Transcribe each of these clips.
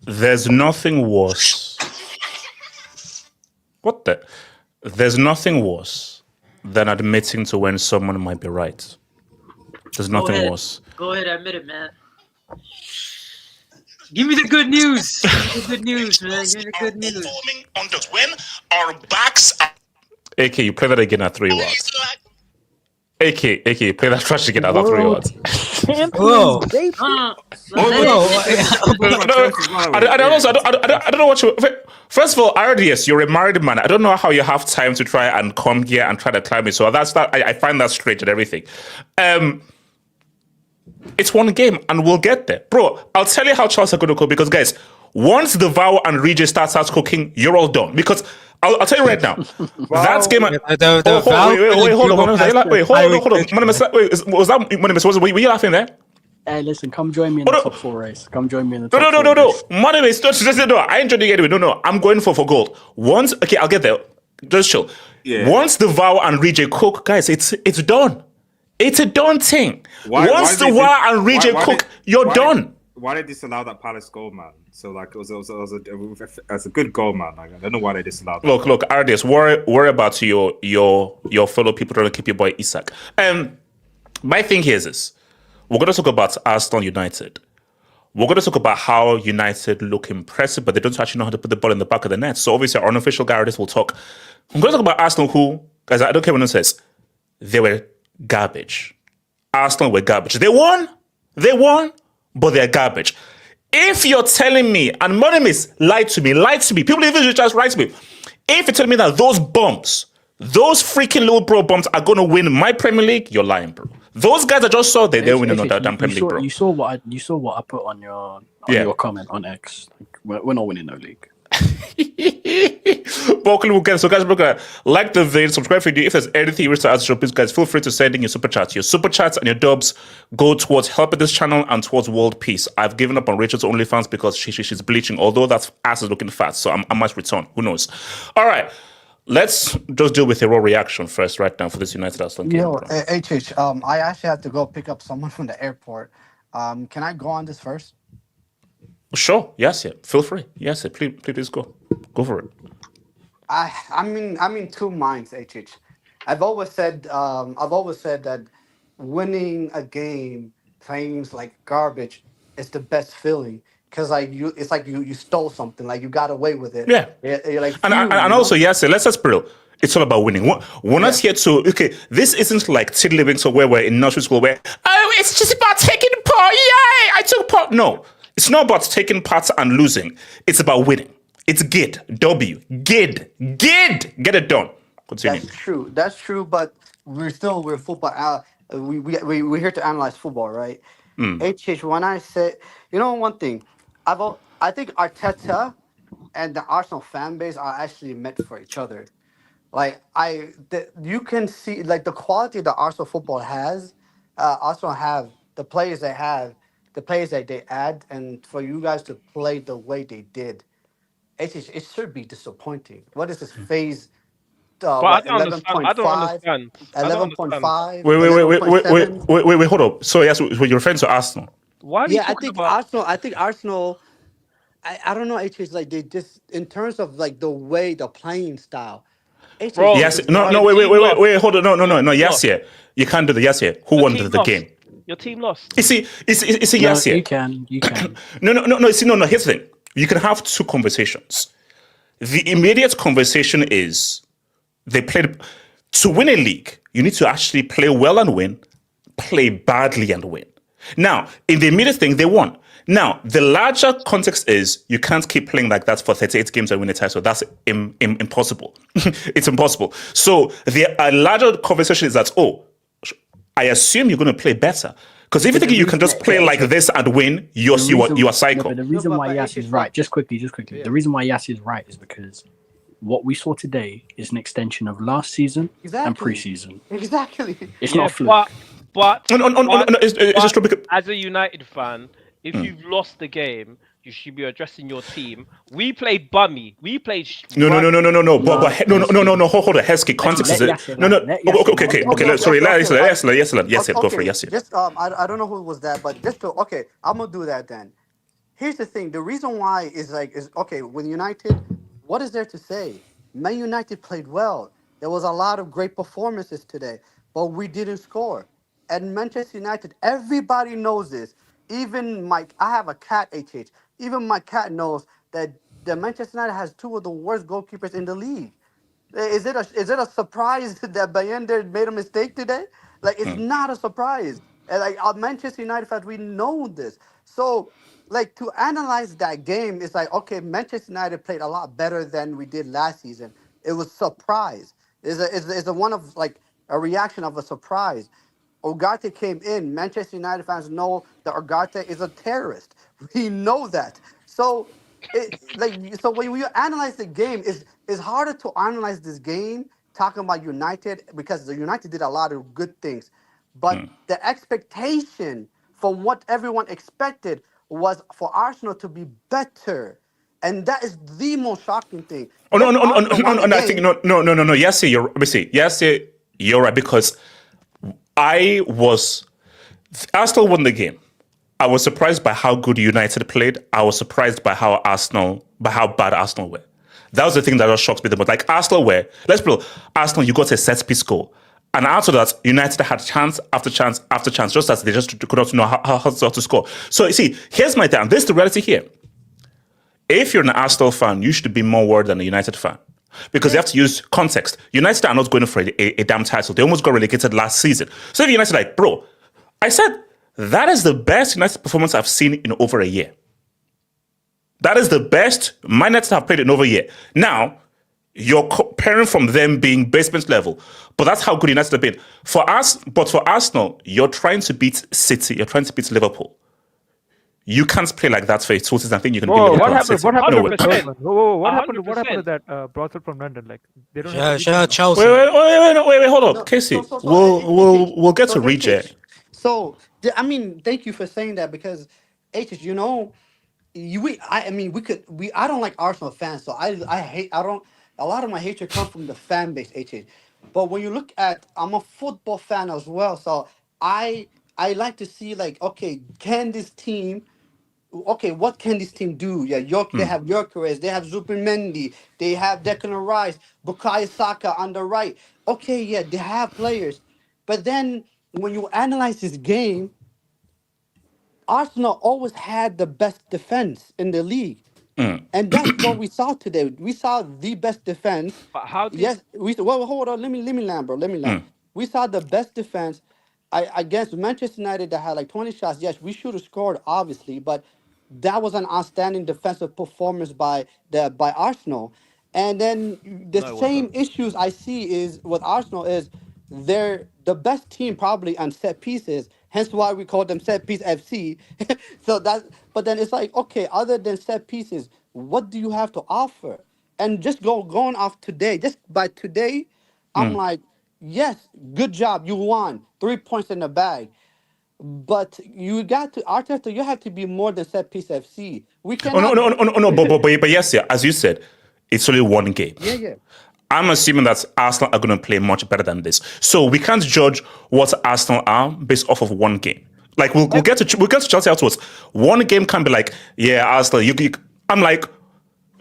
There's nothing worse. What the? There's nothing worse than admitting to when someone might be right. There's nothing worse. Go ahead, admit it, man. Give me the good news. Give me the good news, man. Give me the good news. When our backs are... AK, you play that again at 3 watts. AK, play that trash again at 3 watts. Whoa. I don't know what you... First of all, RDS, you're a married man. I don't know how you have time to try and come here and try to climb me. So that's that. I find that strange and everything. It's one game and we'll get there. Bro, I'll tell you how Chelsea are going to go because, guys, once the Vow and Rege starts cooking, you're all done. Because I'll tell you right now, that's game. Wait, hold on. Was that? Were you laughing there? Hey, listen, come join me in the top 4 race. Come join me in the top 4 No. No, I ain't joining anyway. No, I'm going for gold. Once, okay, I'll get there. Just chill. Yeah. Once the Vow and Rege cook, guys, it's done. It's a done thing. Once the Vow and Rege cook, you're done. Why did they disallow that Palace goal, man? So like it was a good goal, man. Like, I don't know why they disallowed that. Look, Ardias, worry about your fellow people trying to keep your boy Isak. My thing here is this. We're going to talk about Arsenal United. We're going to talk about how United look impressive, but they don't actually know how to put the ball in the back of the net. So obviously our unofficial guy Ardias will talk. I'm going to talk about Arsenal who, guys, I don't care what it says. They were garbage. Arsenal were garbage. They won, but they're garbage. If you're telling me, and Monimis lied to me, people even just write to me. If you're telling me that those freaking little bro bumps are going to win my Premier League, you're lying, bro. Those guys I just saw, they're winning on that damn Premier League, bro. You saw what I put on your comment on X. Like, we're not winning no league. So guys, like the video, subscribe for you. If there's anything you wish to ask, please guys, feel free to send in your super chats. Your super chats and your dubs go towards helping this channel and towards world peace. I've given up on Rachel's OnlyFans because she's bleaching, although that ass is looking fat, so I might return. Who knows? All right, let's just deal with your raw reaction first right now for this United Arsenal game. I actually have to go pick up someone from the airport. Can I go on this first? Sure. Yes. Yeah. Feel free. Yes. Yeah. Please go. Go for it. I'm in two minds. I've always said that winning a game playing like garbage is the best feeling because it's like you stole something, like you got away with it. Yeah. You're like, and also yes. Let's just real. It's all about winning. We're not here to. Okay, this isn't like Tiddlywinks where we're in nursery school where it's just about taking part. Yay! I took part. No. It's not about taking part and losing. It's about winning. It's GID. GID. Get it done. Continue. That's true. But we're football. We're here to analyze football, right? When I say, one thing, I think Arteta and the Arsenal fan base are actually meant for each other. Like you can see like the quality that Arsenal football has. Arsenal have the players they have. The players that they add, and for you guys to play the way they did, it should be disappointing. What is this phase? I don't understand. 11.5. Wait, hold up. So yes, you're referring to Arsenal. Why? I think Arsenal I don't know. HH like they just in terms of like the way the playing style. HH Bro, Yes. is No. hard. No. your team lost. Wait. Hold on. No. Your team Yes. lost. Yeah. You can't do the yes. Yeah. Who Your won team the lost. game? Your team lost. You see. It's a No, yes. Yeah. you can. No. See. No. Here's the thing. You can have two conversations. The immediate conversation is they played to win a league. You need to actually play well and win, play badly and win. Now, in the immediate thing, they won. Now, the larger context is you can't keep playing like that for 38 games and win a title. That's impossible. It's impossible. So the larger conversation is that, I assume you're going to play better. Because if you think you can just play like this and win, you are psycho. But the reason but why Yas is right, just quickly. Yeah. The reason why Yas is right is because what we saw today is an extension of last season and Exactly. preseason. Exactly. It's Yeah, not a fluke. but No, it's just true because as a United fan, if you've lost the game, you should be addressing your team. We played bummy. We played. No. But hold on. Heskey, context is it? Yasser No. land. Let Yasser Okay. land. Sorry, Okay, yes, go for it. Yes. Just I don't know who was that, but just to okay, I'm gonna do that then. Here's the thing. The reason why is okay, with United, what is there to say? Man United played well. There was a lot of great performances today, but we didn't score. And Manchester United, everybody knows this. Even I have a cat, HH. Even my cat knows that the Manchester United has two of the worst goalkeepers in the league. Is it a surprise that Bayender made a mistake today? Like, it's not a surprise. And like, Manchester United fans, we know this. So, like, to analyze that game, it's like, okay, Manchester United played a lot better than we did last season. It was surprise. It's a one of like a reaction of a surprise. Ugarte came in. Manchester United fans know that Ugarte is a terrorist. We know that. So, so when you analyze the game, it's harder to analyze this game talking about United because the United did a lot of good things, but the expectation from what everyone expected was for Arsenal to be better, and that is the most shocking thing. Oh no, Yes, Arsenal won the I think game. no. Yes, you're right because Arsenal won the game. I was surprised by how good United played. I was surprised by how bad Arsenal were. That was the thing that just shocked me the most. Like Arsenal Arsenal, you got a set piece goal. And after that, United had chance after chance after chance, just as they just could not know how to score. So you see, here's my thing. This is the reality here. If you're an Arsenal fan, you should be more worried than a United fan. Because you have to use context. United are not going for a damn title. They almost got relegated last season. So if United like, bro, I said, that is the best United performance I've seen in over a year. That is the best my United have played in over a year. Now, you're comparing from them being basement level, but that's how good United have been. For Arsenal, you're trying to beat City, you're trying to beat Liverpool. You can't play like that for a total season. I think you can beat Whoa, Liverpool. what happened? What happened No to way. Dortmund? Whoa, what happened? 100%. What happened to that Brussels from London? Like they don't. Yeah, have shout out Chelsea. Wait, hold on, No, Casey. so- so- so- We'll get so to HH, reject. So I mean, thank you for saying that because HH, I don't like Arsenal fans, so a lot of my hatred comes from the fan base, HH. But when you look at, I'm a football fan as well, so I like to see like, okay, what can this team do? Yeah, they have Gyokeres, they have Zupimendi, they have Declan Rice, Bukayo Saka on the right. Okay, yeah, they have players. But then when you analyze this game, Arsenal always had the best defense in the league. And that's what we saw today. We saw the best defense. But how did Yes, hold on. Let me land, bro. Let me land. We saw the best defense. Against Manchester United that had like 20 shots. Yes, we should have scored, obviously, but that was an outstanding defensive performance by Arsenal. And then the same issues I see is with Arsenal is they're the best team probably on set pieces. Hence why we call them set piece FC. But then it's like, okay, other than set pieces, what do you have to offer? And just going off today, just by today, I'm like, yes, good job, you won 3 points in the bag. But you got to Arteta. You have to be more than set piece FC. We cannot. No. But yes, yeah, as you said, it's only one game. Yeah. I'm assuming that Arsenal are going to play much better than this. So we can't judge what Arsenal are based off of one game. Like we'll get to Chelsea afterwards. One game can be like, yeah, Arsenal. I'm like,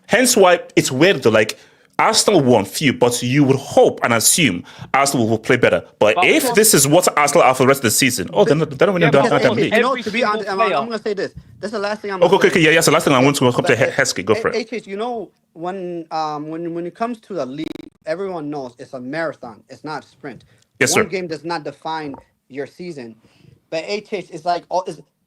hence why it's weird though. Like Arsenal won few, but you would hope and assume Arsenal will play better. But if because- this is what Arsenal are for the rest of the season, they don't win Yeah, the but damn also league. You know, every to be single honest, I'm player. gonna say this. That's the last thing I'm Okay, gonna okay, say. yeah, the last thing I want to come to But, Heskey. Go for it. HH, you know, when it comes to the league, everyone knows it's a marathon. It's not a sprint. Yes, One sir. game does not define your season. But HH is like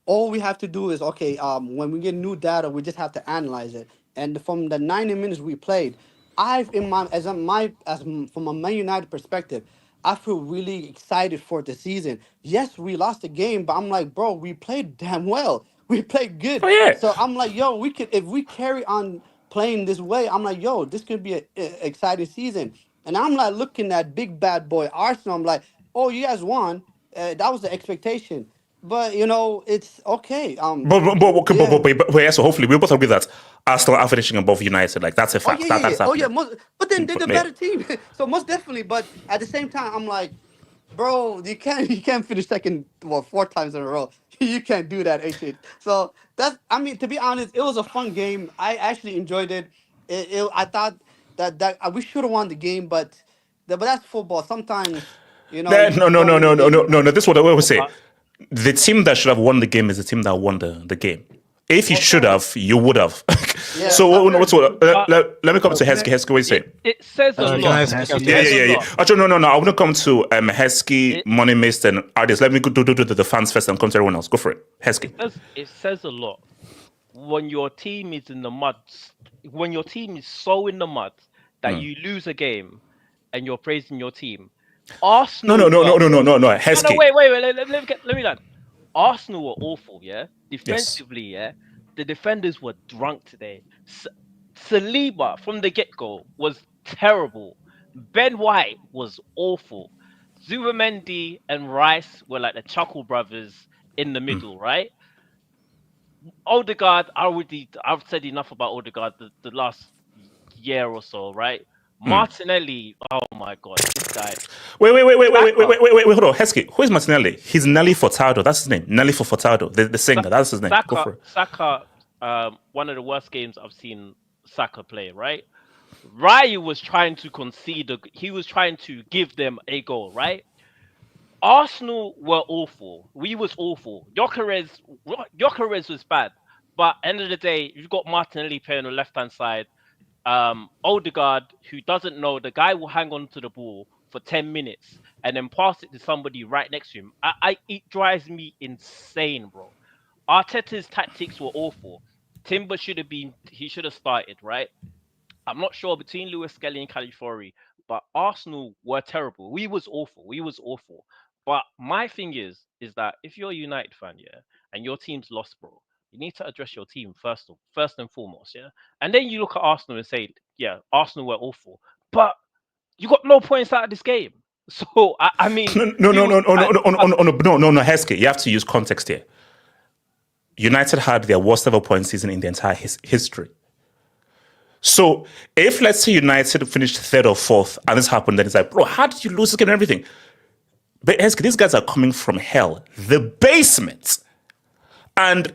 all we have to do is okay. When we get new data, we just have to analyze it. And from the 90 minutes we played, from a Man United perspective, I feel really excited for the season. Yes, we lost the game, but I'm like, bro, we played damn well. We played good. Oh yeah. So I'm like, yo, we could if we carry on playing this way. I'm like, yo, this could be a exciting season. And I'm like looking at big bad boy Arsenal. I'm like, oh, you guys won. That was the expectation. But you know, it's okay. But so hopefully we both agree that Arsenal are finishing above United. Like that's a Oh fact. yeah, yeah, yeah. That's Oh yeah. happening. But then they're the Yeah. better team. So most definitely. But at the same time, I'm like, bro, you can't finish second 4 times in a row. You can't do that, HH. So to be honest, it was a fun game. I actually enjoyed it. I thought that we should have won the game, but that's football. Sometimes you No, no, don't no, win the no, no, game. no, no, no. This is what I always say. But- The team that should have won the game is the team that won the game. If you should have, you would have. Yeah, So let me come to Okay. Heskey. Heskey, what you say? It says a Can lot. I- It Yeah, says Yeah, a yeah, yeah. lot. Actually, no. I want to come to Heskey, It- Money Mist, and artists. Let me do the fans first and come to everyone else. Go for it. Heskey. It says a lot when your team is in the mud. When your team is so in the mud that you lose a game, and you're praising your team. Arsenal. No. No, Heskey. wait. Let me land. Arsenal were awful. Yeah, defensively. Yeah, the defenders were drunk today. Saliba from the get-go was terrible. Ben White was awful. Zubamendi and Rice were like the Chuckle brothers in the middle, right? Odegaard, I've said enough about Odegaard the last year or so, right? Martinelli, oh my god, this guy. Wait, hold on. Heskey, who is Martinelli? He's Nelly Furtado. That's his name. Nelly Furtado, the singer. That's his name. Go for it. Saka, one of the worst games I've seen Saka play, right? Raya was trying to concede, he was trying to give them a goal, right? Arsenal were awful. We was awful. Gyokeres was bad. But end of the day, you've got Martinelli playing on the left-hand side. Odegaard, who doesn't know, the guy will hang on to the ball for 10 minutes and then pass it to somebody right next to him. It drives me insane, bro. Arteta's tactics were awful. Timber should have started, right? I'm not sure between Lewis Skelly and Caliafori, but Arsenal were terrible. We was awful. But my thing is that if you're a United fan, yeah, and your team's lost, bro, you need to address your team first and foremost, yeah. And then you look at Arsenal and say, yeah, Arsenal were awful, but you got no points out of this game. So I mean, No, Heskey, you have to use context here. United had their worst ever point season in the entire history. So if let's say United finished third or fourth and this happened, then it's like, bro, how did you lose this game and everything? But Heskey, these guys are coming from hell, the basement. And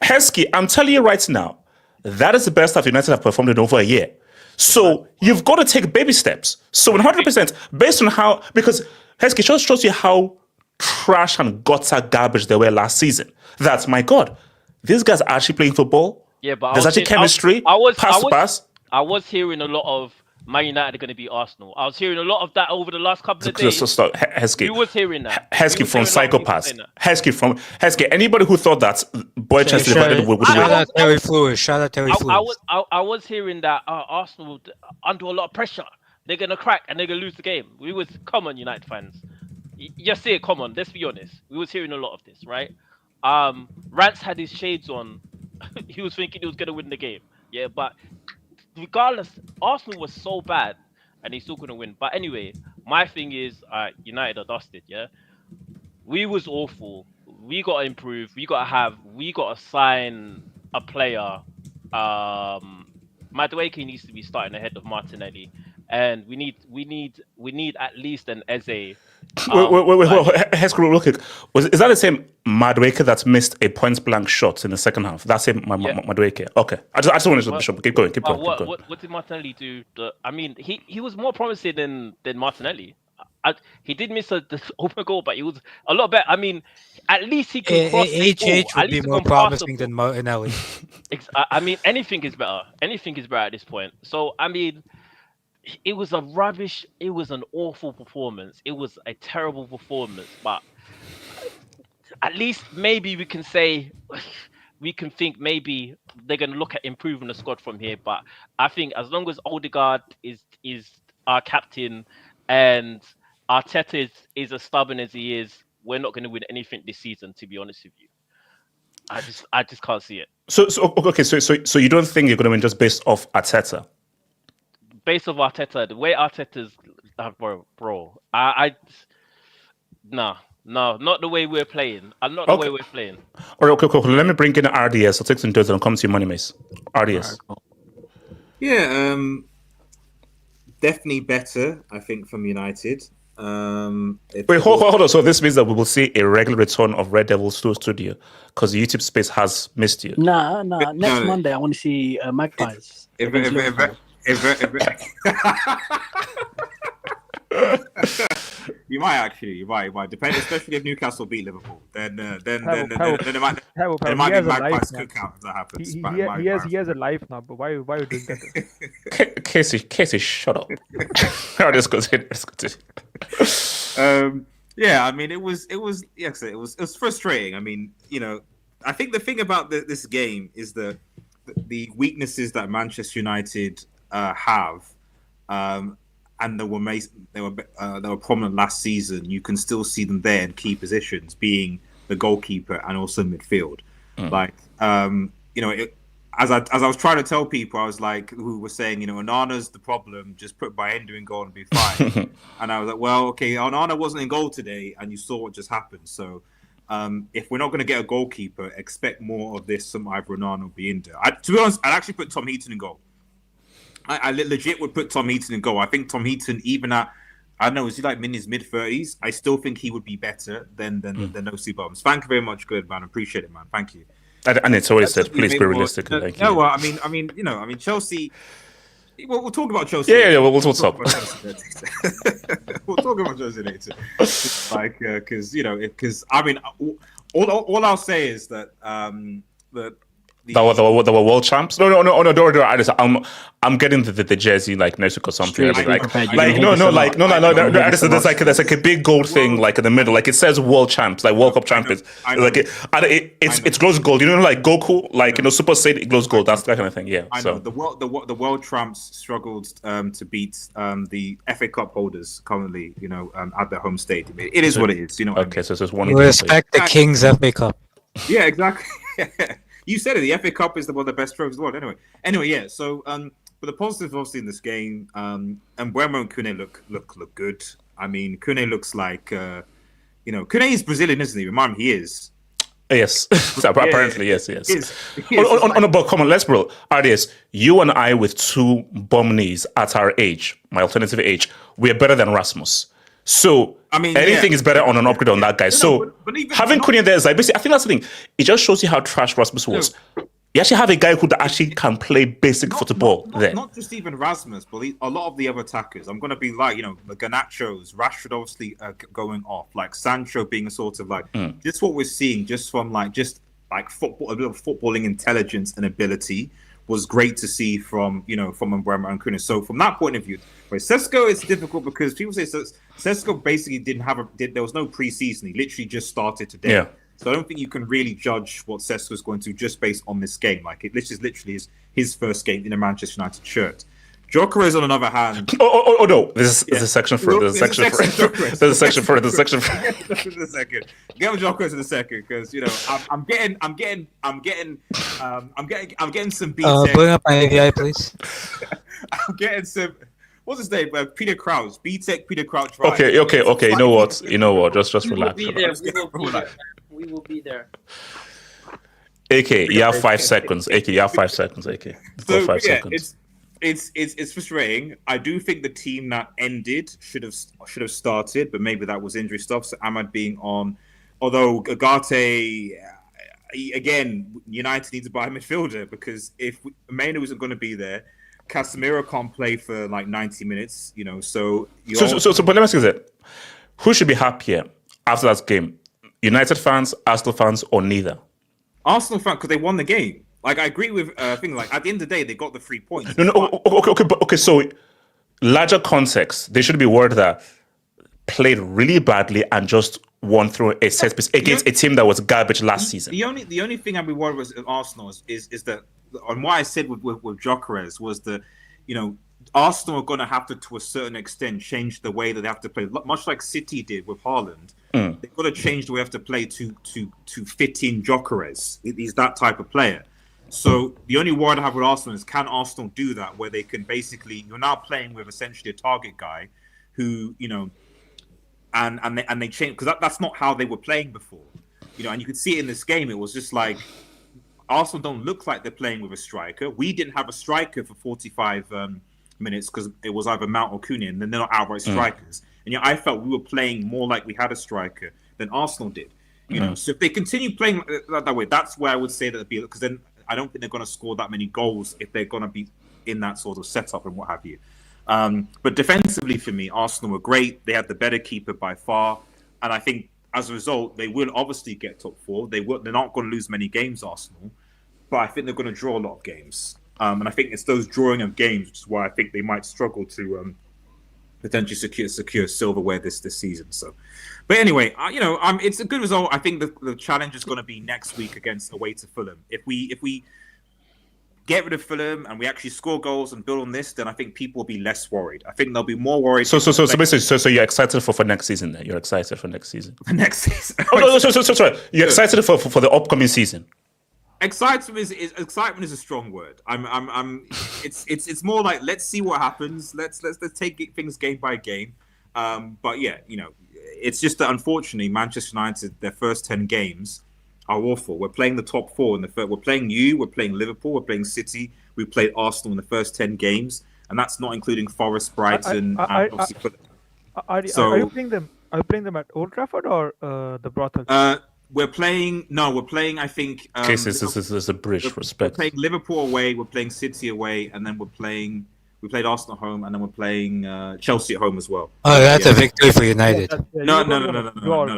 Heskey, I'm telling you right now, that is the best that United have performed in over a year. So you've got to take baby steps. So 100%, based on how, because Heskey just shows you how trash and gutter garbage they were last season. That's, my God, these guys are actually playing football. Yeah, but there's actually chemistry. Pass. I was hearing a lot of Man United are going to beat Arsenal. I was hearing a lot of that over the last couple of days. Heskey. You was hearing that. Heskey from Psychopaths. Heskey. Anybody who thought that Boy Chelsea would win. Shout out Terry Fluid. I was hearing that Arsenal under a lot of pressure. They're going to crack and they're going to lose the game. We was, come on, United fans. You see it, come on, let's be honest. We was hearing a lot of this, right? Rance had his shades on. He was thinking he was going to win the game. Yeah, but regardless, Arsenal was so bad and he's still going to win. But anyway, my thing is United are dusted, yeah? We was awful. We got to improve. We got to sign a player. Madueke needs to be starting ahead of Martinelli. and we need at least an Eze. Wait, Like, Hesko, real quick. Is that the same Madueke that missed a point blank shot in the second half? That's him, Yeah. Madueke. Okay. I just wanted to Well, keep going. Keep going. what did Martinelli do? I mean, he was more promising than Martinelli. He did miss the open goal, but he was a lot better. I mean, at least he can cross the ball. HH At would be least he more can pass the promising than ball. Martinelli. I mean, anything is better. Anything is better at this point. So I mean, it was a rubbish. It was an awful performance. It was a terrible performance. But at least maybe we can say we can think maybe they're going to look at improving the squad from here. But I think as long as Odegaard is our captain and Arteta is as stubborn as he is, we're not going to win anything this season. To be honest with you, I just can't see it. So you don't think you're going to win just based off Arteta? Based off Arteta, the way Arteta's, bro, no, not the way we're playing. Not the way we're playing. All right, okay, cool. Let me bring in RDS. I'll take some details and come to you, Money Mace. RDS. Yeah, definitely better, I think, from United. Wait, hold on. So this means that we will see a regular return of Red Devils to studio because the YouTube space has missed you. Nah. Next Monday, I want to see Magpies. You might actually, you might depend, especially if Newcastle beat Liverpool. Then it might be Magpies cookout if that happens. He has a life now, but why are you doing that? Casey, shut up. Let's continue. Yeah, I mean, it was frustrating. I mean, I think the thing about this game is the weaknesses that Manchester United have, and they were prominent last season. You can still see them there in key positions, being the goalkeeper and also midfield. Like, as I was trying to tell people, I was like, who were saying, Onana's the problem. Just put Bayendo in goal and be fine. And I was like, well, okay, Onana wasn't in goal today, and you saw what just happened. So, if we're not going to get a goalkeeper, expect more of this from either Onana or Bayendo. To be honest, I'd actually put Tom Heaton in goal. I legit would put Tom Heaton in goal. I think Tom Heaton, even at, I don't know, is he like in his mid-30s? I still think he would be better than O.C. Bombs. Thank you very much, good man. Appreciate it, man. Thank you. And it's always said, please be realistic. Well, I mean, Chelsea. We'll talk about Chelsea. Yeah. We'll talk. We'll talk about Chelsea later. Because I mean, all I'll say is that They were world champs. No. I'm getting the jersey like next week or something. There's like a big gold thing like in the middle, like it says world champs, like World Cup champions. It glows gold. Like Goku, like Super Saiyan, it glows gold. That's that kind of thing. Yeah. I know the world champs struggled to beat the FA Cup holders currently. At their home stadium. It is what it is. Okay, I mean? So it's just one. Respect the King's FA Cup. Yeah, exactly. You said it. The FA Cup is one of the best trophies in the world. Anyway, yeah. So, but the positives obviously in this game, Mbeumo and Cunha look good. I mean, Cunha looks like, Cunha is Brazilian, isn't he? Remind me, he is. Yes. So apparently, yes. He is. On a book, come on, let's bro. RDS, you and I with two bum knees at our age, my alternative age, we're better than Rasmus. So I mean, anything is better on an upgrade on that guy. But having Cunha there is like basically, I think that's the thing. It just shows you how trash Rasmus was. You actually have a guy who actually can play basic football there. Not just even Rasmus, but a lot of the other attackers. I'm going to be like, the Garnachos, Rashford obviously going off, like Sancho being a sort of like, just what we're seeing just from football, a bit of footballing intelligence and ability was great to see from Mbeumo and Cunha. So from that point of view, where Sesko is difficult because people say Sesko basically there was no preseason. He literally just started today. Yeah. So I don't think you can really judge what Sesko is going to just based on this game. Like this is literally his first game in a Manchester United shirt. Gyokeres on another hand. Oh no! There's a section for it. There's a section for it. There's a section for it. There's a section for it. In a second. Get with Gyokeres in a second because I'm getting some BTEC. Bring up my AVI, please. I'm getting some. What's his name? Peter Crouch. BTEC Peter Crouch. Right? Okay. You know what? Just relax. We will be there. AK, you have 5 seconds. AK, you have 5 seconds. AK, so, 5 seconds. It's frustrating. I do think the team that ended should have started, but maybe that was injury stuff. So Ahmad being on, although Agate, again, United need to buy a midfielder because if Mena isn't going to be there, Casemiro can't play for like 90 minutes. You know, so but let me ask you this: who should be happier after that game? United fans, Arsenal fans, or neither? Arsenal fans because they won the game. Like I agree with things like at the end of the day they got the 3 points. Okay. So larger context, they should be worried that played really badly and just won through a set piece against a team that was garbage last season. The only thing I'd be worried with Arsenal is that, and what I said with Gyokeres was that, you know, Arsenal are going to have to a certain extent change the way that they have to play, much like City did with Haaland. They've got to change the way they have to play to fit in Gyokeres. He's that type of player. So the only worry I have with Arsenal is, can Arsenal do that, where they can basically, you're now playing with essentially a target guy who, you know, and they change, because that's not how they were playing before, you know. And you could see it in this game. It was just like Arsenal don't look like they're playing with a striker. We didn't have a striker for 45 minutes because it was either Mount or Cunha, and then they're not outright strikers. And I felt we were playing more like we had a striker than Arsenal did. You know, so if they continue playing that way, that's where I would say that it'd be, because then I don't think they're going to score that many goals if they're going to be in that sort of setup and what have you. But defensively, for me, Arsenal were great. They had the better keeper by far, and I think as a result, they will obviously get top four. They're not going to lose many games, Arsenal, but I think they're going to draw a lot of games. And I think it's those drawing of games which is why I think they might struggle to potentially secure silverware this season. So, but anyway, it's a good result. I think the challenge is going to be next week against away to Fulham. If we get rid of Fulham and we actually score goals and build on this, then I think people will be less worried. I think they'll be more worried. So basically, you're excited for next season then? You're excited for next season? For next season. Sorry. You're excited for the upcoming season? Excitement is a strong word. It's more like, let's see what happens. Let's take things game by game. But yeah, it's just that unfortunately Manchester United, their first 10 games are awful. We're playing the top four in the first. We're playing we're playing Liverpool, we're playing City, we played Arsenal in the first 10 games, and that's not including Forest, Brighton, and obviously Fulham. Are you playing them? Are you playing them at Old Trafford or the brothel? We're playing. I think. This is a bridge. Respect. We're playing Liverpool away. We're playing City away, and then we played Arsenal at home, and then we're playing Chelsea at home as well. Oh, that's a victory for United. No.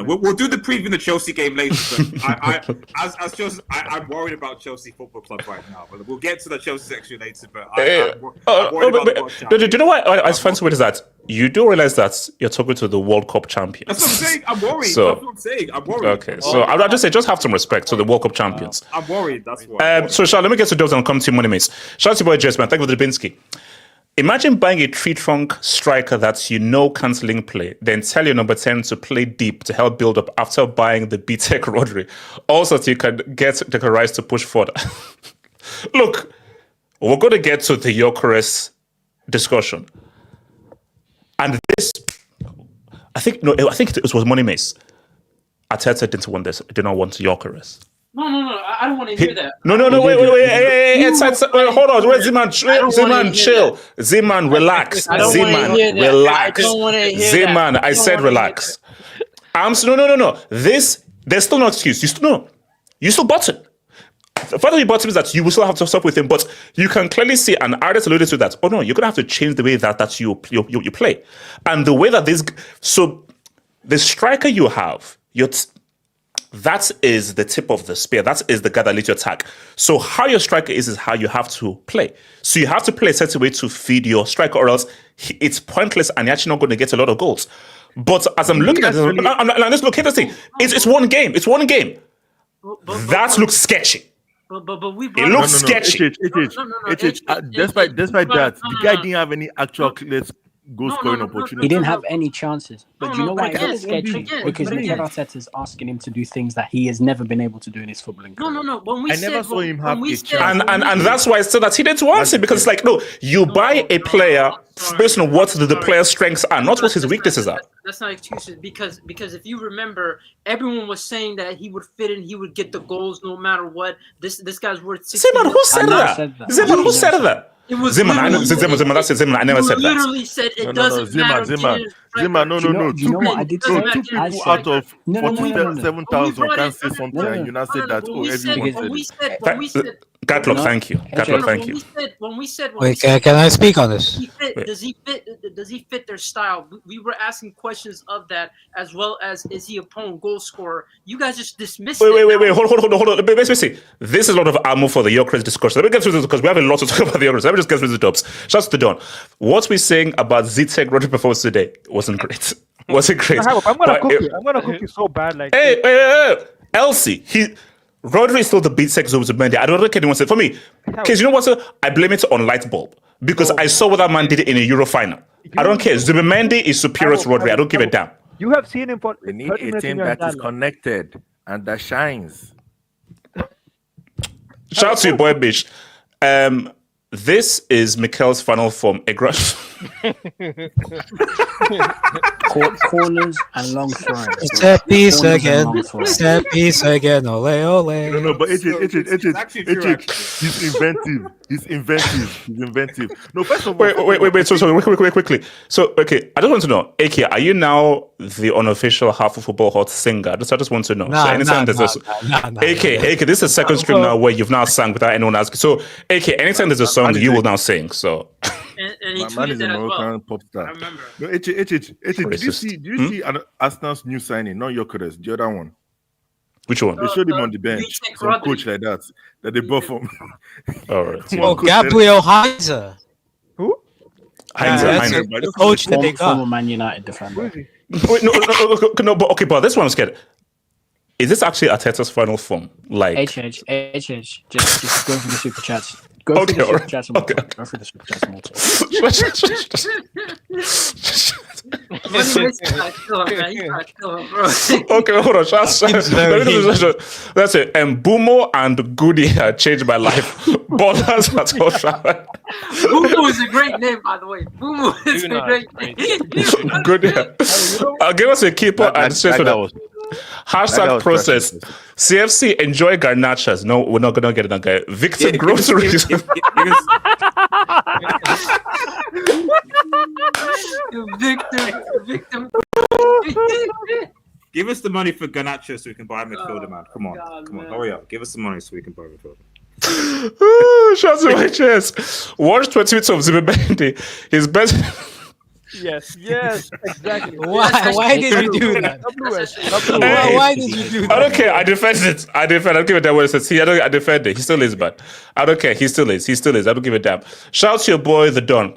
We'll do the preview of the Chelsea game later. But as Chelsea, I'm worried about Chelsea Football Club right now. But we'll get to the Chelsea section later. But I'm worried about do you know what I find so weird is that you do realize that you're talking to the World Cup champions. That's what I'm saying. I'm worried. So, that's what I'm saying. I'm worried. Okay, so I'll just say, just have some respect to the World Cup champions. I'm worried. That's why. So, Sean, let me get to those and come to money mates. Shout out to your boy Jess, man. Thank you for the Dubinsky. Imagine buying a tree-trunk striker that can't link play, then tell your number 10 to play deep to help build up after buying the B-Tech Rodri. Also, so you can get Declan Rice to push further. Look, we're going to get to the Gyokeres discussion. And this, I think it was Money Mace. Arteta did not want Gyokeres. No, I don't want to hear that. No, wait. Hold on, wait, Zeman, chill. Zeman, relax. Relax. Zeman, I said relax. No. There's still no excuse. You still bought it. The fact that you bought him is that you will still have to stop with him, but you can clearly see, and Arteta alluded to that. Oh no, you're gonna have to change the way that you play, and the way that the striker you have, that is the tip of the spear. That is the guy that leads your attack. So how your striker is how you have to play. So you have to play a certain way to feed your striker, or else it's pointless and you're actually not going to get a lot of goals. But as I'm looking at this, look, here's the thing. It's one game. It's one game. That looks sketchy. But we it looks sketchy. Despite that, the guy didn't have any actual goal scoring opportunity. He didn't have any chances. But you know why it's sketchy? Because Mikel Arteta is asking him to do things that he has never been able to do in his footballing career. No. I never saw him have a chance. And that's why I said that he didn't want it, because it's like, no, you buy a player based on what the player's strengths are, not what his weaknesses are. That's not excuses, because if you remember, everyone was saying that he would fit in, he would get the goals no matter what. This guy's worth 60 Zeman, who said that? Zeman, who said that? It was Zimmer, I literally- that's it, Zimmer. I never You said that. literally said it doesn't matter. Zimmer, no. Do you know what I did say? Two people I out said- of No, no, no, no, no. 47,000 can say something, No, no, and you now say that, When we said, everyone when we said said, when we said, Gatlock, No. thank you. Gatlock, thank you. when we said, Wait, can I speak on this? does he fit their style? We were asking questions of that, as well as is he a prone goal scorer? You guys just dismissed it. Wait. Hold on. Basically, this is a lot of ammo for the Gyokeres discussion. Let me get through this because we have a lot to talk about the Gyokeres. Let me just get through the dubs. Shouts to Don. What we're saying about Zitek Rodri performance today wasn't great. Wasn't great. I'm gonna But cook it- you. I'm gonna cook you so bad. Like, Hey, Elsie, Rodri is still the beat sex of Zubendi. I don't think anyone said for me. Because you know what? Sir? I blame it on light bulb because I saw what that man did in a Euro final. I don't care. Zubendi is superior to Rodri. I don't give a damn. you have seen him for we need 30 a minutes in team your that is entire life. connected and that shines. Shout out to your boy, bitch. This is Mikel's final form. Corners and long throws. Set piece Corners and again. long throws. Set piece again. Ole, ole. No, but It's actually true, he's inventive. No, first of all, Wait. So, quickly. So, okay, I just want to know, AK, are you now the unofficial Half of Football Hot singer? I just want to know. Nah, so anytime nah, there's nah, a nah, AK, this is the second stream now where you've now sung without anyone asking. So, AK, anytime there's a song, you will now sing. So, and he My man tweeted is a that as well. Moroccan pop I star. remember. No, did you Racist. see Arsenal's new signing? Not Gyokeres, the other one. which one? They showed him on the bench. Vitek Some Rodri. coach like that they bought from. All right. Oh, Gabriel Heiser. Who? Heinz, Yeah, Heinz. that's the coach that they Former got. Man United Who defender. is he? Wait, no, but okay, but this one I'm scared. Is this actually Arteta's final form? Like, HH. Just go for the super chats. Go Okay, for the super alright. chats and we'll Okay. talk. Go for the super chats and we'll talk. He's trying to kill him, man. He's trying to kill him, bro. okay, hold on. That's it. And Mbeumo and Goody changed my life. Ballers at Old Trafford. Mbeumo is a great name, by the way. Mbeumo is a Cunha great is name. Goody. Give us a keeper and say so that. Hashtag process. CFC enjoy garnachas. No, we're not gonna get it. Okay. Victor groceries. Victim. Give us the money for Garnacho so we can buy a midfielder, man. Come on, God, come on, man. hurry up. Give us the money so we can buy a midfielder. Shots in my chest. Watch 20 minutes of Zubendi. His best. Yes, exactly. Why did you do that? Hey. Why did you do I that? don't care. I defend it. I don't give a damn what it says. I defend it. He still is, but I don't care. He still is. I don't give a damn. Shout out to your boy, the Don.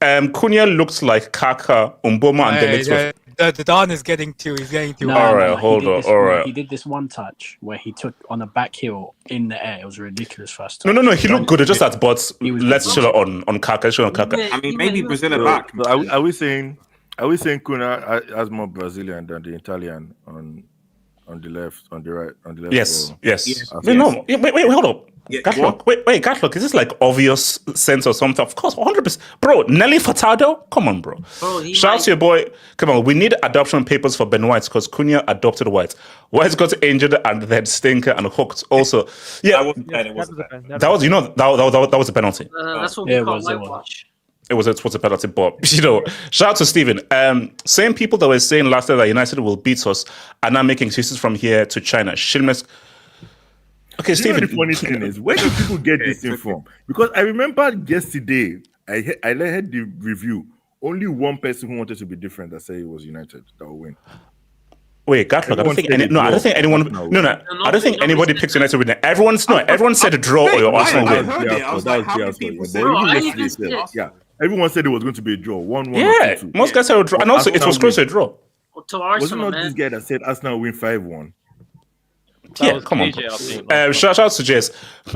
Cunha looks like Kaka, Mbeumo, and Delix. The Don is getting too. He's getting too. All right, hold he did on, this all one- right. He did this one touch where he took on a back heel in the air. It was a ridiculous first touch. No. He looked good. Just that, but He was let's good. chill on Kaka. Chill on Kaka. I mean, maybe Brazil are back. So are we saying Cunha has more Brazilian than the Italian on the left, on the right, on the left? Yes. or- Yes. Okay. Wait, no. Wait, hold up. Yeah, Gatlock. Wait, Gatlock. Is this like obvious sense or something? Of course, 100%. Bro, Nelly Furtado? Come on, bro. Shout out to your boy. Come on, we need adoption papers for Ben White because Cunha adopted White. White got injured and then stinker and hooked. Also, yeah, That wasn't bad. It wasn't bad. that was that was a penalty. That's what Yeah, we it call was, it was. whitewash. It was a penalty, but shout out to Steven. Same people that were saying last year that United will beat us are now making excuses from here to China. Shameless. Okay, You know Steven. the funny thing is, where do people get this thing from? Because I remember yesterday, I heard the review. Only one person who wanted to be different that said it was United that will win. Wait, Gatlock. I don't think anyone. No. I don't think anybody picks United with that. Everyone said a draw or Arsenal I win. heard it. I was like, how many people said that? Yeah, everyone said it was going to be a draw. 1-1. Yeah, 2-2. most guys said a draw, and also it was close to a draw. To Was it Arsenal, not this man. guy that said Arsenal win 5-1? Yeah, was come on. KJ, I think. Shout out to Jess.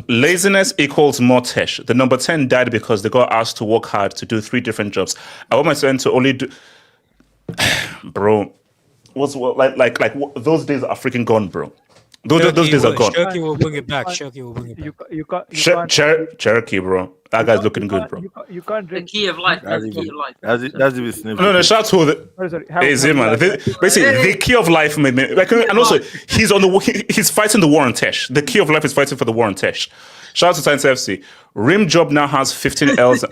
Laziness equals more tesh. The number 10 died because they got asked to work hard to do 3 different jobs. I want my son to only do. Bro, those days are freaking gone, bro. Those days are gone. Cherokee will bring it back. Cherokee will bring it back. You can't. Cherokee, bro. That guy's looking good, bro. You can't The drink. key of life. That's the key of life. That's the sniff. No, shout out to the. Sorry. Hey, Zimmer. Basically, the key of life, and also he's fighting the war on Tesh. The key of life is fighting for the war on Tesh. Shout out to Science FC. Rim Job now has 15 L's.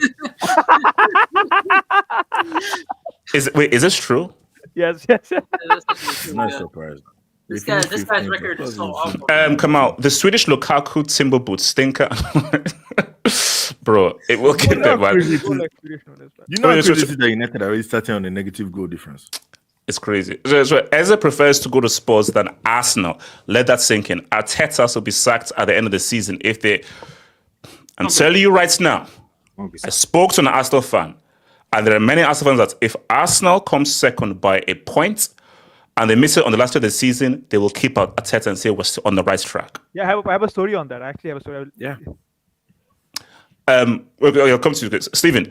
Is this true? Yes. I'm not surprised. This guy's record is so awful. Kamal, the Swedish Lukaku timber boot stinker. Bro, it will get there, man. You know how crazy that United are already starting on a negative goal difference. It's crazy. So Eze prefers to go to Spurs than Arsenal. Let that sink in. Arteta will be sacked at the end of the season if they... I'm telling you right now, I spoke to an Arsenal fan, and there are many Arsenal fans that if Arsenal comes second by a point and they miss it on the last day of the season, they will keep out Arteta and say we're still on the right track. Yeah, I have a story on that. I actually have a story. Yeah. I'll come to you, Stephen.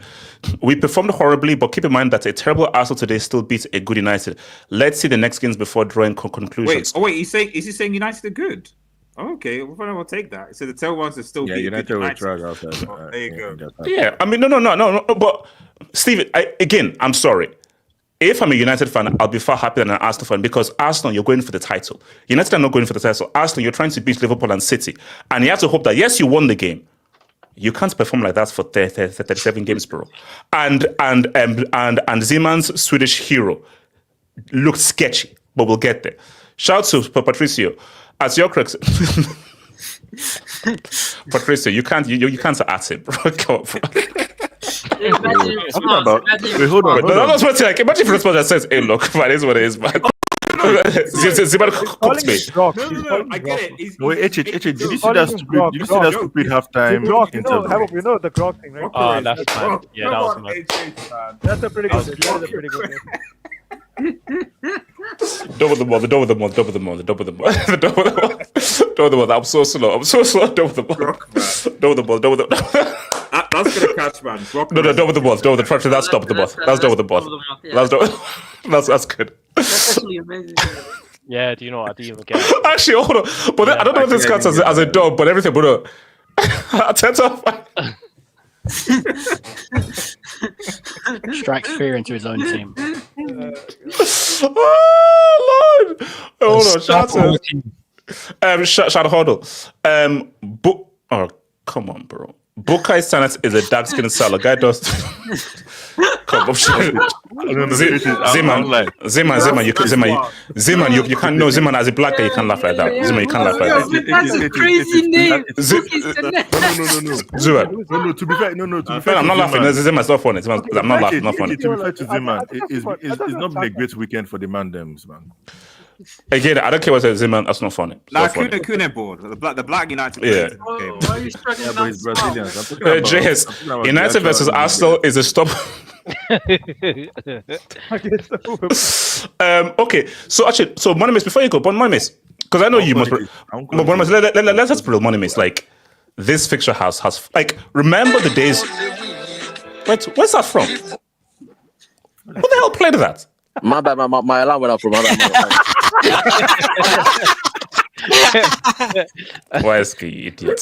We performed horribly, but keep in mind that a terrible Arsenal today still beats a good United. Let's see the next games before drawing conclusions. Is he saying United are good? Oh, okay, we'll take that. So the terrible ones are still beat United will try outside. There you go. Yeah, I mean, no. But Stephen, I'm sorry. If I'm a United fan, I'll be far happier than an Arsenal fan because Arsenal, you're going for the title. United are not going for the title. Arsenal, you're trying to beat Liverpool and City, and you have to hope that yes, you won the game. You can't perform like that for 37 games, bro. And Zeman's Swedish hero looked sketchy, but we'll get there. Shout out to Patricio. As your crux, Patricio, you can't at him, bro. Come on, bro. Hold on. Imagine if the response that says, "Hey, look, man, this is what it is, man." Zeman cooked me. No, I get it. Wait, did you see that stupid halftime interval? You know the Grog thing, right? Oh, that's fine. Yeah, that was mad. That's a pretty good. Double the ball. I'm so slow. Double the ball. That's gonna catch, man. No, double the ball. That's double the ball. That's double the ball. That's good. That's actually amazing. Yeah, do you know what? I didn't even get it. Actually, hold on. But I don't know if this counts as a dub, but everything, bro. Arteta. Strikes fear into his own team. Oh Lord! Hold on, shout out Huddle. Oh, come on, bro. Bukai Sanet is a dark-skinned salad. Guy does. Come on, Zeman, you can't. No, Zeman, as a black guy, you can't laugh like that. Zeman, you can't laugh like that. That's a crazy name. No. To be fair, I'm not laughing. Zeman's not funny. I'm not laughing. Not funny. To be fair to Zeman, it's not been a great weekend for the man, man. Again, I don't care what I say, Zeman. That's not funny. Cunha board. The black United. Yeah. Why are you struggling? But he's Brazilian. JS, United versus Arsenal is a stop. Okay, so Monimis, before you go, Monimis, because I know you must. Monimis, let's just put Monimis. Like this fixture has like remember the days. Wait, where's that from? Who the hell played that? My bad, my alarm went off from my bad. Why is he idiot?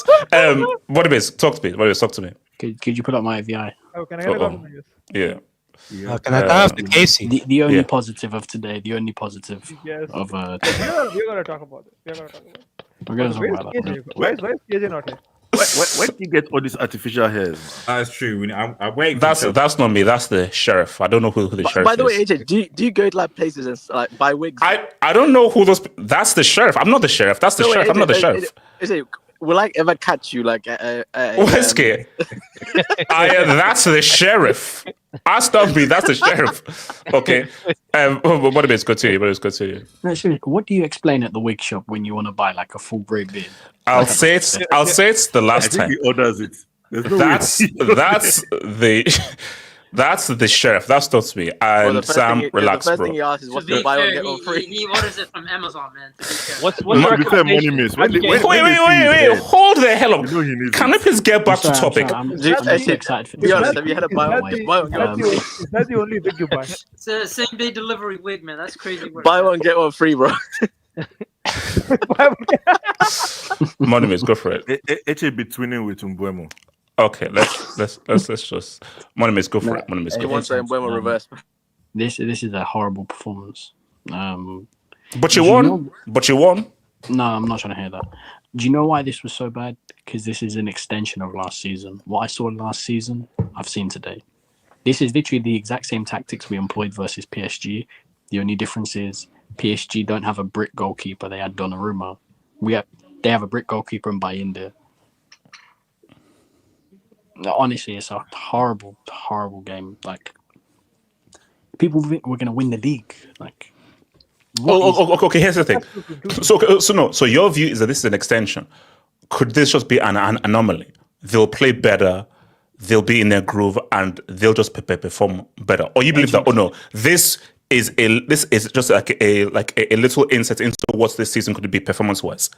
Monimis, talk to me. Could you put up my VI? Oh, can I get it? Yeah. Can I have the Casey? The only positive of today. The only positive of We're gonna talk about it. We're gonna talk about that. Why is KJ not here? Where did you get all these artificial hairs? That's true. I'm waiting. That's not me. That's the sheriff. I don't know who the sheriff is. By the way, AJ, do you go to like places and like buy wigs? I don't know who those. That's the sheriff. I'm not the sheriff. That's the sheriff. I'm not the sheriff. AJ, will I ever catch you like? Whiskey. That's the sheriff. Ask me. That's the sheriff. Okay. What it's good to you. Actually, what do you explain at the wig shop when you want to buy like a full grey beard? I'll say it's the last time. He orders it. That's the sheriff. That's not me. And Sam, relax, the first bro. thing he asks is what's the buy one get one free. He orders it from Amazon, man. What's to be fair, money miss. Wait! Hold the hell up. Can we please get back to topic? I'm excited for Be honest, have you had a buy one get one? That's the only wig you buy. It's a same-day delivery wig, man. That's crazy. Buy one get one free, bro. Money miss, go for it. It's between with Mbeumo. Okay, let's just Money miss, go for it. Money miss, go for it. Mbeumo reverse. This is a horrible performance. But you won. No, I'm not trying to hear that. Do you know why this was so bad? Because this is an extension of last season. What I saw last season, I've seen today. This is literally the exact same tactics we employed versus PSG. The only difference is PSG don't have a brick goalkeeper. They had Donnarumma. They have a brick goalkeeper in Bayindir. Honestly, it's a horrible, horrible game. Like, people think we're going to win the league. Like, okay. Here's the thing. So your view is that this is an extension. Could this just be an anomaly? They'll play better, they'll be in their groove, and they'll just perform better. Or you believe that? Oh no, this is just like a little insight into what this season could be performance-wise.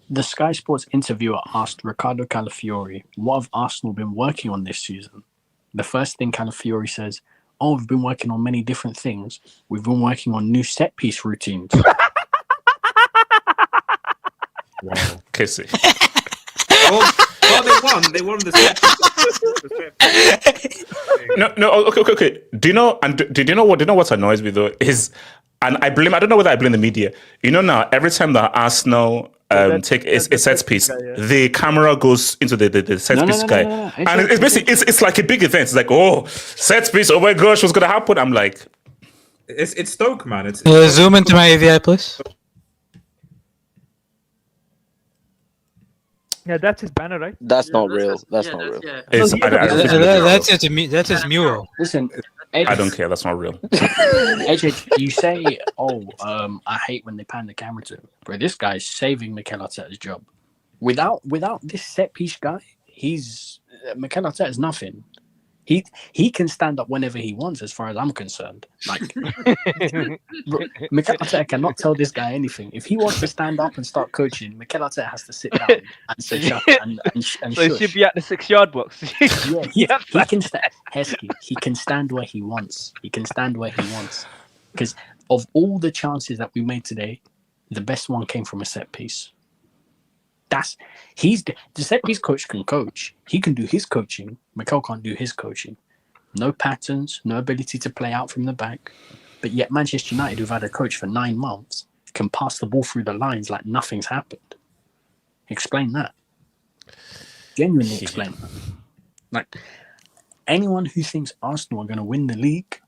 The Sky Sports interviewer asked Ricardo Calafiori, "What have Arsenal been working on this season?" The first thing Calafiori says, "Oh, we've been working on many different things. We've been working on new set-piece routines." Wow. Kissy. Well, they won the set. No. Okay. Do you know what annoys me though is, and I don't know whether I blame the media. You know, now every time that Arsenal take a set piece, the camera goes into the set piece guy, and it's basically it's like a big event. It's like, oh, set piece. Oh my gosh, what's gonna happen? I'm like, it's Stoke, man. It's zoom into my AVI, please. Yeah, that's his banner, right? That's not real. That's not real. That's his mural. Listen, I don't care. That's not real. AJ, you say, I hate when they pan the camera to him. But this guy's saving Mikel Arteta's job. Without this set piece guy, Mikel Arteta's nothing. He can stand up whenever he wants, as far as I'm concerned. Like, Mikel Arteta cannot tell this guy anything. If he wants to stand up and start coaching, Mikel Arteta has to sit down and say shut and so he should be at the 6-yard box. He can stand. Heskey, he can stand where he wants. Because of all the chances that we made today, the best one came from a set piece. The set piece coach can coach. He can do his coaching. Mikel can't do his coaching. No patterns, no ability to play out from the back. But yet Manchester United, who've had a coach for 9 months, can pass the ball through the lines like nothing's happened. Explain that. Genuinely explain that. Like, anyone who thinks Arsenal are going to win the league,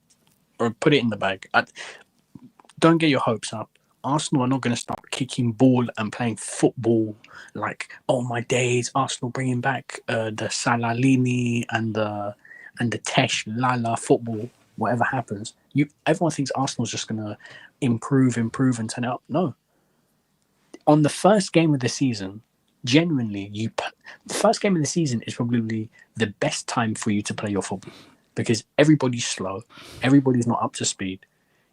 or put it in the bag, don't get your hopes up. Arsenal are not going to start kicking ball and playing football like, oh my days, Arsenal bringing back the Salalini and the Tesh Lala football, whatever happens. Everyone thinks Arsenal's just going to improve and turn it up. No. On the first game of the season, genuinely, the first game of the season is probably the best time for you to play your football because everybody's slow, everybody's not up to speed,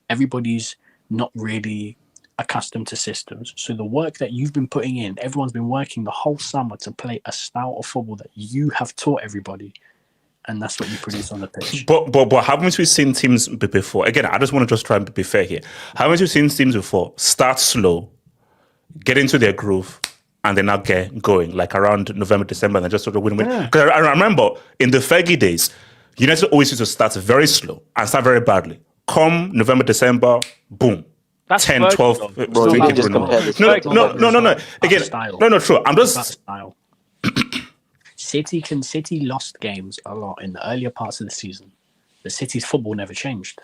everybody's not really accustomed to systems. So the work that you've been putting in, everyone's been working the whole summer to play a style of football that you have taught everybody, and that's what you produce on the pitch. But haven't we seen teams before? Again, I just want to try and be fair here. Haven't we seen teams before start slow, get into their groove, and then now get going, like around November, December, and then just sort of win? Because I remember in the Fergie days, United always used to start very slow and start very badly. Come November, December, boom. That's 10, 12. Bro, you can just compare this. No. Again, no, true. I'm just style. City lost games a lot in the earlier parts of the season. The City's football never changed.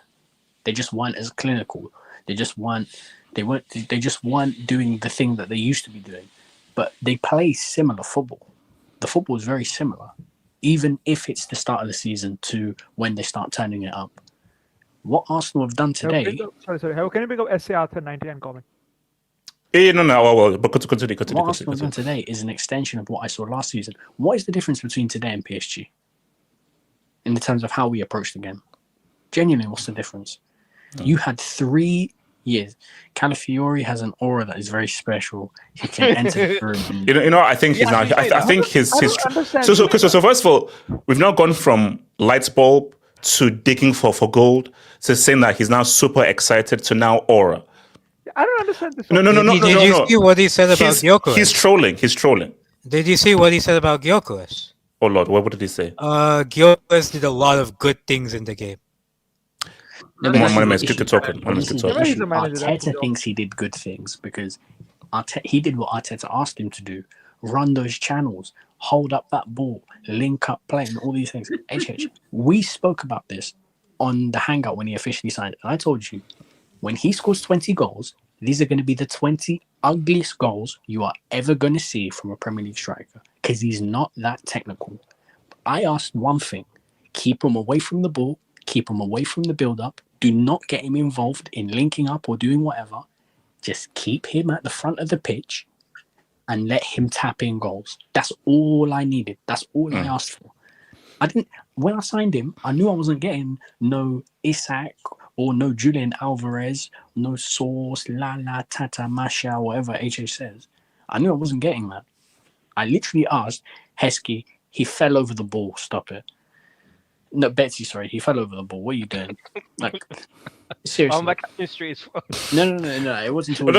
They just weren't as clinical. They just weren't doing the thing that they used to be doing. But they play similar football. The football is very similar, even if it's the start of the season to when they start turning it up. What Arsenal have done today... Sorry. How can you pick up SA Arthur 90 and comment? No. But continue. What Arsenal have done today is an extension of what I saw last season. What is the difference between today and PSG? In the terms of how we approach the game? Genuinely, what's the difference? You had 3 years. Calafiori has an aura that is very special. He can enter the room. And... I think he's now... I think his... So first of all, we've now gone from light bulb to digging for gold, to saying that he's now super excited, to now aura. I don't understand this. No. Did you see what he said about Gyokeres? He's trolling. Did you see what he said about Gyokeres? Oh Lord, what did he say? Gyokeres did a lot of good things in the game. Arteta thinks he did good things because He did what Arteta asked him to do: run those channels, hold up that ball, link up play, and all these things. We spoke about this on the hangout when he officially signed, and I told you, when he scores 20 goals, these are going to be the 20 ugliest goals you are ever going to see from a Premier League striker, because he's not that technical. I asked one thing: keep him away from the ball, keep him away from the build-up. Do not get him involved in linking up or doing whatever. Just keep him at the front of the pitch and let him tap in goals. That's all I needed. That's all I asked for. When I signed him, I knew I wasn't getting no Isak or no Julian Alvarez, no Sauce, Lala, Tata, Masha, whatever HH says. I knew I wasn't getting that. I literally asked Heskey, he fell over the ball, stop it. No, Betsy, sorry, he fell over the ball. What are you doing? Like, seriously. Oh, my chemistry is. No, it wasn't. No,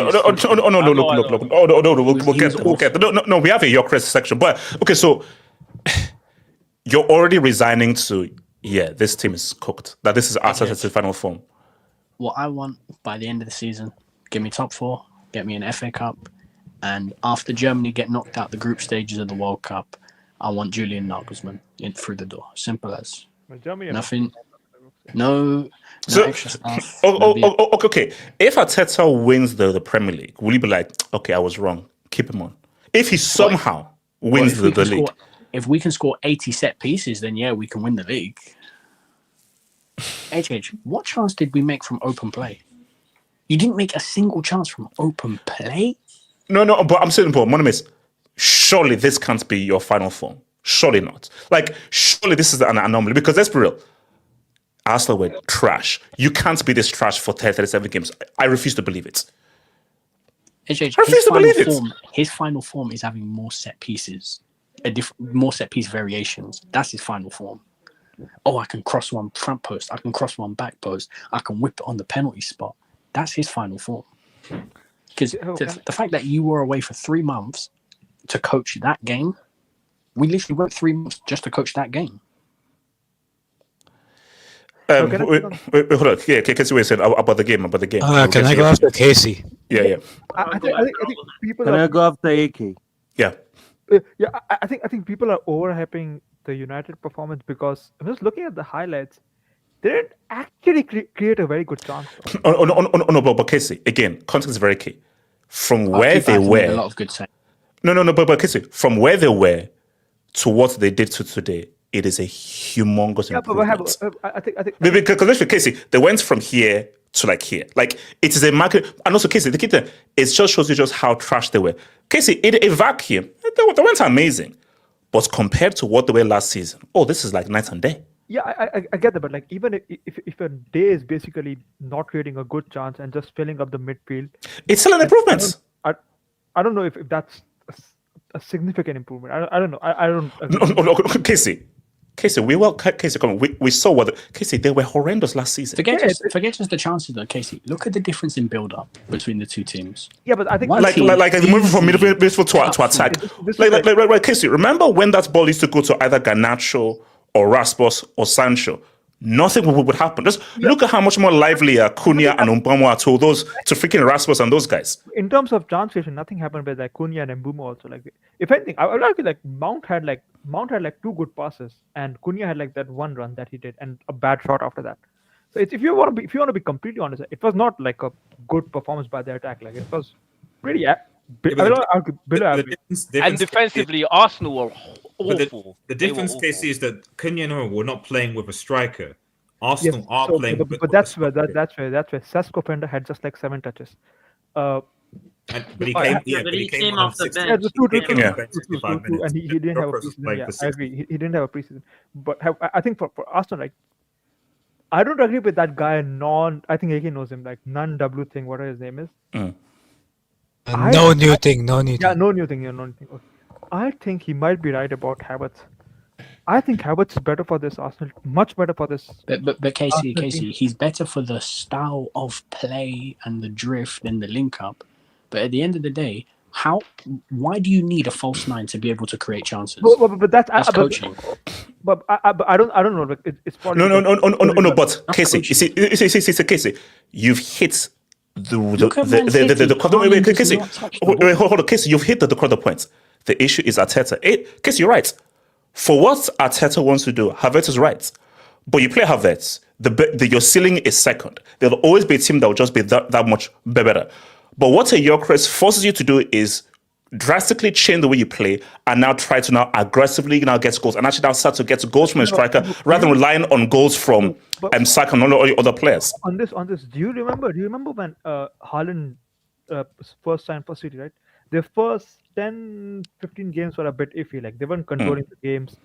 we have a Gyokeres section, but okay, so you're already resigning to, this team is cooked. That this is Arteta's final form. What I want by the end of the season, give me top 4, get me an FA Cup, and after Germany get knocked out the group stages of the World Cup, I want Julian Nagelsmann in through the door. Simple as. Nothing. No extra stuff. Okay. If Arteta wins the Premier League, will you be like, okay, I was wrong, keep him on? If he somehow wins the league. If we can score 80 set pieces, then we can win the league. What chance did we make from open play? You didn't make a single chance from open play? No, but I'm saying, Monimis, surely this can't be your final form. Surely not. Like, surely this is an anomaly, because let's be real. Arsenal were trash. You can't be this trash for 37 games. I refuse to believe it. His final form is having more set pieces, more set piece variations. That's his final form. Oh, I can cross one front post. I can cross one back post. I can whip it on the penalty spot. That's his final form. Because the fact that you were away for 3 months to coach that game, we literally went 3 months just to coach that game. Wait, hold on. Yeah, Casey, wait, said about the game. Can I go after Casey? Yeah. I think people. Can I go after AK? Yeah. I think people are overhyping the United performance, because I'm just looking at the highlights. They didn't actually create a very good chance. No, but Casey, again, context is very key. From where they were, a lot of good saves. But Casey, from where they were to what they did to today, it is a humongous improvement. I think because let's be Casey, they went from here to like here. Like, it is a market, and also Casey, it just shows you just how trash they were. Casey, in a vacuum, they went amazing, but compared to what they were last season, this is like night and day. Yeah, I get that, but like, even if a day is basically not creating a good chance and just filling up the midfield, it's still an improvement. I don't know if that's a significant improvement. I don't know. I don't. No, Casey, come on. We saw Casey, they were horrendous last season. Forget just the chances though, Casey. Look at the difference in build-up between the two teams. Yeah, but I think like moving from midfield to attack. Like Casey, remember when that ball used to go to either Garnacho or Rasmus or Sancho? Nothing would happen. Just look at how much more lively Cunha and Mbeumo are to freaking Rasmus and those guys. In terms of chance creation, nothing happened with like Cunha and Mbeumo also. Like, if anything, I would argue like Mount had 2 good passes, and Cunha had like that one run that he did and a bad shot after that. So if you want to be completely honest, it was not like a good performance by the attack. Like, it was pretty. And defensively, Arsenal were awful. The difference, Casey, is that Cunha and Mbeumo were not playing with a striker. Arsenal are playing. But that's where Sesko Fender had just like 7 touches. But he came off the bench. And he didn't have a preseason. Yeah, I agree. He didn't have a preseason. But I think for Arsenal, like, I don't agree with that guy. I think AK knows him. Like, non-W thing. Whatever his name is. No new thing. Yeah, no new thing. Okay. I think he might be right about Havertz. I think Havertz is better for this Arsenal, much better for this. But Casey, he's better for the style of play and the drift and the link up. But at the end of the day, why do you need a false 9 to be able to create chances? But that's coaching. But I don't know. It's probably no. But Casey, you see, Casey, you've hit Hold on, Casey, you've hit the corner point. The issue is Arteta. Casey, you're right. For what Arteta wants to do, Havertz is right. But you play Havertz, your ceiling is second. There'll always be a team that will just be that much better. But what a Gyokeres forces you to do is drastically change the way you play and now try to now aggressively now get goals and actually now start to get goals from a striker rather than relying on goals from Saka and all other players. On this, do you remember when Haaland first signed for City, right? Their first 10, 15 games were a bit iffy. Like they weren't controlling the games.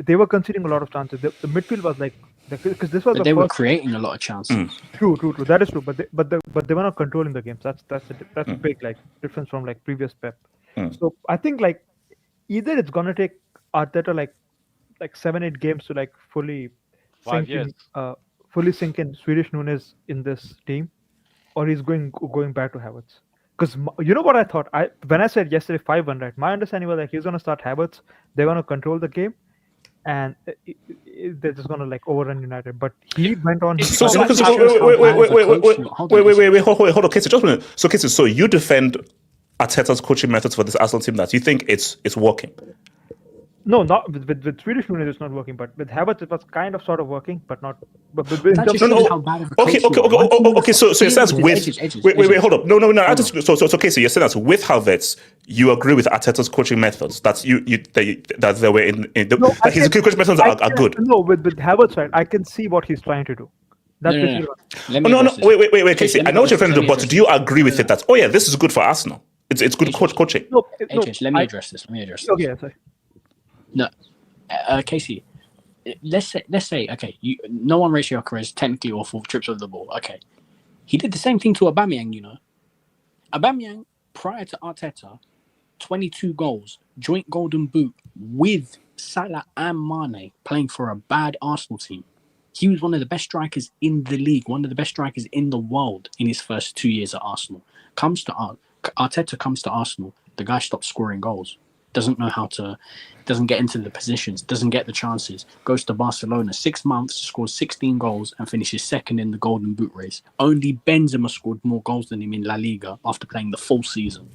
They were conceding a lot of chances. The midfield was like, because this was they were creating a lot of chances. True. That is true. But they were not controlling the games. That's a big like difference from like previous Pep. So I think like either it's gonna take Arteta like 7-8 games to like fully sink in Swedish Nunes in this team, or he's going back to Havertz. Because you know what I thought? When I said yesterday 5-1, right? My understanding was like he's gonna start Havertz. They're gonna control the game, and they're just gonna like overrun United. But he went on. Wait, hold on, Casey, just a minute. So, Casey, so you defend Arteta's coaching methods for this Arsenal team that you think it's working? No, not with Swedish Nunes, it's not working. But with Havertz, it was kind of sort of working, but not. But Okay. So it says with. Wait, hold up. No. So Casey, you're saying that with Havertz, you agree with Arteta's coaching methods. That that they were that his coaching methods are good. No, with Havertz, right? I can see what he's trying to do. That's No. Wait, Casey. I know what you're trying to do, but do you agree with it? That this is good for Arsenal. It's good coaching. Let me address this. Okay, sorry. No, Casey. Let's say, okay, no one rates Gyokeres technically awful trips over the ball. Okay, he did the same thing to Aubameyang. You know, Aubameyang prior to Arteta, 22 goals, joint Golden Boot with Salah and Mane playing for a bad Arsenal team. He was one of the best strikers in the league, one of the best strikers in the world in his first 2 years at Arsenal. Arteta comes to Arsenal, the guy stops scoring goals. Doesn't get into the positions, doesn't get the chances, goes to Barcelona, 6 months, scores 16 goals and finishes second in the Golden Boot race. Only Benzema scored more goals than him in La Liga after playing the full season.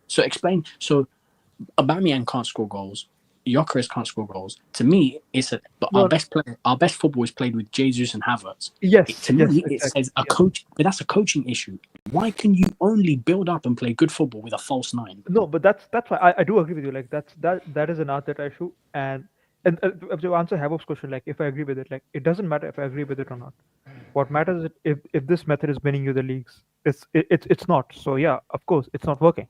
So Aubameyang can't score goals, Gyokeres can't score goals. To me, our best football is played with Jesus and Havertz. Yes. It says a coach, but that's a coaching issue. Why can you only build up and play good football with a false nine? No, but that's why I do agree with you. Like that is an Arteta issue. And to answer Havertz's question, like if I agree with it, like it doesn't matter if I agree with it or not. What matters is if this method is winning you the leagues. It's not. So yeah, of course, it's not working.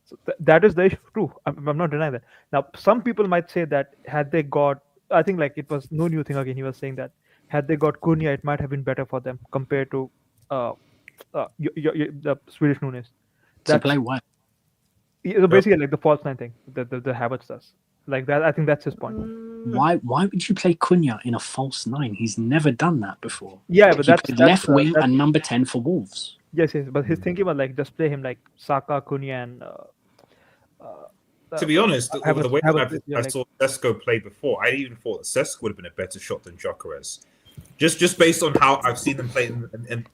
So that is the issue. True. I'm not denying that. Now, some people might say that had they got, I think like it was no new thing again. He was saying that had they got Cunha, it might have been better for them compared to the Swedish Nunes. To play what? So basically, like the false nine thing, the Havertz does. Like that, I think that's his point. Why would you play Cunha in a false nine? He's never done that before. Yeah, but that's left wing and number 10 for Wolves. Yes, but his thinking was like just play him like Saka, Cunha, and. To be honest, the way that I saw Sesko play before, I even thought that Sesko would have been a better shot than Gyokeres. Just based on how I've seen them play, and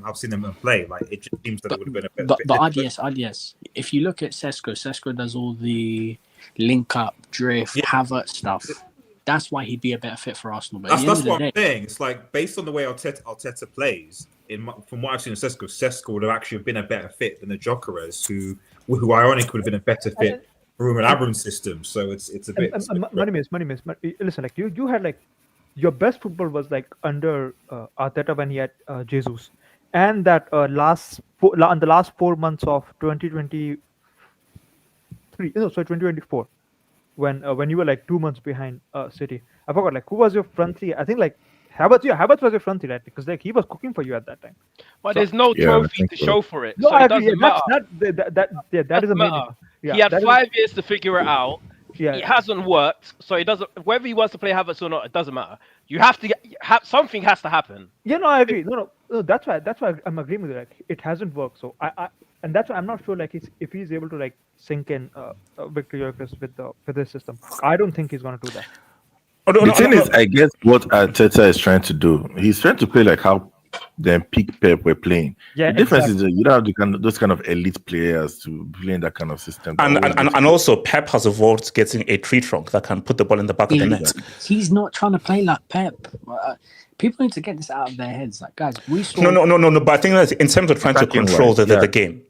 I've seen them play, like it just seems that it would have been a better. But RDS, if you look at Sesko does all the link up, drift, Havertz stuff. That's why he'd be a better fit for Arsenal. But that's what I'm saying. It's like based on the way Arteta plays. From what I've seen of Sesko would have actually been a better fit than the Gyokeres, who ironically would have been a better fit for Ruben Abraham's system. So it's a bit. Money miss. Listen, like you had like your best football was like under Arteta when he had Jesus, and that in the last 4 months of 2024, when you were like 2 months behind City. I forgot like who was your front three. I think like Havertz. Yeah, Havertz was your front three, right? Because like he was cooking for you at that time. But there's no trophy to show for it. No, so it doesn't matter. That is a matter. He had 5 years to figure it out. Yeah. It hasn't worked, so it doesn't. Whether he wants to play Havertz or not, it doesn't matter. You have to something has to happen. Yeah, no, I agree. No, that's why I'm agreeing with you. Like it hasn't worked, so and that's why I'm not sure. Like if he's able to like sink in Victor Gyokeres with this system, I don't think he's gonna do that. The thing is, I guess what Arteta is trying to do, he's trying to play like how than peak Pep were playing. Yeah, the difference exactly. is you don't have those kind of elite players to play in that kind of system. And also Pep has evolved getting a tree trunk that can put the ball in the back of the net. He's not trying to play like Pep. People need to get this out of their heads. Like, guys, we saw... No. But I think that in terms of trying to control the game.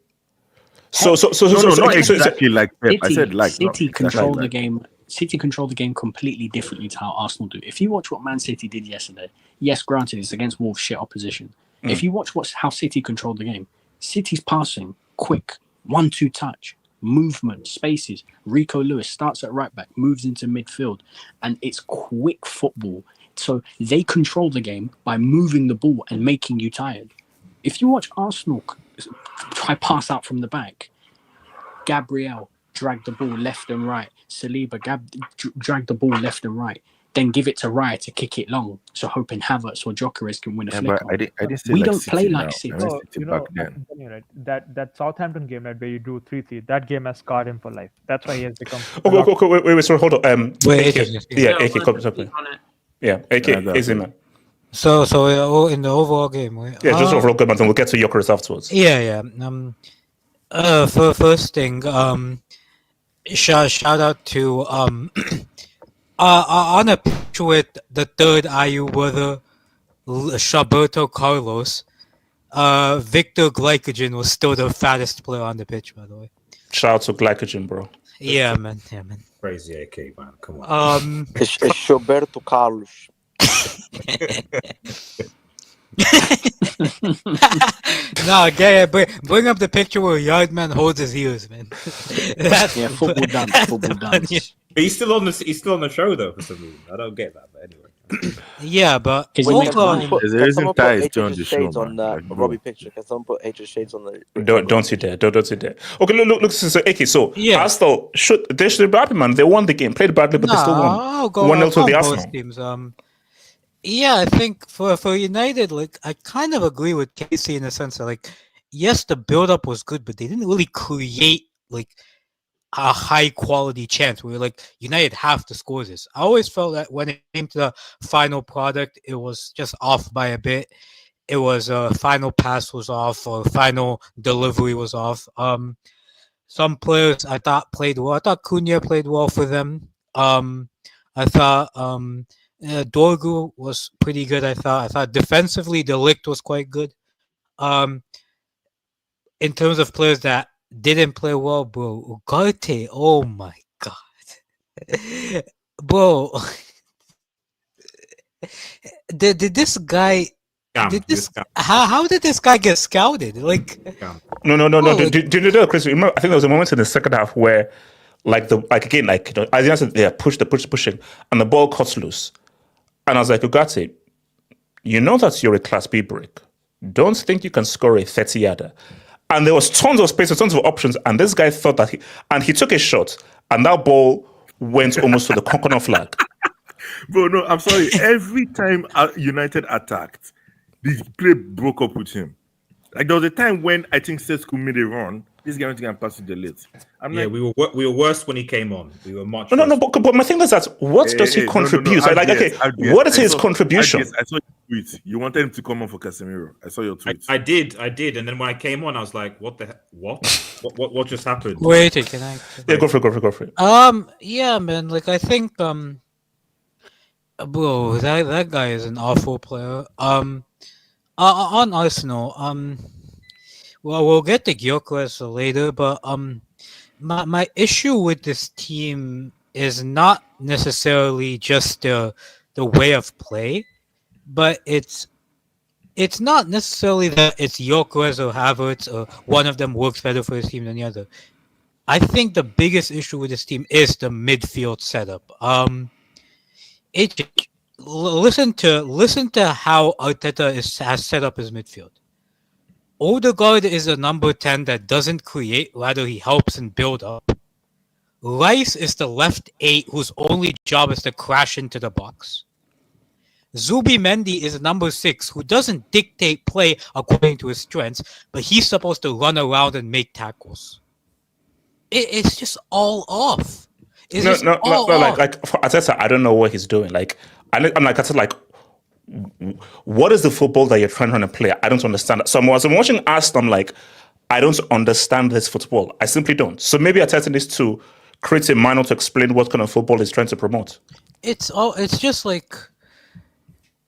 So not exactly like Pep. I said like City control the game. City control the game completely differently to how Arsenal do. If you watch what Man City did yesterday, yes, granted, it's against Wolves' shit opposition. If you watch how City controlled the game, City's passing, quick, 1-2 touch, movement, spaces. Rico Lewis starts at right back, moves into midfield, and it's quick football. So they control the game by moving the ball and making you tired. If you watch Arsenal try pass out from the back, Gabriel drag the ball left and right. Saliba drag the ball left and right. Then give it to Raya to kick it long. So hoping Havertz or Gyokeres can win a flick. I didn't say we like don't City play now. like City. No, Back then. right? That Southampton game, right, where you do 3-3, that game has scarred him for life. That's why he has become. Wait, sorry, hold on. Wait, AK, come something. Yeah, AK, easy man. So in the overall game, right? Just overall game, and then we'll get to Gyokeres afterwards. Yeah. For first thing, shout out to on a pitch with the third IU brother, Shaberto Carlos, Victor Glycogen was still the fattest player on the pitch, by the way. Shout out to Glycogen, bro. Yeah, man. Crazy AK, man. Come on. It's Roberto Carlos. No, bring up the picture where Yardman holds his ears, man. Football dance. But he's still on the show though for some reason. I don't get that, but anyway. Yeah, but There's a reason Ty is still on the show, shades on man. that Robbie picture. Can someone put HH shades on the? Don't you dare! Don't you dare! Okay, look. So AK, so Yeah. Arsenal they should be happy, man. They won the game, played badly, but they still won. I'll go 1-0 to on the both Arsenal. teams. Yeah, I think for United, like I kind of agree with Casey in the sense that, like, yes, the build-up was good, but they didn't really create like a high-quality chance where like United have to score this. I always felt that when it came to the final product, it was just off by a bit. It was final pass was off, or final delivery was off. Some players I thought played well. I thought Cunha played well for them. I thought Dorgu was pretty good. I thought defensively, De Ligt was quite good. In terms of players that didn't play well, bro, Ugarte, oh my god, bro, did this guy? How did this guy get scouted? Like, No. Do you know, Chris? Remember, I think there was a moment in the second half where, as I said, they're pushing, and the ball cuts loose. And I was like, Ugarte, you know that you're a Class B brick. Don't think you can score a 30-yarder. And there was tons of space, tons of options, and this guy thought that he took a shot, and that ball went almost to the corner flag. Bro, no, I'm sorry. Every time United attacked, the play broke up with him. Like, there was a time when I think Sesko made a run. This guy went to pass to the lid. We were worse when he came on. We were much. No. But my thing is that what does he contribute? What is his contribution? I saw your tweet. You wanted him to come on for Casemiro. I saw your tweet. I did, and then when I came on, I was like, "What the what just happened?" Wait, can I? Yeah, go for it. Yeah, man. Like, I think, bro, that guy is an awful player. On Arsenal, well, we'll get to Gyokeres later, but my issue with this team is not necessarily just the way of play, but it's not necessarily that it's Gyokeres or Havertz or one of them works better for his team than the other. I think the biggest issue with this team is the midfield setup. Listen to how Arteta has set up his midfield. Odegaard is a number 10 that doesn't create, rather he helps and build up. Rice is the left 8 whose only job is to crash into the box. Zubimendi is a number 6 who doesn't dictate play according to his strengths, but he's supposed to run around and make tackles. It's just all off. Like for Arteta, I don't know what he's doing. Like, I'm like, I said, like, what is the football that you're trying to play? I don't understand that. So as I'm watching Arsenal, I'm like, I don't understand this football. I simply don't. So maybe Arteta needs to create a manual to explain what kind of football he's trying to promote. It's just like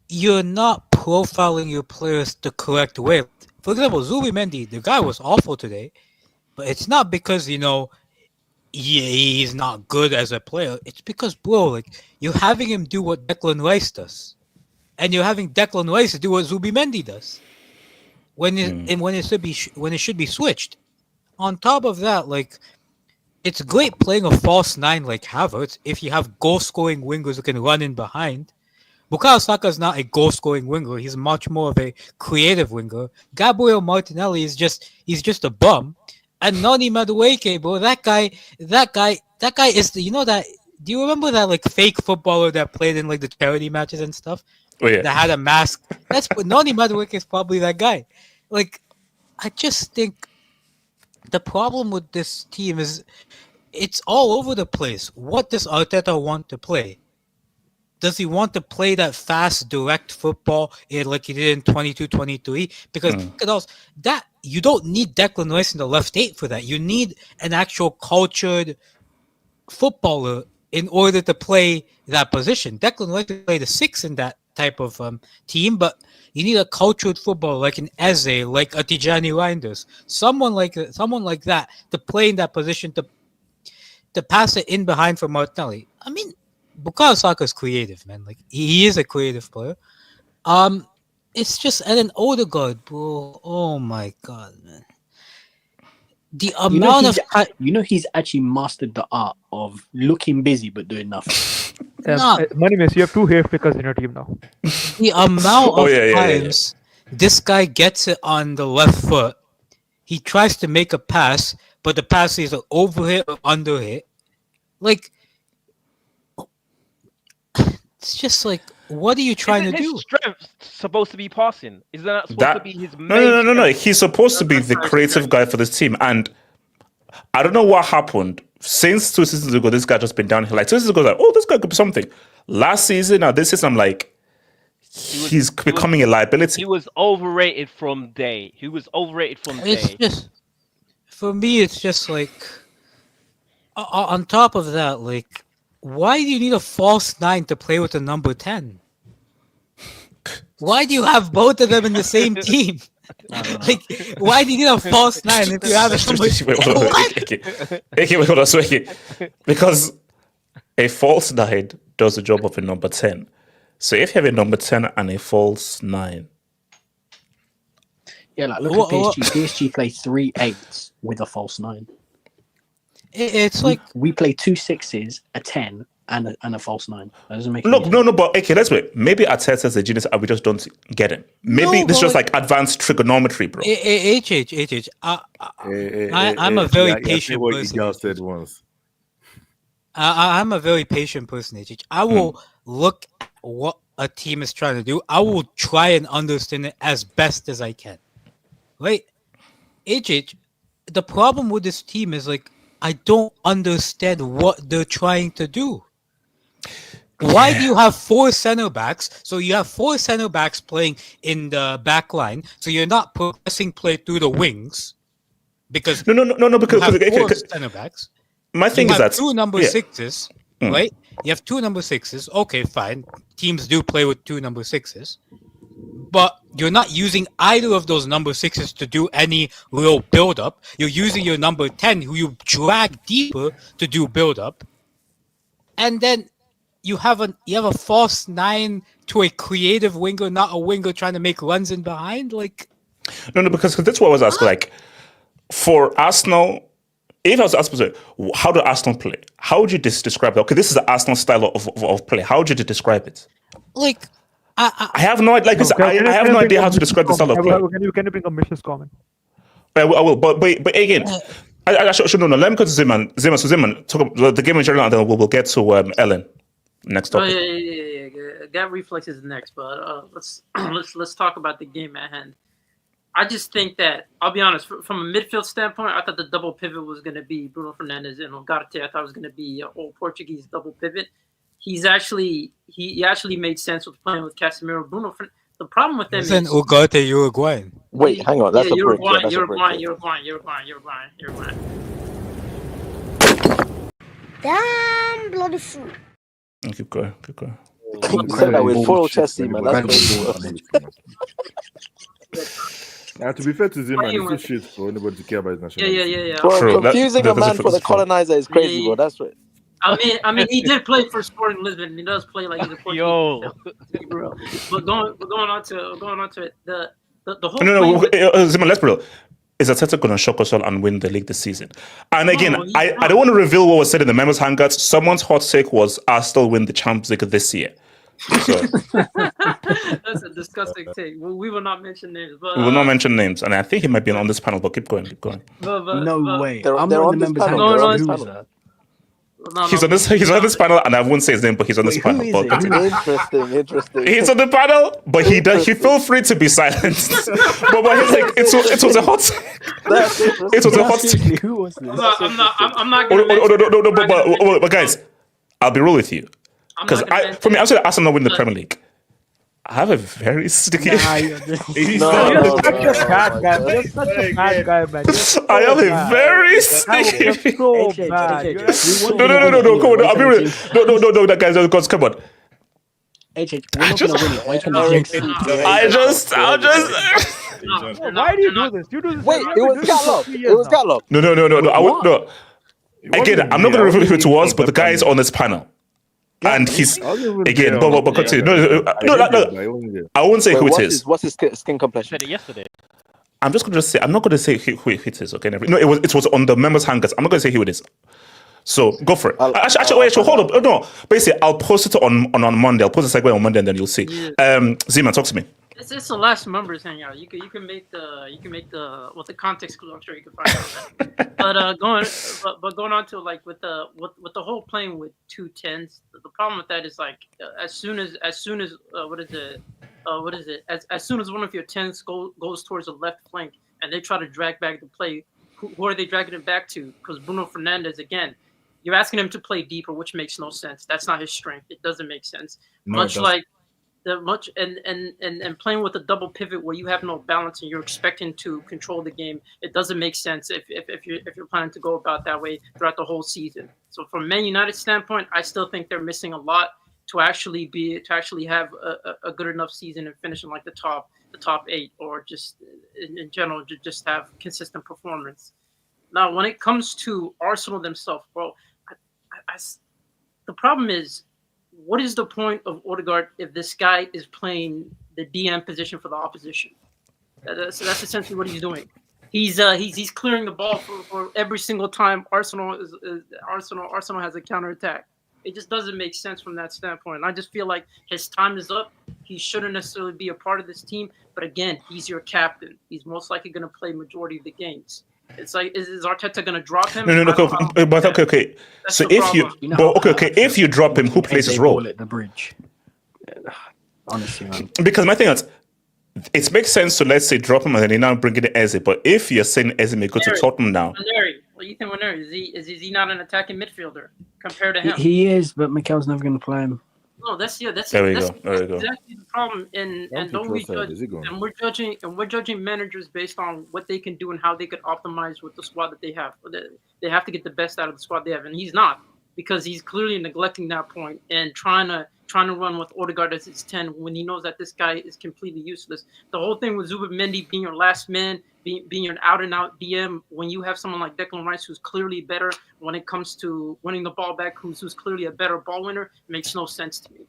you're not profiling your players the correct way. For example, Zubimendi, the guy was awful today, but it's not because he's not good as a player. It's because, bro, like you're having him do what Declan Rice does, and you're having Declan Rice do what Zubimendi does. When it should be switched. On top of that, like it's great playing a false nine like Havertz if you have goal-scoring wingers who can run in behind. Bukayo Saka is not a goal-scoring winger. He's much more of a creative winger. Gabriel Martinelli is just a bum. And Noni Madueke, bro, that guy is that. Do you remember that like fake footballer that played in like the charity matches and stuff? Oh yeah. That had a mask. That's Noni Madueke is probably that guy. Like, I just think the problem with this team is it's all over the place. What does Arteta want to play? Does he want to play that fast, direct football like he did in 22-23? Because that you don't need Declan Rice in the left 8 for that. You need an actual cultured footballer in order to play that position. Declan Rice can play the 6 in that type of team, but you need a cultured footballer like an Eze, like a Tijani Reinders, someone like that to play in that position to pass it in behind for Martinelli. I mean, Bukayo Saka is creative, man. Like he is a creative player. It's just and then Odegaard, bro. Oh my god, man. The amount of he's actually mastered the art of looking busy but doing nothing. Money miss, you have 2 hair flickers in your team now. The amount of times this guy gets it on the left foot, he tries to make a pass, but the pass is overhit or underhit. Like, it's just like, what are you trying to do? His strength supposed to be passing. Is that supposed to be his main? No. He's supposed to be the creative guy for this team, and I don't know what happened. Since 2 seasons ago, this guy just been downhill. Like 2 seasons ago, like, oh, this guy could be something. Last season, now this season, I'm like, he's becoming a liability. He was overrated from day. It's just, for me, it's just like, on top of that, like, why do you need a false 9 to play with a number 10? Why do you have both of them in the same team? Like, why do you need a false 9 if you have a number 10? Wait, hold on. Because a false 9 does the job of a number 10. So if you have a number 10 and a false 9. Yeah, like look at PSG. PSG play 3 8s with a false 9. It's like we play 2 6s, a 10, and a false 9. That doesn't make no, but okay, let's wait. Maybe Arteta's a genius and we just don't get him. Maybe this is just like advanced trigonometry, bro. I'm a very patient person. Said once. I'm a very patient person, HH. I will look at what a team is trying to do. I will try and understand it as best as I can. Right? HH, the problem with this team is like, I don't understand what they're trying to do. Why do you have 4 center backs? So you have 4 center backs playing in the back line. So you're not progressing play through the wings. Because no, because you have 4 center backs. My thing is that 2 number 6s, right? You have 2 number 6s. Okay, fine. Teams do play with 2 number 6s. But you're not using either of those number 6s to do any real build-up. You're using your number 10, who you drag deeper to do build-up. And then you have a false 9 to a creative winger, not a winger trying to make runs in behind. Like, no, because that's what I was asking. Like, for Arsenal, if I was asking, how do Arsenal play? How would you describe it? Okay, this is the Arsenal style of play. How would you describe it? Like, I have no idea. Like, I have no idea how to describe the style of play. Can you bring a Mrs. comment? I will. But again, I should know. Let me go to Zeman. Zeman, talk about the game in general, and then we'll get to Ellen next topic. Yeah. That reflex is next, but let's talk about the game at hand. I just think that, I'll be honest, from a midfield standpoint, I thought the double pivot was going to be Bruno Fernandes and Ugarte. I thought it was going to be an old Portuguese double pivot. he actually made sense with playing with Casemiro, Bruno. The problem with them Isn't is Ugarte Uruguayan? Wait, hang on. That's a bridge. Uruguayan, That's a bridge. Uruguayan. Damn bloody fool. Keep going. You said that with full Chelsea, man. That's crazy. Now, to be fair to Zima, it's too shit for anybody to care about his nationality. Yeah. Bro, True. confusing That- a man that's for the true. colonizer is crazy, bro. That's right. I mean, he did play for Sporting Lisbon. He does play like he's a Portuguese. Yo. But going on to it, the whole No, thing- Zima, let's be real. Is Arteta going to shock us all and win the league this season? And again, No, he's I not. don't want to reveal what was said in the members' hangouts. Someone's hot take was Arsenal win the Champions League this year. So That's a disgusting take. We will not mention names, but we will not mention names, and I think he might be on this panel. But keep going. No way. They're I'm on not in the this members' panel. hangout. No, Who no, is that? He's on this panel, and I won't say his name, but he's on this Wait, who panel. is But it? continue. Interesting. He's on the panel, but he feel free to be silenced. but he's like, it was a hot. That's It was a hot. Seriously, who was this? I'm not Oh, gonna. no, but guys, I'll be real with you. Because for me, I'm saying Arsenal win the Premier League. I have a very sticky. You're such a bad guy. You're such a bad guy, man. I have a very sticky. You're so bad. No, come on. I'll be real. No, that guys, come on. HH, we're not gonna win it. Why can you jinx it? I'll just. Why do you do this? You do this. Wait, it was Gallop. It was Gallop. No. I would no. Again, I'm not going to reveal who it was, but the guy is on this panel. And he's again, but continue. No. I won't say who it is. What's his skin complexion? Said it yesterday. I'm just going to say. I'm not going to say who it is. Okay. No, it was on the members' hangers. I'm not going to say who it is. So go for it. Actually, hold up. No, basically, I'll post it on Monday. I'll post a segment on Monday, and then you'll see. Zima, talk to me. It's the last members hangout. You can make the the context clue. I'm sure you can find out that. but going on to like with the whole playing with 2 10s. The problem with that is like as soon as as soon as one of your 10s goes towards the left flank and they try to drag back the play, who are they dragging it back to? Because Bruno Fernandes again. You're asking him to play deeper, which makes no sense. That's not his strength. It doesn't make sense. And playing with a double pivot where you have no balance and you're expecting to control the game, it doesn't make sense if you're planning to go about that way throughout the whole season. So from Man United's standpoint, I still think they're missing a lot to actually have a good enough season and finish in like the top 8 or just in general just have consistent performance. Now, when it comes to Arsenal themselves, bro, the problem is, what is the point of Odegaard if this guy is playing the DM position for the opposition? That's essentially what he's doing. He's clearing the ball for every single time Arsenal has a counterattack. It just doesn't make sense from that standpoint. And I just feel like his time is up. He shouldn't necessarily be a part of this team. But again, he's your captain. He's most likely going to play majority of the games. It's like, is Arteta going to drop him? No. But okay. So if if you drop him, who plays his role? At the bridge. Honestly, man. Because my thing is, it makes sense to let's say drop him and then you now bring in Eze. But if you're saying Eze may go to Tottenham now, Ethan Waneri, is he not an attacking midfielder compared to him? He is, but Mikel's never going to play him. No, that's there we that's go. exactly the problem. And don't we judge? And we're judging managers based on what they can do and how they could optimize with the squad that they have. They have to get the best out of the squad they have, and he's not, because he's clearly neglecting that point and trying to run with Odegaard as his 10 when he knows that this guy is completely useless. The whole thing with Zubimendi being your last man, being an out-and-out DM, when you have someone like Declan Rice who's clearly better when it comes to winning the ball back, who's clearly a better ball winner, makes no sense to me.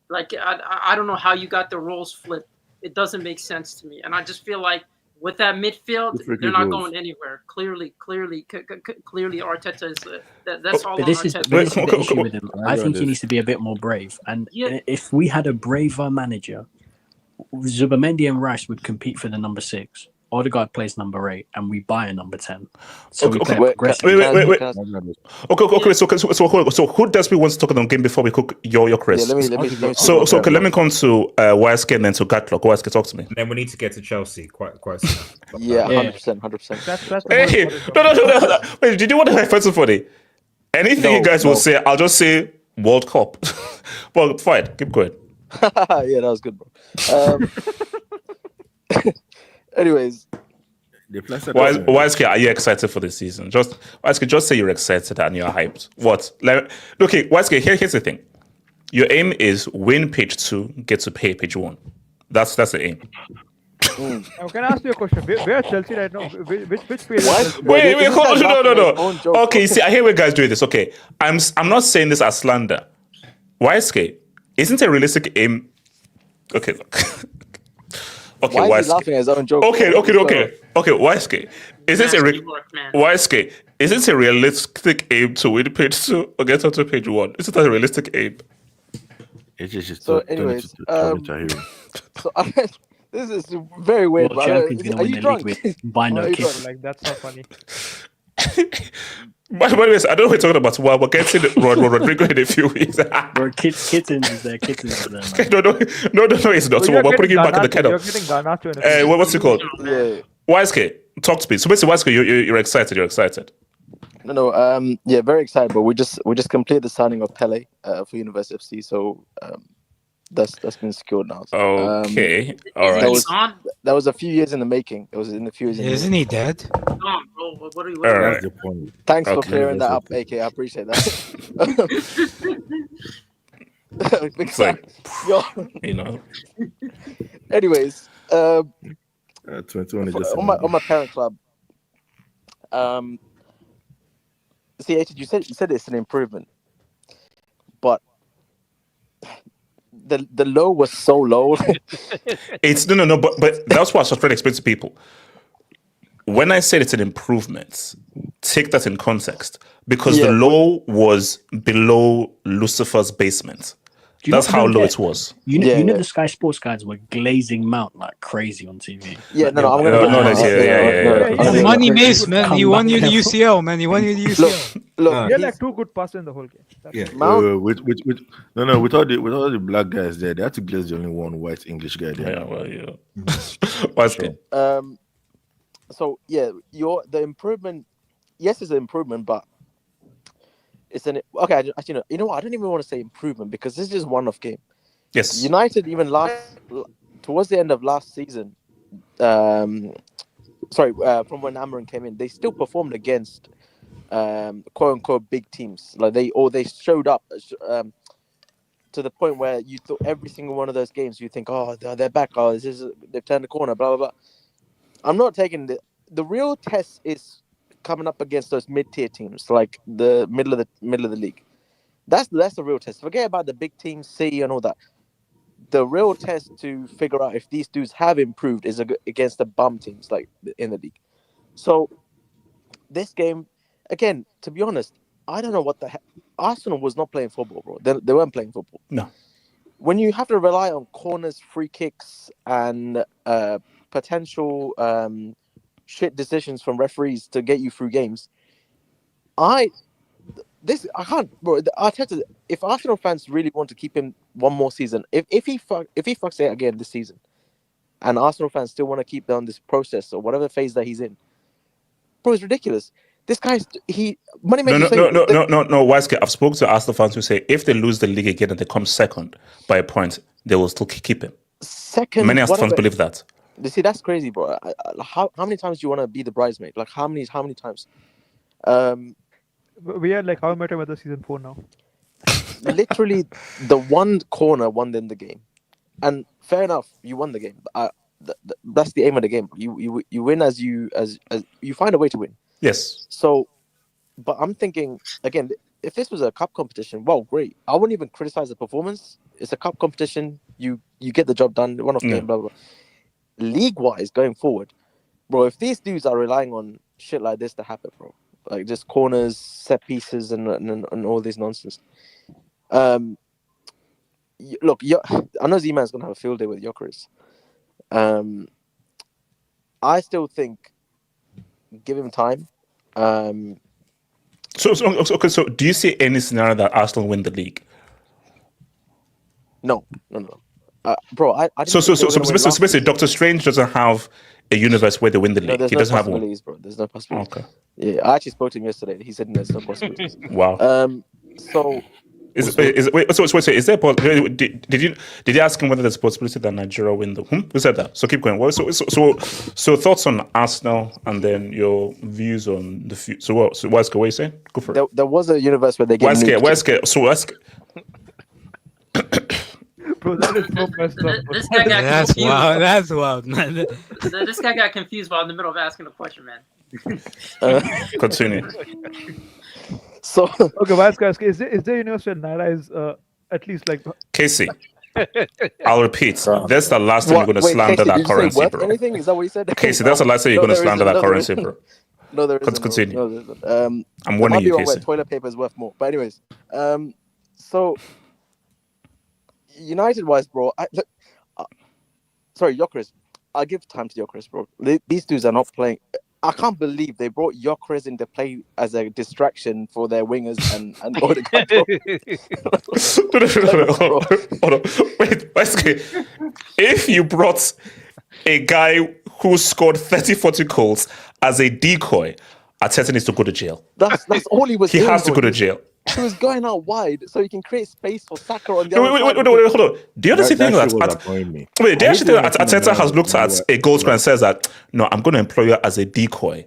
Like, I don't know how you got the roles flipped. It doesn't make sense to me. And I just feel like with that midfield, they're not going anywhere. Clearly, Arteta is that's all. But this is the issue with him. I think he needs to be a bit more brave. And if we had a braver manager, Zubimendi and Rice would compete for the number 6. Odegaard plays number 8, and we buy a number 10. So we play progressive. Wait. Okay. So who does we want to talk about the game before we cook your Chris? Yeah, let me let me come to YSK and then to Gatlock. YSK, talk to me. And then we need to get to Chelsea quite soon. Yeah, 100%. That's Hey, no. Wait, did you want to hear first of all? Anything you guys will say, I'll just say World Cup. Well, fine. Keep going. Yeah, that was good, bro. Anyways, Why are you excited for this season? Just say you're excited and you're hyped. What? Okay, here's the thing. Your aim is win page 2, get to pay page 1. That's the aim. Now, can I ask you a question? Where are Chelsea right now? Which page? Wait, hold on, no. Okay, you see, I hear where guys doing this. Okay, I'm not saying this as slander. YSK, isn't a realistic aim? Okay, look. Okay, why is he laughing at his own joke? Okay. YSK, is this YSK? Is this a realistic aim to win page 2 or get onto page 1? Is it a realistic aim? So, anyways, this is very weird. Well, Champion's gonna win the league with by no kids. Like that's not funny. By the way, I don't know what we're talking about. Well, we're getting Rodrigo in a few weeks. Bro, kittens is there. Kittens is there, man. No, it's not. So we're putting you back in the kennel. You're getting Garnacho in a few what's it called? Yeah. YSK, talk to me. So basically, YSK, you're excited. You're excited. No. Yeah, very excited. But we just completed the signing of Pele for University FC. So that's been secured now. So, okay, all right. That was a few years in the making. It was in a few years. Isn't he dead? Come on, bro. What are you? All right. Thanks for clearing that up, AK. I appreciate that. It's like, yo. you know. Anyways, 21 on my parent club. See, you said it's an improvement, but the low was so low. It's no, but that's what I was trying to explain to people. When I said it's an improvement, take that in context because the low was below Lucifer's basement. That's how low it was. You know the Sky Sports guys were glazing Mount like crazy on TV. Yeah, I'm gonna. Money miss, man. He won you the UCL, man. He won you the UCL. Look, he had like 2 good passes in the whole game. With all the black guys there, they had to glaze the only one white English guy there. Yeah, well, yeah. What's good? So yeah, the improvement. Yes, it's an improvement, but it's an okay. Actually, you know what? I don't even want to say improvement because this is just one-off game. Yes, United even towards the end of last season. From when Amorim came in, they still performed against quote unquote big teams. Like they showed up to the point where you thought every single one of those games you think, oh, they're back. Oh, they've turned the corner. Blah blah blah. I'm not taking the real test is coming up against those mid-tier teams, like the middle of the league. That's the real test. Forget about the big teams, City and all that. The real test to figure out if these dudes have improved is against the bum teams, like in the league. So this game, again, to be honest, I don't know what the heck. Arsenal was not playing football, bro. They weren't playing football. No. When you have to rely on corners, free kicks, and potential shit decisions from referees to get you through games, I can't, bro. Arteta, if Arsenal fans really want to keep him one more season, if he fucks it again this season, and Arsenal fans still want to keep on this process or whatever phase that he's in, bro, it's ridiculous. This guy's money making. No. YSK, I've spoken to Arsenal fans who say if they lose the league again and they come second by a point, they will still keep him. Second, many Arsenal fans believe that. You see, that's crazy, bro. How many times do you want to be the bridesmaid? Like how many times? We are like how many times at season 4 now? Literally, the one corner won them the game, and fair enough, you won the game. That's the aim of the game. You win as you find a way to win. Yes. So, but I'm thinking again, if this was a cup competition, well, great. I wouldn't even criticize the performance. It's a cup competition. You get the job done. One off game. Blah blah. League wise, going forward, bro. If these dudes are relying on shit like this to happen, bro, like just corners, set pieces, and all this nonsense. Look, I know Z-Man's gonna have a field day with Gyokeres. I still think give him time. So do you see any scenario that Arsenal win the league? No. Bro, I so basically, Doctor Strange doesn't have a universe where they win the league. He doesn't have one. Bro. There's no possibilities. Okay. Yeah, I actually spoke to him yesterday. He said there's no possibilities. Wow. So Is there did you ask him whether there's a possibility that Nigeria win the who said that? So keep going. Well, so thoughts on Arsenal and then your views on the future. So what are you saying? Go for it. There was a universe where they get nuked. Bro, that is so messed up. This guy got That's confused. wild. That's wild. This guy got confused while in the middle of asking a question, man. Continue. So Okay, Vaz, is there universe where Naira is at least like Casey, I'll repeat. That's the last time you're going to slander that currency, bro. Anything? Is that what you said? Casey, that's the last time you're going to slander that currency, bro. No, there isn't. Continue. No, there isn't. I'm warning you, where Casey. toilet paper is worth more. But anyways, so United-wise, bro. Sorry, Gyokeres. I'll give time to Gyokeres, bro. These dudes are not playing. I can't believe they brought Gyokeres into play as a distraction for their wingers and Odegaard. Hold on. Wait, if you brought a guy who scored 30, 40 goals as a decoy, Arteta needs to go to jail. That's all he was He doing. has to go to jail. He was going out wide so he can create space for Saka on the Wait, other side. hold on. Do you honestly think that Arteta has looked at a goal scorer and says that, no, I'm going to employ you as a decoy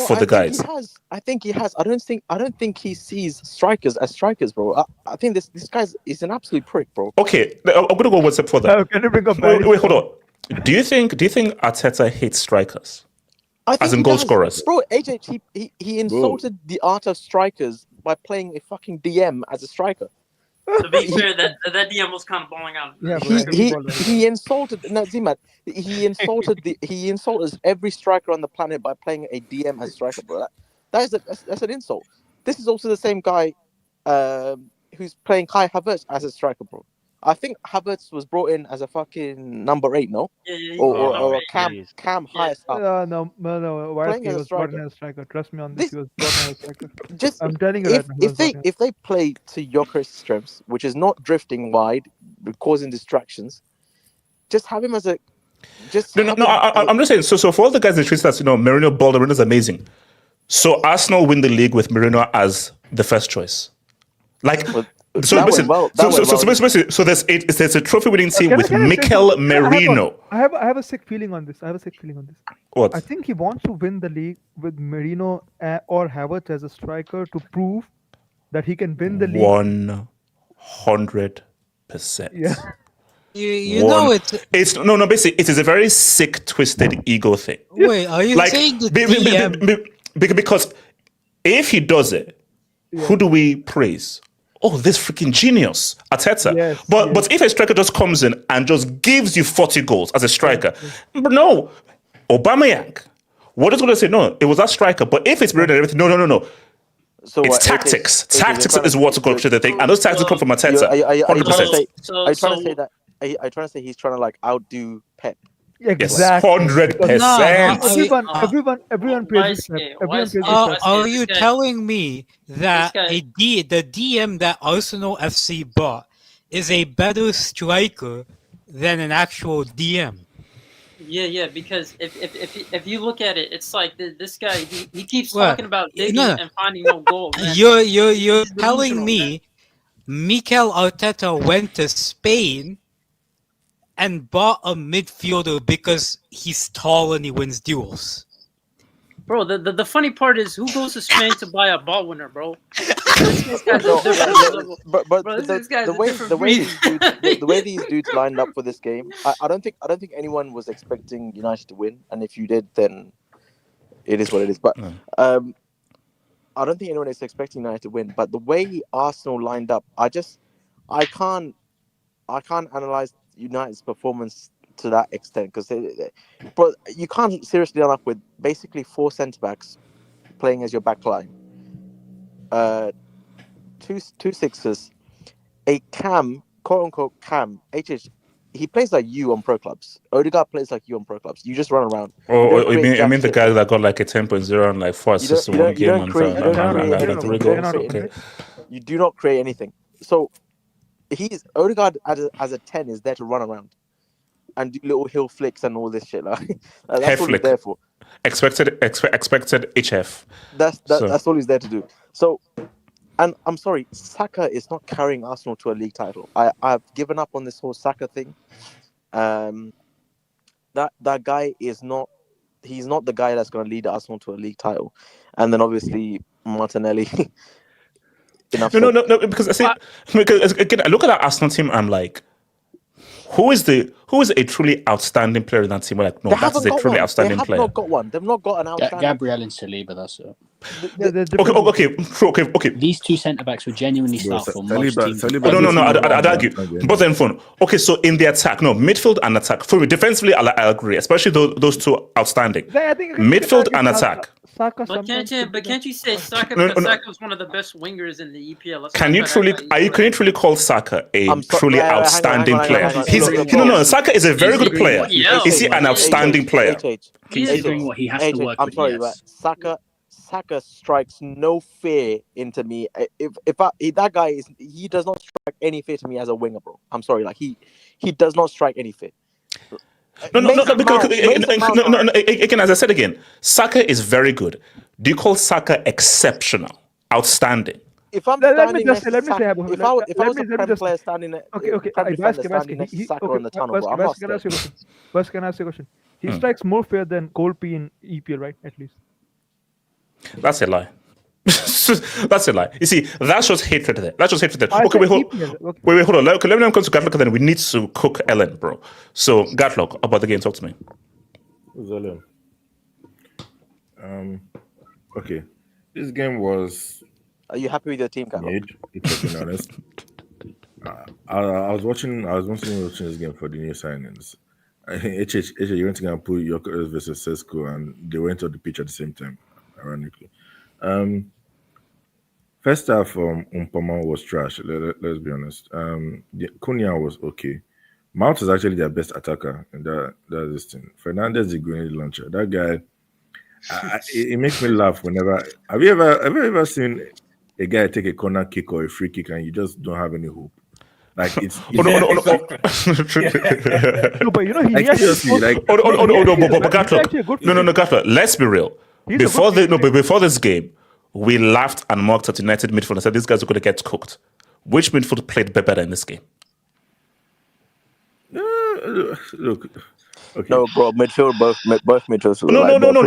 for the guys? I think he has. I don't think he sees strikers as strikers, bro. I think this guy is an absolute prick, bro. Okay, I'm going to go one step further. Can you bring up Wait, hold on. Do you think Arteta hates strikers? I think As in goal scorers? Bro, HH, he insulted the art of strikers by playing a fucking DM as a striker. To be fair, that DM was kind of balling out. Yeah, He insulted Zimat. He insulted every striker on the planet by playing a DM as a striker, bro. That's an insult. This is also the same guy who's playing Kai Havertz as a striker, bro. I think Havertz was brought in as a fucking number 8, no? Yeah. Or a cam highest up. No. He was brought in as a striker. Trust me on this. He was brought in as a striker. I'm telling you if they play to Gyokeres' strengths, which is not drifting wide, causing distractions, just have him as a. I'm just saying. So for all the guys in the streets, that's Merino Balderino is amazing. So Arsenal win the league with Merino as the first choice. Like. So there's a trophy-winning team with Mikel Merino. I have a sick feeling on this. What? I think he wants to win the league with Merino or Havertz as a striker to prove that he can win the league. 100%. Yeah. You know it's no. Basically, it is a very sick, twisted ego thing. Wait, are you saying the DM? Because if he does it, who do we praise? Oh, this freaking genius, Arteta. Yes, but if a striker just comes in and just gives you 40 goals as a striker, no, Aubameyang. What is going to say? No, it was that striker. But if it's brilliant and everything, no. So it's tactics. Tactics is what's going to the thing, and those tactics come from Arteta. 100%. Are you trying to say that? Are you trying to say he's trying to like outdo Pep? Exactly. 100%. Everyone praises Pep. Are you telling me that the DM that Arsenal FC bought is a better striker than an actual DM? Yeah, because if you look at it, it's like this guy he keeps talking about digging and finding no goal. Man. You're telling me Mikel Arteta went to Spain and bought a midfielder because he's tall and he wins duels. Bro, the funny part is who goes to Spain to buy a ball winner, bro? The way these dudes lined up for this game, I don't think anyone was expecting United to win, and if you did, then it is what it is. But I don't think anyone is expecting United to win. But the way Arsenal lined up, I can't analyze United's performance to that extent because but you can't seriously line up with basically 4 centre-backs playing as your back line, two sixers, a cam, quote-unquote cam, he plays like you on pro clubs. Odegaard plays like you on pro clubs. You just run around. Oh, you mean the guy that got like a 10.0 and like 4 assists in one game You do not create anything. So Odegaard as a 10 is there to run around and do little heel flicks and all this shit. That's what he's there for. Expected HF. That's all he's there to do. So And I'm sorry, Saka is not carrying Arsenal to a league title. I've given up on this whole Saka thing. That guy is not. He's not the guy that's going to lead Arsenal to a league title. And then obviously Martinelli. No, because again, I look at that Arsenal team. I'm like, who is a truly outstanding player in that team? We're like, no, that is a truly outstanding player. They have not got one. They've not got an outstanding. Gabriel and Saliba, that's it. Okay. These two centre backs were genuinely start for most teams. No, I'd argue. But then fun. Okay, so in the attack, no, midfield and attack. For me, defensively, I agree, especially those two outstanding. I think Midfield and attack. Saka But can't you say Saka? No. Saka was one of the best wingers in the EPL. Let's Can not you try to truly? Can you truly call Saka a truly hang on, outstanding hang on, player? hang on. No. Saka is a very good player. Yeah. Is he an outstanding player? Considering what he has to work I'm with, sorry, yes. but Saka strikes no fear into me. If that guy he does not strike any fear to me as a winger, bro. I'm sorry, like he does not strike any fear. No. Again, as I said again, Saka is very good. Do you call Saka exceptional, outstanding? If I'm standing next to Saka, if I was a Prem player standing next, next to Saka in the tunnel, bro, I'm not scared. First, can I ask you a question? He strikes more fear than Colby in EPL, right? At least. That's a lie. That's a lie. You see, that shows hatred there. Okay, wait, hold on. Okay, let me come to Gatlock, and then we need to cook Ellen, bro. So, Gatlock, about the game, talk to me. Who's Ellen? Okay, this game was. Are you happy with your team, Gatlock? If I'm being honest. I was watching this game for the new signings. You went to go and put Gyokeres versus Sesko, and they went on the pitch at the same time, ironically. First half, Mbeumo was trash. Let's be honest. Cunha was okay. Mount is actually their best attacker, and that's this thing. Fernandez is a grenade launcher. That guy, it makes me laugh whenever. Have you ever seen a guy take a corner kick or a free kick and you just don't have any hope? Like it's No, but you know, like seriously, like but Gatlock. No, Gatlock. Let's be real. Before this game, we laughed and mocked at United midfield and said these guys are going to get cooked. Which midfield played better in this game? Look. Okay. No, bro. Midfield, both midfields. No.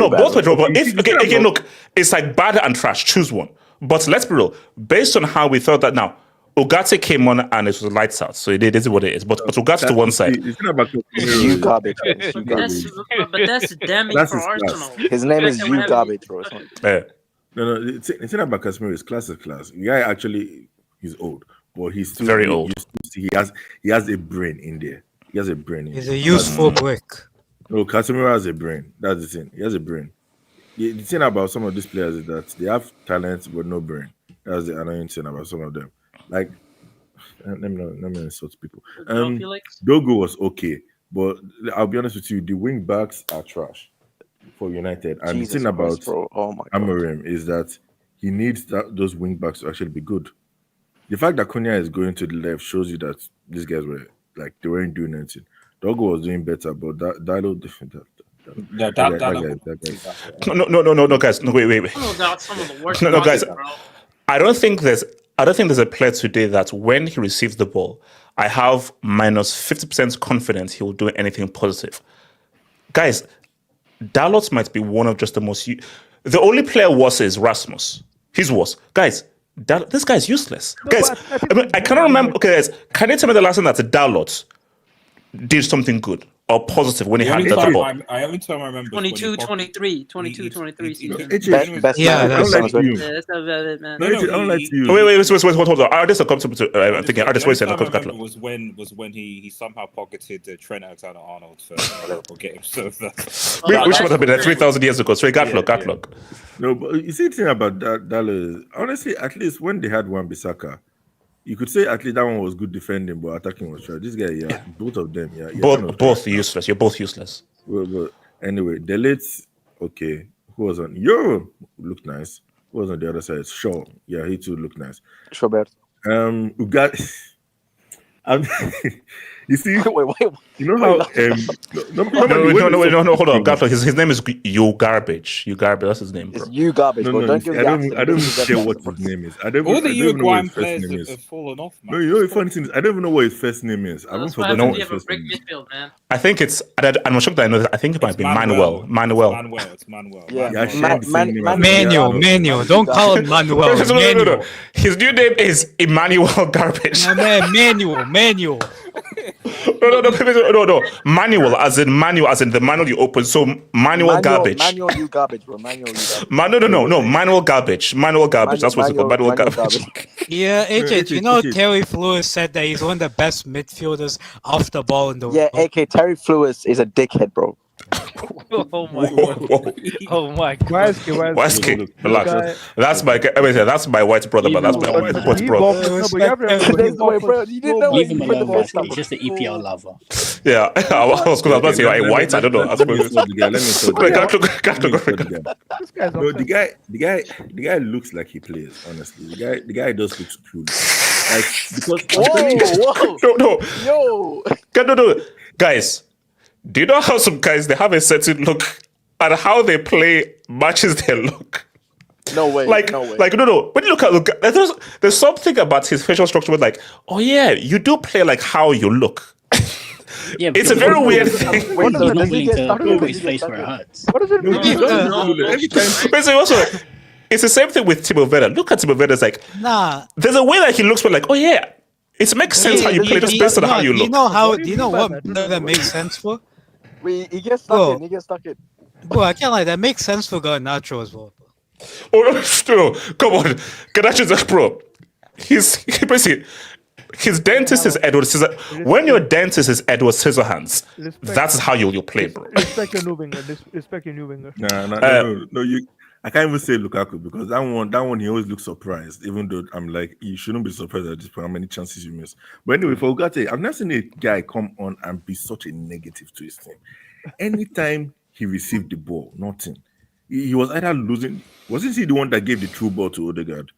Both midfield. But again, look, it's like bad and trash. Choose one. But let's be real. Based on how we thought that now, Ugarte came on and it was lights out, so it is what it is. But Ugarte to one side. You garbage. But that's damning for Arsenal. His name is you garbage, bro. No. It's not about Casemiro. It's class. The guy actually is old, but he's still very old. He has a brain in there. He has a brain. He's a useful brick. No, Casemiro has a brain. That's the thing. He has a brain. The thing about some of these players is that they have talent but no brain. That's the annoying thing about some of them. Like, let me not insult people. Dogo was okay, but I'll be honest with you, the wing backs are trash for United. And the thing about Amorim is that he needs those wing backs to actually be good. The fact that Cunha is going to the left shows you that these guys were like they weren't doing anything. Dogo was doing better, but Dalo different. No, guys. No, wait. No, guys. I don't think there's a player today that when he receives the ball, I have minus 50% confidence he will do anything positive. Guys, Dalot might be one of just the most. The only player worse is Rasmus. He's worse. Guys, this guy's useless. No, guys, I cannot remember. Okay, guys, can you tell me the last time that Dalot did something good or positive when he had the ball? I only time I remember 22, 23 season. Best yeah, that's not valid, man. Wait, hold on. Arteta will come to I'm thinking Arteta wait a second. Was when he somehow pocketed Trent Alexander-Arnold for a Liverpool game. So which would have been 3,000 years ago. So Gatlock. No, but you see the thing about that is honestly, at least when they had Wan-Bissaka, you could say at least that one was good defending, but attacking was trash. This guy, both of them, both useless. You're both useless. Well, anyway, Delete, okay. Who was on? Euro looked nice. Who was on the other side? Shaw, he too looked nice. Schobert. Ugat. You see, wait. you know how no, hold on, Gato. His name is You Garbage. You Garbage. That's his name, bro. It's you garbage, bro. Don't give I the don't accent. even care what his name is. I don't All the even know what his Uruguayan first players name is. have fallen off, man. No, you know the funny thing is, I don't even know what his first name is. I haven't That's what forgotten happens what when his you have a first brick name is. midfield, man. I think I'm not sure that I know that. I think it might be Manuel. It's Manuel. Yeah, Yeah, share the same name as Manuel. Don't call him Manuel. No. His new name is Emmanuel Garbage. No, man, Manuel. No. Manual, as in the manual you open. So manual garbage. Manual you garbage, bro. Manual you garbage. No. Manual garbage. That's what's called. Manual garbage. Yeah, AJ, you know Terry Flewis said that he's one of the best midfielders off the ball in the world. Yeah, AK Terry Flewis is a dickhead, bro. Oh my god. Oh my god. Relax. That's my white brother, but that's my white brother. Leave him alone, Wesley. He's just an EPL lover. Yeah, I was about to say white. I don't know. Let me No, the guy looks like he plays. Honestly, the guy does look cool. Like because No, guys. Do you know how some guys they have a certain look and how they play matches their look? No way. No. When you look at there's something about his facial structure with like, oh yeah, you do play like how you look. Yeah, it's a very weird thing. He's not willing to put his face where it hurts. What does it mean? It's the same thing with Timo Werner. Look at Timo Werner. It's like, there's a way that he looks, but like, oh yeah, it makes sense how you play just based on how you look. Do you know what that makes sense for? He gets stuck in. Bro, I can't lie. That makes sense for Garnacho as well. Oh no! Come on, Garnacho's bro. He's basically his dentist is Edward Scissorhands. When your dentist is Edward Scissorhands, that's how you play, bro. Respect your new winger. Respect your new winger. No. I can't even say Lukaku because that one he always looks surprised. Even though I'm like, you shouldn't be surprised at this point how many chances you miss. But anyway, for Ugarte, I've never seen a guy come on and be such a negative to his team. Anytime he received the ball, nothing. He was either losing. Wasn't he the one that gave the true ball to Odegaard?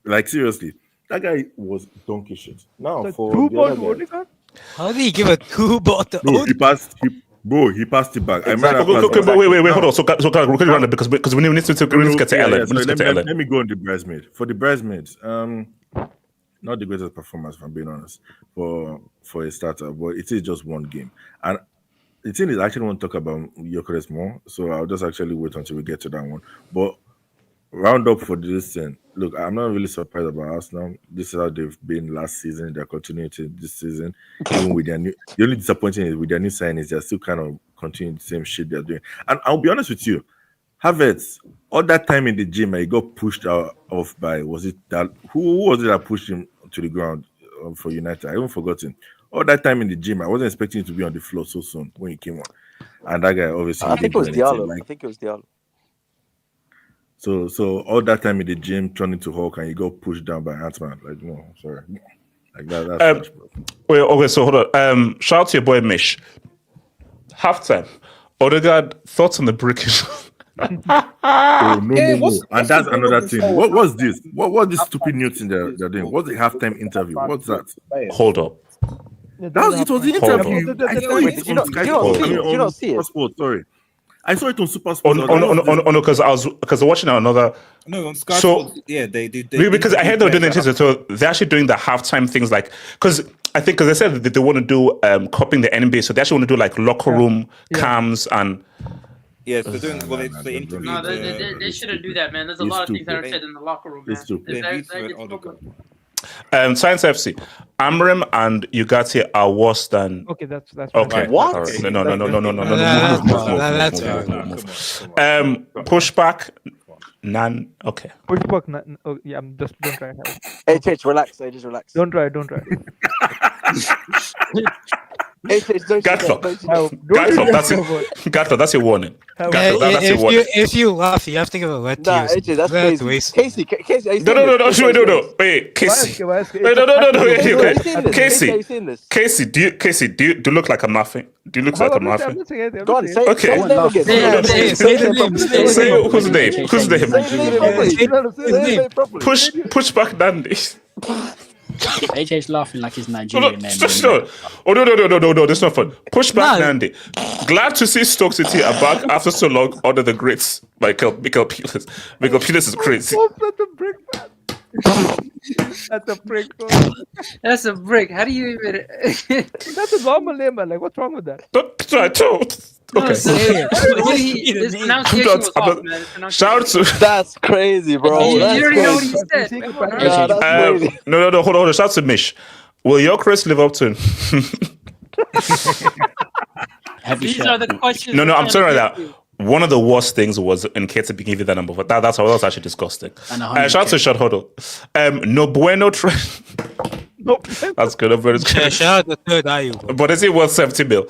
Like seriously, that guy was donkey shit. Now for true the ball other to guy, Odegaard? How did he give a true ball to no, Odegaard? he passed it back. I Exactly. Wait, hold on. So we can run it because we need to get to Ellen. Let me go on the bridesmaid. For the bridesmaids, not the greatest performance, if I'm being honest, for a starter, but it is just one game. And the thing is, I actually want to talk about Gyokeres more, so I'll just actually wait until we get to that one. But round up for this thing. Look, I'm not really surprised about Arsenal. This is how they've been last season. They're continuing this season, even with their new. The only disappointing is with their new signings, they're still kind of continuing the same shit they're doing. And I'll be honest with you, Havertz, all that time in the gym, he got pushed off by. Was it that? Who was it that pushed him to the ground for United? I even forgotten. All that time in the gym, I wasn't expecting him to be on the floor so soon when he came on. And that guy obviously. I think it was Diallo. So all that time in the gym turning to Hulk and you got pushed down by Ant-Man. Like, no, sorry. Like that's wait, okay, so hold on. Shout out to your boy Mish. Halftime. Odegaard, thoughts on the brickish. No. And that's another thing. What was this? What this stupid new thing they're doing? What's the halftime interview? What's that? Hold up. It was the interview. I saw it on Sky Sports. See it? Sports, sorry. I saw it on Super Sports. No, because I was watching another. No, on Sky Sports. Yeah, they because I heard they were doing it. So they're actually doing the halftime things like because they said that they want to do copying the NBA, so they actually want to do like locker room cams and. Yes, they're doing they interview. No, they shouldn't do that, man. There's a lot of things that are said in the locker room, man. Science FC, Amorim and Ugarte are worse than. Okay, that's okay. What? Right. No. Move. Pushback. None. Okay. Pushback. Oh, yeah, just don't try. H, relax. Just relax. Don't try. Gatlo, that's your warning. If you laugh, you have to give a wet tears. That's crazy. Casey, no. Wait, Casey. Wait, no. Casey, do you look like I'm laughing? Do you look like I'm laughing? Go on, say okay. Say the name. Whose name? Push back Dandy. AJ's laughing like his No, Nigerian name. no. Oh, no, that's not fun. Push back, No. Nandi. Glad to see Stoke City are back after so long under the greats. Michael Peters. Michael Peters is crazy. Oh, that's a brick, man. That's a brick. Oh. That's a brick. How do you even? That's a normal name, man. Like, what's wrong with that? Okay. His pronunciation was off, man. Shout out to That's crazy, bro. You That's already know what he crazy. said. Nah, that's crazy. no. Hold on. Shout out to Mish. Will Gyokeres live up to? These are the questions. No. I'm trying sorry to that. get to. One of the worst things was in Katie giving you that number, but that was actually disgusting. Shout out to Shot Huddle. No bueno. Nope. That's good. Yeah, shout out the third IU. But is it worth 70 mil?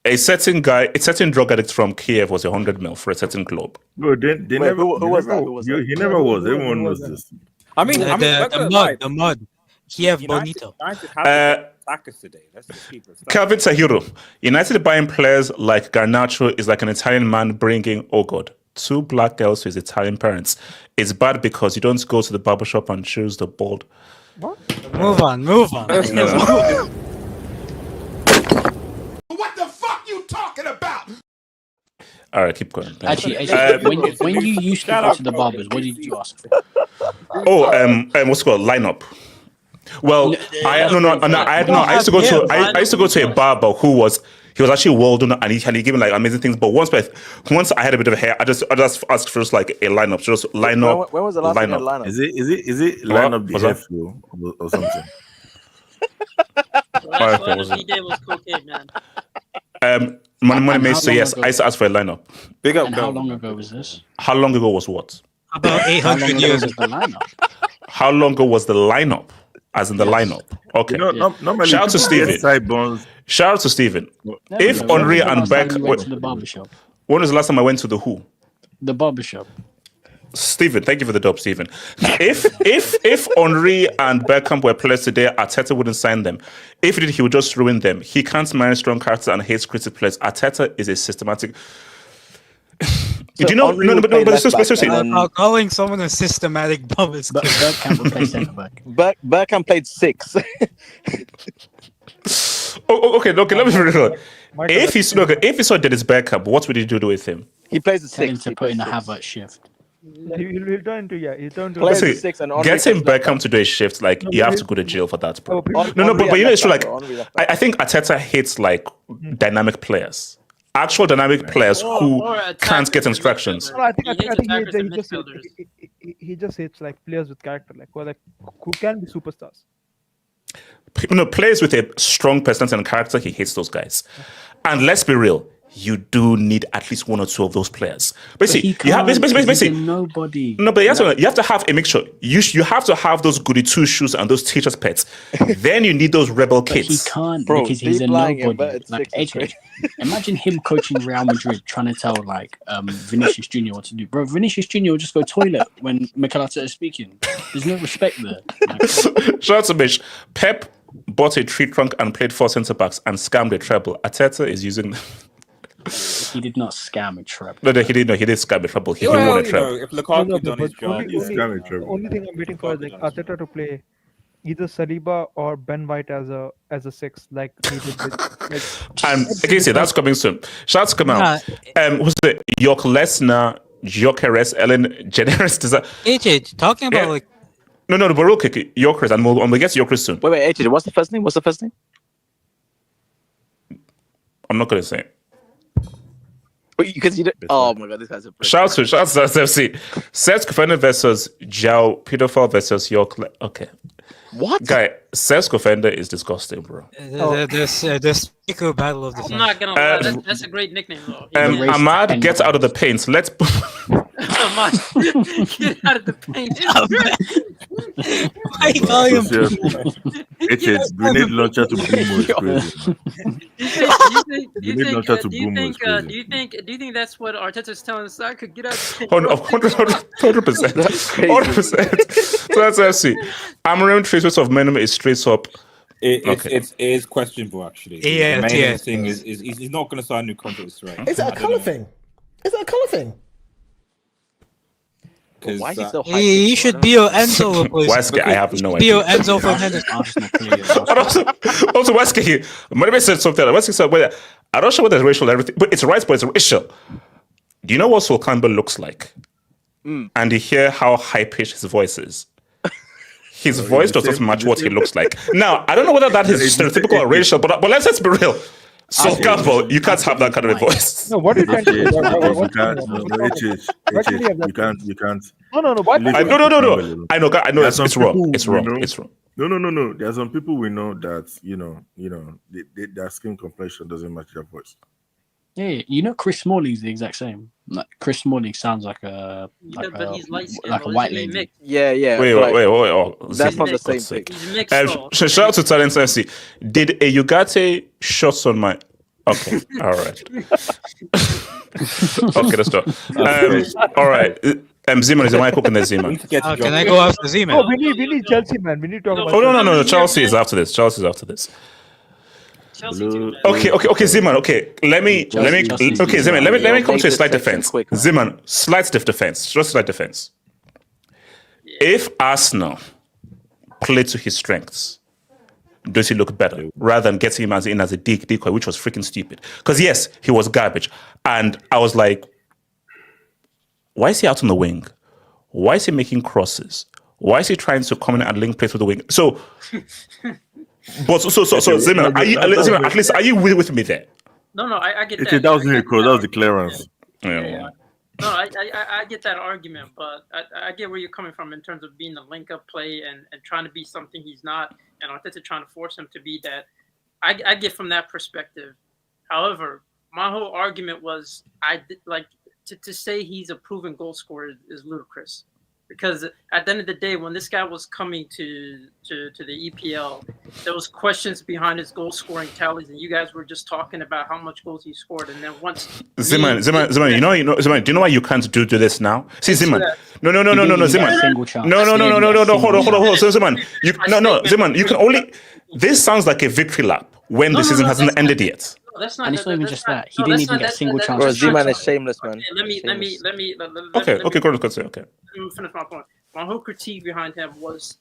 A certain drug addict from Kiev was 100 mil for a certain club. Bro, they Wait, never. who was that? Who was that? He never was. Everyone knows this. I mean, The mud. Kiev Bonito. United have attackers today. Let's just keep it. Calvin Tahiro. United buying players like Garnacho is like an Italian man bringing, oh God, 2 black girls to his Italian parents. It's bad because you don't go to the barbershop and choose the bald. What? Move on. What the fuck you talking about? All right, keep going. Actually, when you used to go to the barbers, what did you ask for? What's it called? Lineup. Well, I used to go to a barber who was actually well done and he gave me like amazing things. But once I had a bit of hair, I just asked for just like a lineup. Just line up. When was the last time you had lineup? Is it line up the airflow or something? Last one he did was cocaine, man. Money makes so yes, I used to ask for a lineup. Big up, And how long ago was this? How long ago was what? About How long 800 ago years was ago. the lineup? How long ago was the lineup? As in the lineup. Okay. Normally Shout out to people get Steven. sideburns. Shout out to Steven. If When Henri was the and last time Beck, you went to the barbershop? when was the last time I went to the who? The barbershop. Steven, thank you for the dub, Steven. If Henri and Beckham were players today, Arteta wouldn't sign them. If he did, he would just ruin them. He can't manage strong character and hates critic players. Arteta is a systematic. So Do you know? Henry No, would but play left back seriously. and then- Calling someone a systematic bubbles. But Bergkamp would play centre back. Bergkamp played 6. Okay, let me be real. If he saw Dennis Bergkamp, what would he do with him? He plays a Tell him 6. to put in a Havertz shift. He'll turn to Plays Listen, a 6 and Henry getting plays left Beckham to do a shift, like you have to go to jail for that, bro. back. No, but you know it's true. Like Henry left back. I think Arteta hates like dynamic players, actual dynamic players who Or can't get attackers and instructions. midfielders. No, I think He hates attackers and he just midfielders. he just hates like players with character, like who can be superstars. Players with a strong personality and character, he hates those guys. And let's be real, you do need at least 1 or 2 of those players. Basically, you have basically nobody. no, but you have to have a mixture. You have to have those goody two shoes and those teachers' pets. Then you need those rebel But he kids. can't Bro, because he's a deep lying nobody. inverted Like six is AJ, imagine him coaching Real Madrid, trying to tell like Vinicius Junior what to do. Bro, Vinicius Junior will just go toilet when Mikel Arteta is speaking. There's no respect there. Like, Shout out to Mitch. Pep bought a tree trunk and played 4 centre backs and scammed a treble. Arteta is using. he did not scam a trap. No, he didn't. No, he did scam a treble. He won a Well, treble. if Lukaku No, done but his job, He's scamming trouble. The only thing I'm waiting for is like Arteta to play either Saliba or Ben White as a 6, like he did with, And okay, see, that's coming soon. Shouts come out. Who's it? York Lesnar, Gyokeres, Ellen, Generous. AJ, talking about like No, but real quick, Gyokeres, and we'll get to Gyokeres soon. Wait, AJ, what's the first name? I'm not going to say it. Because you don't... Oh my god, this guy's a prick. Shouts to FC. Sesko versus João Pedophile versus York. Okay. What? Guy, Sesko is disgusting, bro. the speaker battle of the I'm not gonna lie, that's a great nickname though. Ahmad, get out of the paint. Let's. Ahmad, get out of the paint. Why you call him? It's grenade launcher to Mbeumo is crazy. Do you think that's what Arteta's telling us? I could get out. 100%. 100%. So that's FC. Amorim treatment of minimum is straight up. It is questionable actually. Yeah, the main yeah. thing is he's not going to sign new contracts, right? Is that a colour thing? Is that a colour thing? because Why is he so hyped? He should be your Enzo replacement. Westgate, I have no Be your idea. Enzo Fernandez. Arsenal clearly. But also Westgate, maybe said something. Westgate said, well, I'm not sure whether it's racial or everything, but it's right, but it's racial. Do you know what Sol Campbell looks like? And you hear how high-pitched his voice is. His voice does not match what he looks like. Now, I don't know whether that is stereotypical or racial, but let's be real. Sol Campbell, you can't have that kind of a voice. No, what are you trying to do? You can't. No. Why? No. I know. It's wrong. It's wrong. No. There are some people we know that their skin complexion doesn't match their voice. Yeah, you know Chris Smalling's the exact same. Like Chris Smalling sounds like a but he's light-skinned, like a though. white Isn't he lady. mixed? Yeah. Wait. Oh, That's not the God's same sake. thing. He's mixed. though. Shout out to Talent MC. Did a Ugarte shots on my? Okay, all right. Okay, let's go. All right. Zeman, is the mic cooking there, Zeman? Can I go after Z-Man? Oh, we need Chelsea, man. We need to talk about. Oh no. Chelsea is after this. Chelsea too. Okay, Zeman. Okay, let me. Okay, Zeman. Let me come to a slight defense. Zeman, slight defense. Just slight defense. If Arsenal play to his strengths, does he look better rather than getting him in as a decoy, which was freaking stupid? Because yes, he was garbage, and I was like, why is he out on the wing? Why is he making crosses? Why is he trying to come in and link play through the wing? So Zeman, Zeman, at least are you with me there? No, I get Okay, that. that was really cool. That was the clearance. Yeah. No, I get that argument, but I get where you're coming from in terms of being the link-up play and trying to be something he's not, and Arteta trying to force him to be that. I get from that perspective. However, my whole argument was to say he's a proven goal scorer is ludicrous. Because at the end of the day, when this guy was coming to the EPL, there was questions behind his goal scoring tallies, and you guys were just talking about how much goals he scored. And then once Zeman, Zeman, do you know why you can't do this now? See, Zeman, no, Zeman, no, hold on, so Zeman, Zeman, you can only. This sounds like a victory lap when the season hasn't ended yet. No, that's not. And it's not even just that. He didn't even get a single chance. Bro, Z-Man is shameless, man. Let me. Okay, go on. Okay. Let me finish my point. My whole critique behind him was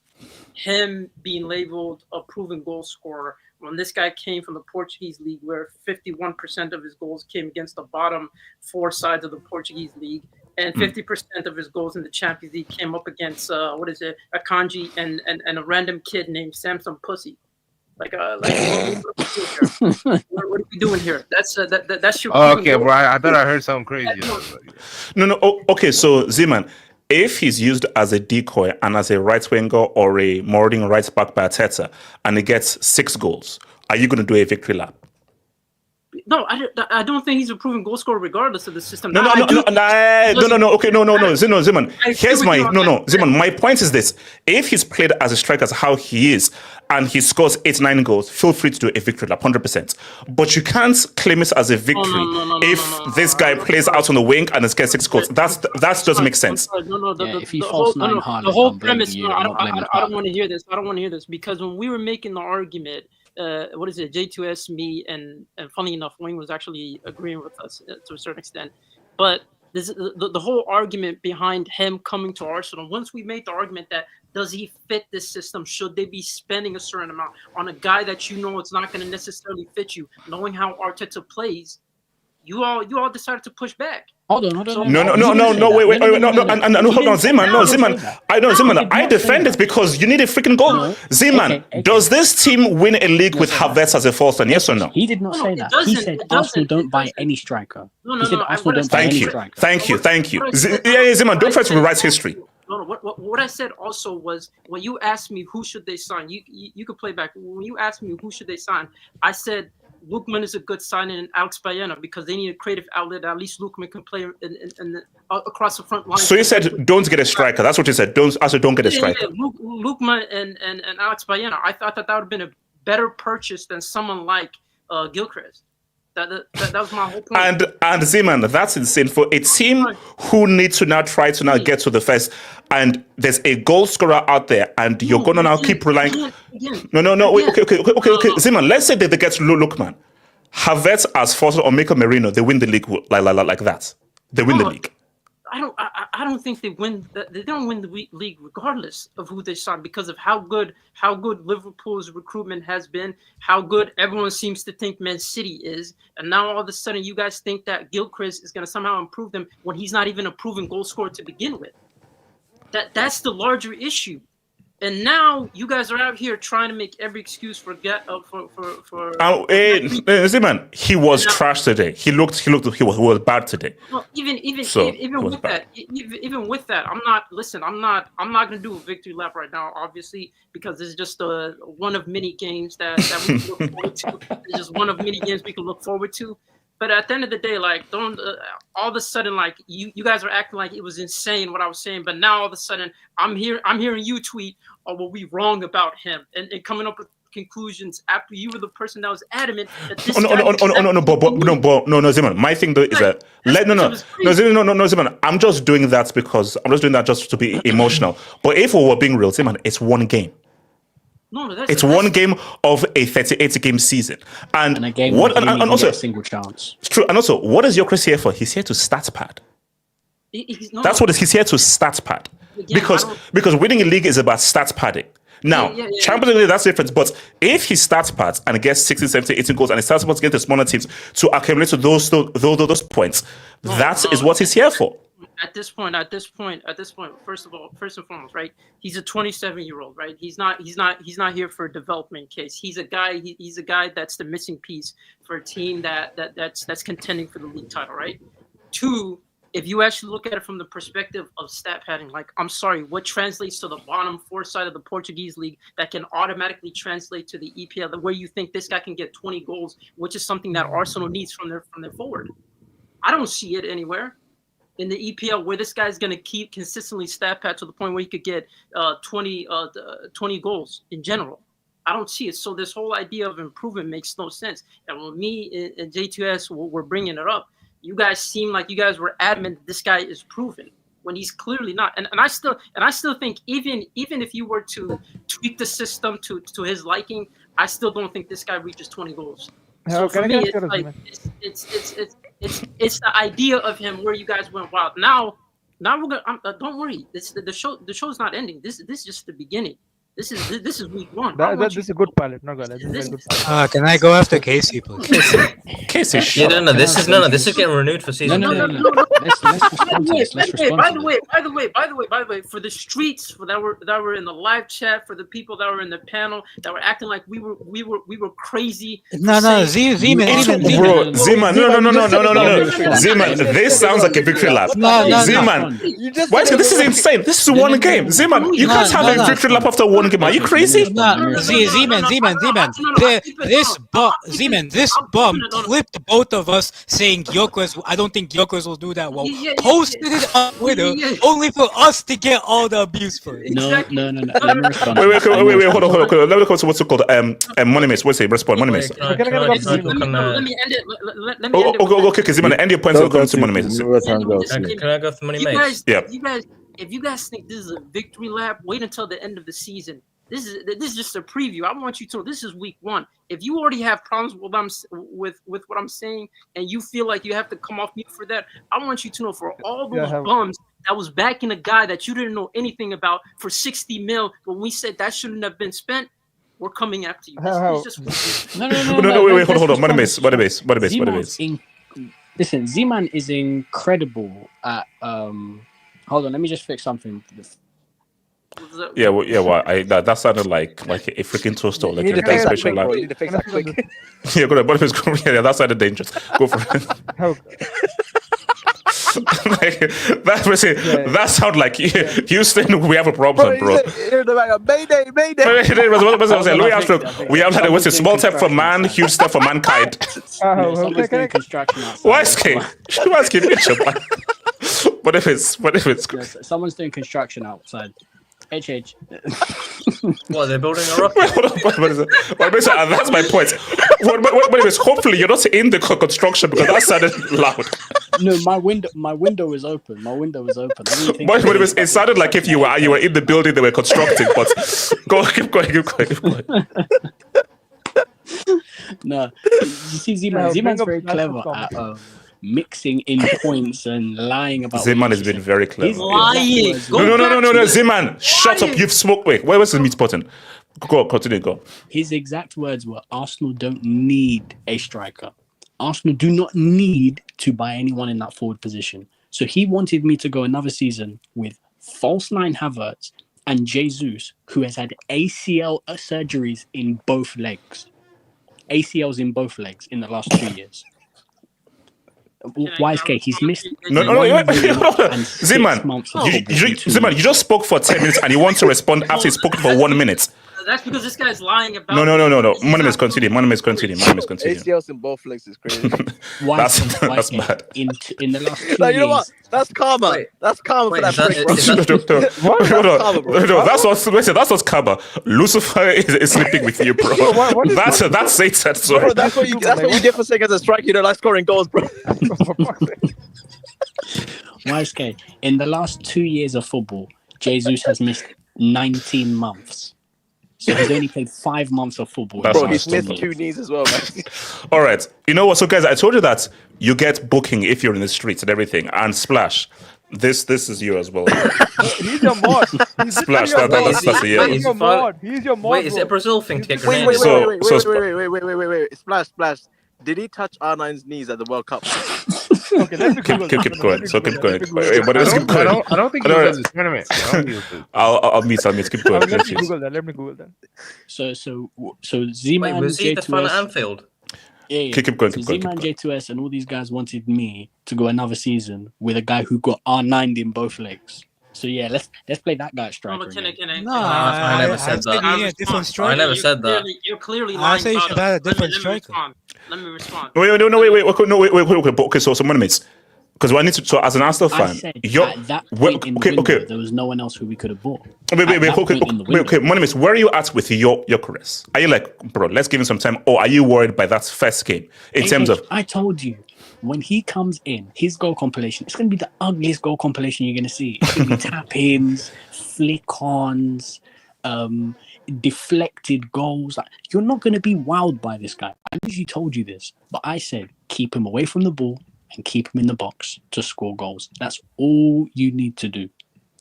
him being labeled a proven goal scorer when this guy came from the Portuguese league, where 51% of his goals came against the bottom four sides of the Portuguese league, and 50% of his goals in the Champions League came up against Akanji and a random kid named Samson Pussy. What are we doing here? That's your. Oh, okay, bro. I thought I heard something crazy. No. Okay, so Zeman, if he's used as a decoy and as a right winger or a marauding right back by Arteta, and he gets 6 goals, are you going to do a victory lap? No, I don't think he's a proven goal scorer regardless of the system. No. Okay, Zeman. Here's my Zeman. My point is this: if he's played as a striker, as how he is, and he scores 8-9 goals, feel free to do a victory lap, 100%. But you can't claim it as a victory if this guy plays out on the wing and has gets 6 goals. That doesn't make sense. If he falls 9 hard, the whole premise. I don't want to hear this. I don't want to hear this because when we were making the argument. J2S, me, and funny enough, Wayne was actually agreeing with us to a certain extent. But the whole argument behind him coming to Arsenal, once we made the argument that does he fit this system? Should they be spending a certain amount on a guy that you know it's not going to necessarily fit you, knowing how Arteta plays? You all decided to push back. Hold on. Wait, no, hold on, Zeman, I defend it because you need a freaking goal. Zeman, does this team win a league with Havertz as a false one? Yes or no? He did not say that. He said Arsenal don't buy any striker. He said Arsenal don't buy any striker. Thank you. Zeman, don't try to rewrite history. No. What I said also was when you asked me who should they sign, you could play back. When you asked me who should they sign, I said Lookman is a good signing and Alex Baena because they need a creative outlet. At least Lookman can play in across the front line. So you said don't get a striker. That's what you said. Don't get a striker. Yeah. Lookman and Alex Baena. I thought that would have been a better purchase than someone like Gyokeres. That was my whole point. And Zeman, that's insane for a team who needs to now try to get to the first. And there's a goal scorer out there, and you're gonna now keep relying. No. Wait, okay. Zeman, let's say that they get Lookman, Havertz as Foster or Mako Merino, they win the league like that. They win the league. I don't think they win. They don't win the league regardless of who they sign because of how good Liverpool's recruitment has been, how good everyone seems to think Man City is, and now all of a sudden you guys think that Gyokeres is going to somehow improve them when he's not even a proven goal scorer to begin with. That's the larger issue. And now you guys are out here trying to make every excuse for Zeman, he was trash today. He was bad today. Well, even with that, I'm not going to do a victory lap right now, obviously, because it's just one of many games that we can look forward to. It's just one of many games we can look forward to. But at the end of the day, like, don't all of a sudden, like, you guys are acting like it was insane what I was saying, but now all of a sudden I'm hearing you tweet, "Oh, well, we wrong about him," and coming up with conclusions after you were the person that was adamant that this no, Zeman. My thing though is that Zeman. I'm just doing that just to be emotional. But if we were being real, Zeman, it's one game. It's one game of a 38-game season, and a game what? And also a single chance. It's true. And also, what is Gyokeres here for? He's here to stat pad. That's what he's here to stat pad. Again, because winning a league is about stat padding. Now, Champions League, that's different. But if he stats pads and gets 16, 17, 18 goals, and he starts against the smaller teams to accumulate to those points, that is what he's here for. At this point, first and foremost, right? He's a 27-year-old, right? He's not here for a development case. He's a guy that's the missing piece for a team that's contending for the league title, right? 2, if you actually look at it from the perspective of stat padding, like, I'm sorry, what translates to the bottom 4 side of the Portuguese league that can automatically translate to the EPL, where you think this guy can get 20 goals, which is something that Arsenal needs from their forward? I don't see it anywhere in the EPL where this guy's going to keep consistently stat pad to the point where he could get 20 goals in general. I don't see it. So this whole idea of improvement makes no sense. And when me and J2S were bringing it up, you guys seem like you guys were adamant that this guy is proven when he's clearly not. And I still think even if you were to tweak the system to his liking, I still don't think this guy reaches 20 goals. So for me, it's like it's the idea of him where you guys went wild. Now we're gonna. Don't worry. The show's not ending. This is just the beginning. This is week 1. This is a good pilot. No, this is a very good pilot. Can I go after Casey, please? Casey, this is getting renewed for season 2. No. By the way, for the streets that were in the live chat, for the people that were in the panel that were acting like we were crazy. No, Zeman. Zeman, this sounds like a victory lap. Zeman, this is insane. This is one game. Zeman, you can't have a victory lap after one game. Are you crazy? Zeman. This bum clipped both of us saying Gyokeres. I don't think Gyokeres will do that well. Posted it on Twitter only for us to get all the abuse for it. No. Let me respond. Wait, hold on. Let me come to what's it called? Money Mace. What's it? Respond, Money Mace. Let me end it. Okay, Zeman, end your points. I'll go to Money Mace. Can I go for Money Mace? Yeah. If you guys think this is a victory lap, wait until the end of the season. This is just a preview. I want you to know this is week 1. If you already have problems with what I'm saying, and you feel like you have to come off mute for that, I want you to know for all those bums that was backing a guy that you didn't know anything about for 60 mil when we said that shouldn't have been spent, we're coming after you. No, wait, hold on. Money Mace. Listen, Zeman is incredible at hold on, let me just fix something. That sounded like a freaking toaster, like a gas special line. You need to fix that quick. Yeah, go ahead. That sounded dangerous. Go for it. That sounds like Houston. We have a problem, bro. Mayday. We have had a small step for man, huge step for mankind. Someone's doing construction outside. Why is What if it's? Yes, someone's doing construction outside. HH. What, they're building a rocket? Wait, hold on. That's my point. Hopefully you're not in the construction because that sounded loud. No, my window is open. It sounded like if you were in the building they were constructing. But keep going. No, you see, Zeman's very clever at mixing in points and lying about. Zeman has been very clever. Lying. No, Zeman, shut up. You've smoked. Wait, where was the meat button? Go, continue, go. His exact words were, Arsenal don't need a striker. Arsenal do not need to buy anyone in that forward position. So he wanted me to go another season with false nine Havertz and Jesus, who has had ACL surgeries in both legs. ACLs in both legs in the last 2 years. YSK, he's missed. Wait. Zeman, you just spoke for 10 minutes and you want to respond after he spoke for 1 minute. That's because this guy's lying about. No. Monimus, continue. ACLs in both legs is crazy. That's bad. In the last 2 years. No, you know what? That's karma. That's karma for that prick, bro. That's what's karma. Lucifer is sleeping with you, bro. That's Satan. Sorry. Bro, that's what you get for saying as a striker. You don't like scoring goals, bro. YSK, in the last 2 years of football, Jesus has missed 19 months. So he's only played 5 months of football. Bro, he's missed 2 knees as well, man. All right. You know what? So, guys, I told you that you get booking if you're in the streets and everything. And Splash, this is you as well. He's your mod. Splash, that's a yeah. He's your mod. He's your mod. Wait, is it a Brazil thing? Wait. Splash. Did he touch R9's knees at the World Cup? Okay, let me keep going. Wait, but let's keep going. I don't think he was at the tournament. I'll meet. Keep going. Let me Google that. So Zeman, Wait, was he the fan at Anfield? Yeah. Keep going. Zeman, J2S, and all these guys wanted me to go another season with a guy who got R9'd in both legs. So yeah, let's play that guy at striker. I never said that. I never said that. You're clearly lying. I say you should have a different striker. Let me respond. Wait. Okay, so some minutes. Because I need to. So as an Arsenal fan, at that point in the window, there was no one else who we could have bought. Okay, Monimus, where are you at with your Gyokeres? Are you like, bro, let's give him some time, or are you worried by that first game in terms of? I told you, when he comes in, his goal compilation, it's going to be the ugliest goal compilation you're going to see. It's going to be tap-ins, flick-ons, deflected goals. Like, you're not going to be wowed by this guy. I usually told you this, but I said keep him away from the ball and keep him in the box to score goals. That's all you need to do.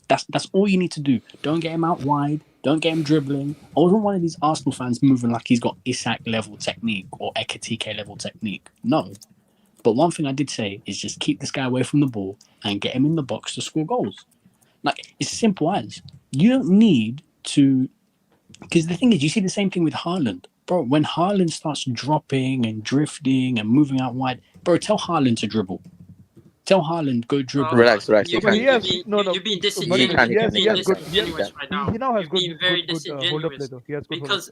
That's all you need to do. Don't get him out wide. Don't get him dribbling. I wasn't one of these Arsenal fans moving like he's got Isak level technique or Ekitike level technique. No. But one thing I did say is just keep this guy away from the ball and get him in the box to score goals. Like, it's simple as. You don't need to... Because the thing is, you see the same thing with Haaland. Bro, when Haaland starts dropping and drifting and moving out wide, bro, tell Haaland to dribble. Tell Haaland, go dribble. Relax. You're being disingenuous. Right now. He now has being very disingenuous.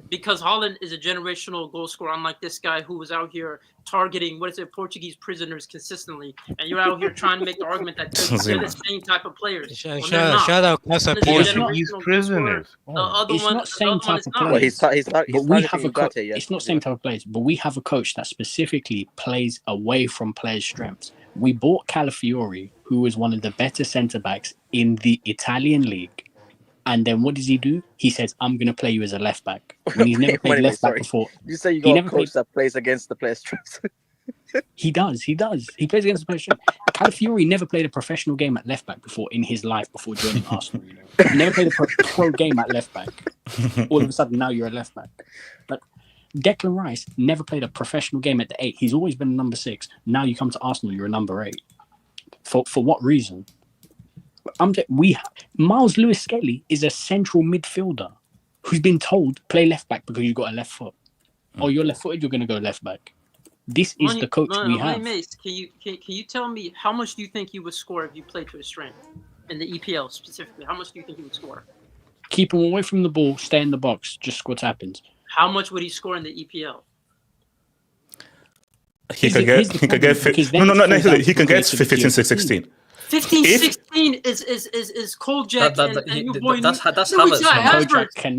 Because Haaland is a generational goal scorer, unlike this guy who was out here targeting Portuguese prisoners consistently, and you're out here trying to make the argument that they're the same type of players. Shout out Portuguese prisoners. It's not same type of players. But we have a coach. It's not same type of players, but we have a coach that specifically plays away from players' strengths. We bought Calafiori, who was one of the better centre-backs in the Italian league. And then what does he do? He says, I'm going to play you as a left-back. When he's never played left-back before. You say you got a coach that plays against the players' strengths. He does. He plays against the players' strengths. Calafiori never played a professional game at left-back before in his life before joining Arsenal. He never played a pro game at left-back. All of a sudden, now you're a left-back. But Declan Rice never played a professional game at the 8. He's always been a number 6. Now you come to Arsenal, you're a number 8. For what reason? Miles Lewis-Skelly is a central midfielder who's been told play left back because you've got a left foot. Oh, you're left-footed, you're going to go left back. This is the coach we have. Mace, can you tell me how much do you think you would score if you played to his strength in the EPL specifically? How much do you think he would score? Keep him away from the ball, stay in the box, just score tap-ins. How much would he score in the EPL? He can get 15-16. 15-16 is Kojak and your boy. That's Havertz.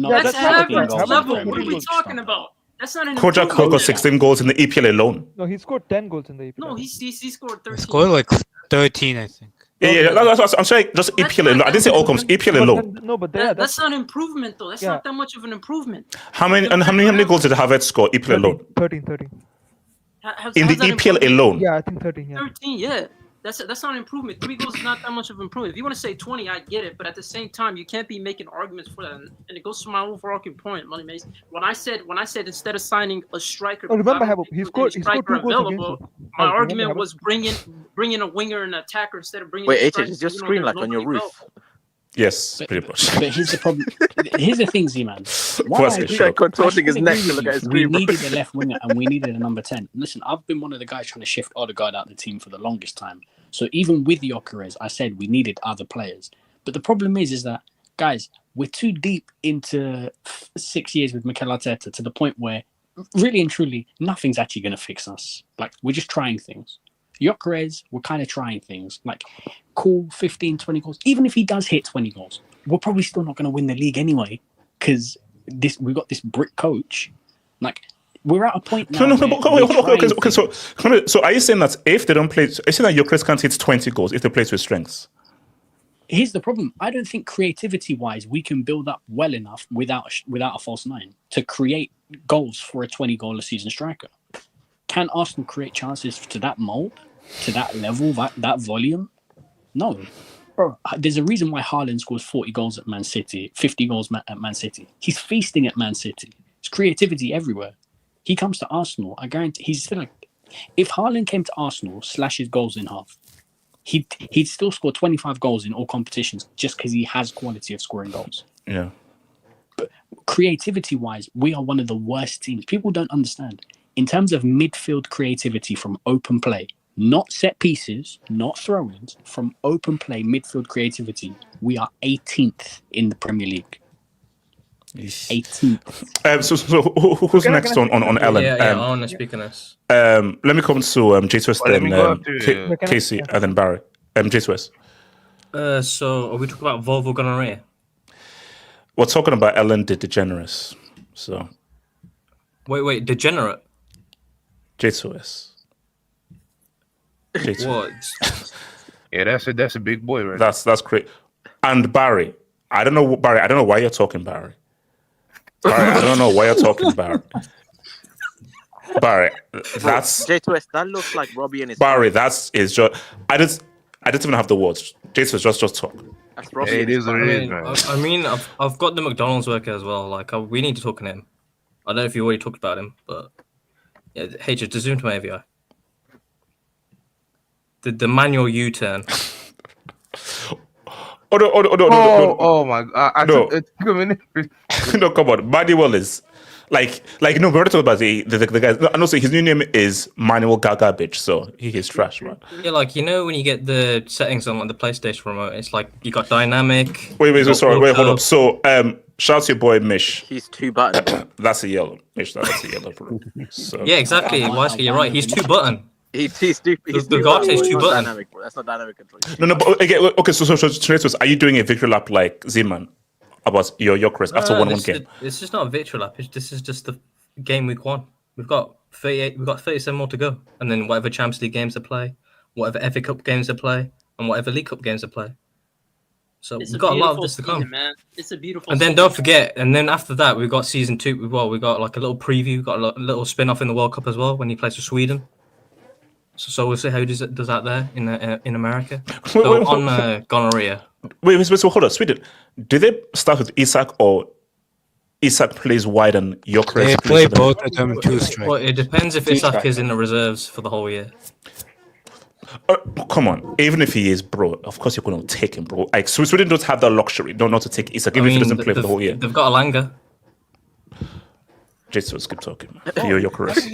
That's Havertz level. What are we talking about? That's not an Kojak got 16 goals in the EPL alone. No, he scored 10 goals in the EPL. No, he scored 13. He scored like 13, I think. Yeah. I'm saying just EPL alone. I didn't say all comes. EPL alone. No, but that's not improvement though. That's not that much of an improvement. How many goals did Havertz score EPL alone? 13. in the EPL alone. Yeah, I think 13. Yeah. 13, yeah. That's not an improvement. 3 goals is not that much of an improvement. If you want to say 20, I get it, but at the same time, you can't be making arguments for that. And it goes to my overarching point, Money Mason. When I said instead of signing a striker, remember, he scored 2 goals against us. My argument was bringing a winger and an attacker instead of bringing. Wait, HH, is your screen like on your roof? Yes, pretty much. But here's the problem. Here's the thing, Z-Man. Contorting his neck to look at his We screen. needed a left winger and we needed a number 10. Listen, I've been one of the guys trying to shift Odegaard out of the team for the longest time. So even with Gyokeres, I said we needed other players. But the problem is that, guys, we're too deep into 6 years with Mikel Arteta to the point where, really and truly, nothing's actually going to fix us. Like, we're just trying things. Gyokeres, we're kind of trying things. Like, cool, 15, 20 goals. Even if he does hit 20 goals, we're probably still not going to win the league anyway because we've got this brick coach. Like, we're at a point now. So are you saying that if they don't play, are you saying that Gyokeres can't hit 20 goals if they play to his strengths? Here's the problem. I don't think creativity-wise we can build up well enough without a false nine to create goals for a 20-goal-a-season striker. Can Arsenal create chances to that mold, to that level, that volume? No. Bro, there's a reason why Haaland scores 40 goals at Man City, 50 goals at Man City. He's feasting at Man City. There's creativity everywhere. He comes to Arsenal, I guarantee he's still like, if Haaland came to Arsenal, slash his goals in half, he'd still score 25 goals in all competitions just because he has quality of scoring goals. Yeah. But creativity-wise, we are one of the worst teams. People don't understand. In terms of midfield creativity from open play, not set pieces, not throw-ins, from open play midfield creativity, we are 18th in the Premier League. 18th. So who's next on Ellen? I want to speak on this. Let me come to J-Twist, then Casey, and then Barry. J-Twist. So are we talking about Volvo gonorrhea? We're talking about Ellen DeGeneres. So wait, degenerate. J-Twist. What? Yeah, that's a big boy, right? That's great. And Barry, I don't know why you're talking, Barry. I don't know why you're talking, Barry. Barry, that's J2S. That looks like Robbie and his Barry. That's is just. I didn't even have the words. J2S, just talk. That's Robbie. Yeah, it is what it is, man. I mean, I've got the McDonald's worker as well. Like, we need to talk on him. I don't know if you already talked about him, but yeah, hey, just zoom to my AVI. The manual U-turn. No. Oh my god! No, come on. Manuel is like no. We're not talking about the guys. And also, his new name is Manuel Garbage, so he is trash, man. Yeah, like when you get the settings on the PlayStation remote, it's like you got dynamic. Wait, hold up. So shout out to your boy Mish. He's 2 button. That's a yellow. Mish, that's a yellow, bro. So. Yeah, exactly. Wisely, you're right. He's 2 button. He's stupid. The guard says 2 button. Dynamic, bro. That's not dynamic control. No, but okay. So, are you doing a victory lap like Z-Man about your Gyokeres after 1-1 game? It's just not a victory lap. This is just the game week 1. We've got 38. We've got 37 more to go, and then whatever Champions League games to play, whatever FA Cup games to play, and whatever League Cup games to play. So we've got a lot of this to come. Man. It's a beautiful. And then don't forget, and then after that, we've got season 2. Well, we got like a little preview. We've got a little spin-off in the World Cup as well when he plays for Sweden. So we'll see how he does that there in America. So on gonorrhea. Wait, so hold on. Sweden, do they start with Isak or Isak plays wide and Gyokeres? They play both of them 2 straight. Well, it depends if Isak is in the reserves for the whole year. Come on, even if he is, bro, of course you're going to take him, bro. Like Sweden don't have that luxury, not to take Isak, even if he doesn't play for the whole year. They've got Alanga. Jason, keep talking. You're Gyokeres. He's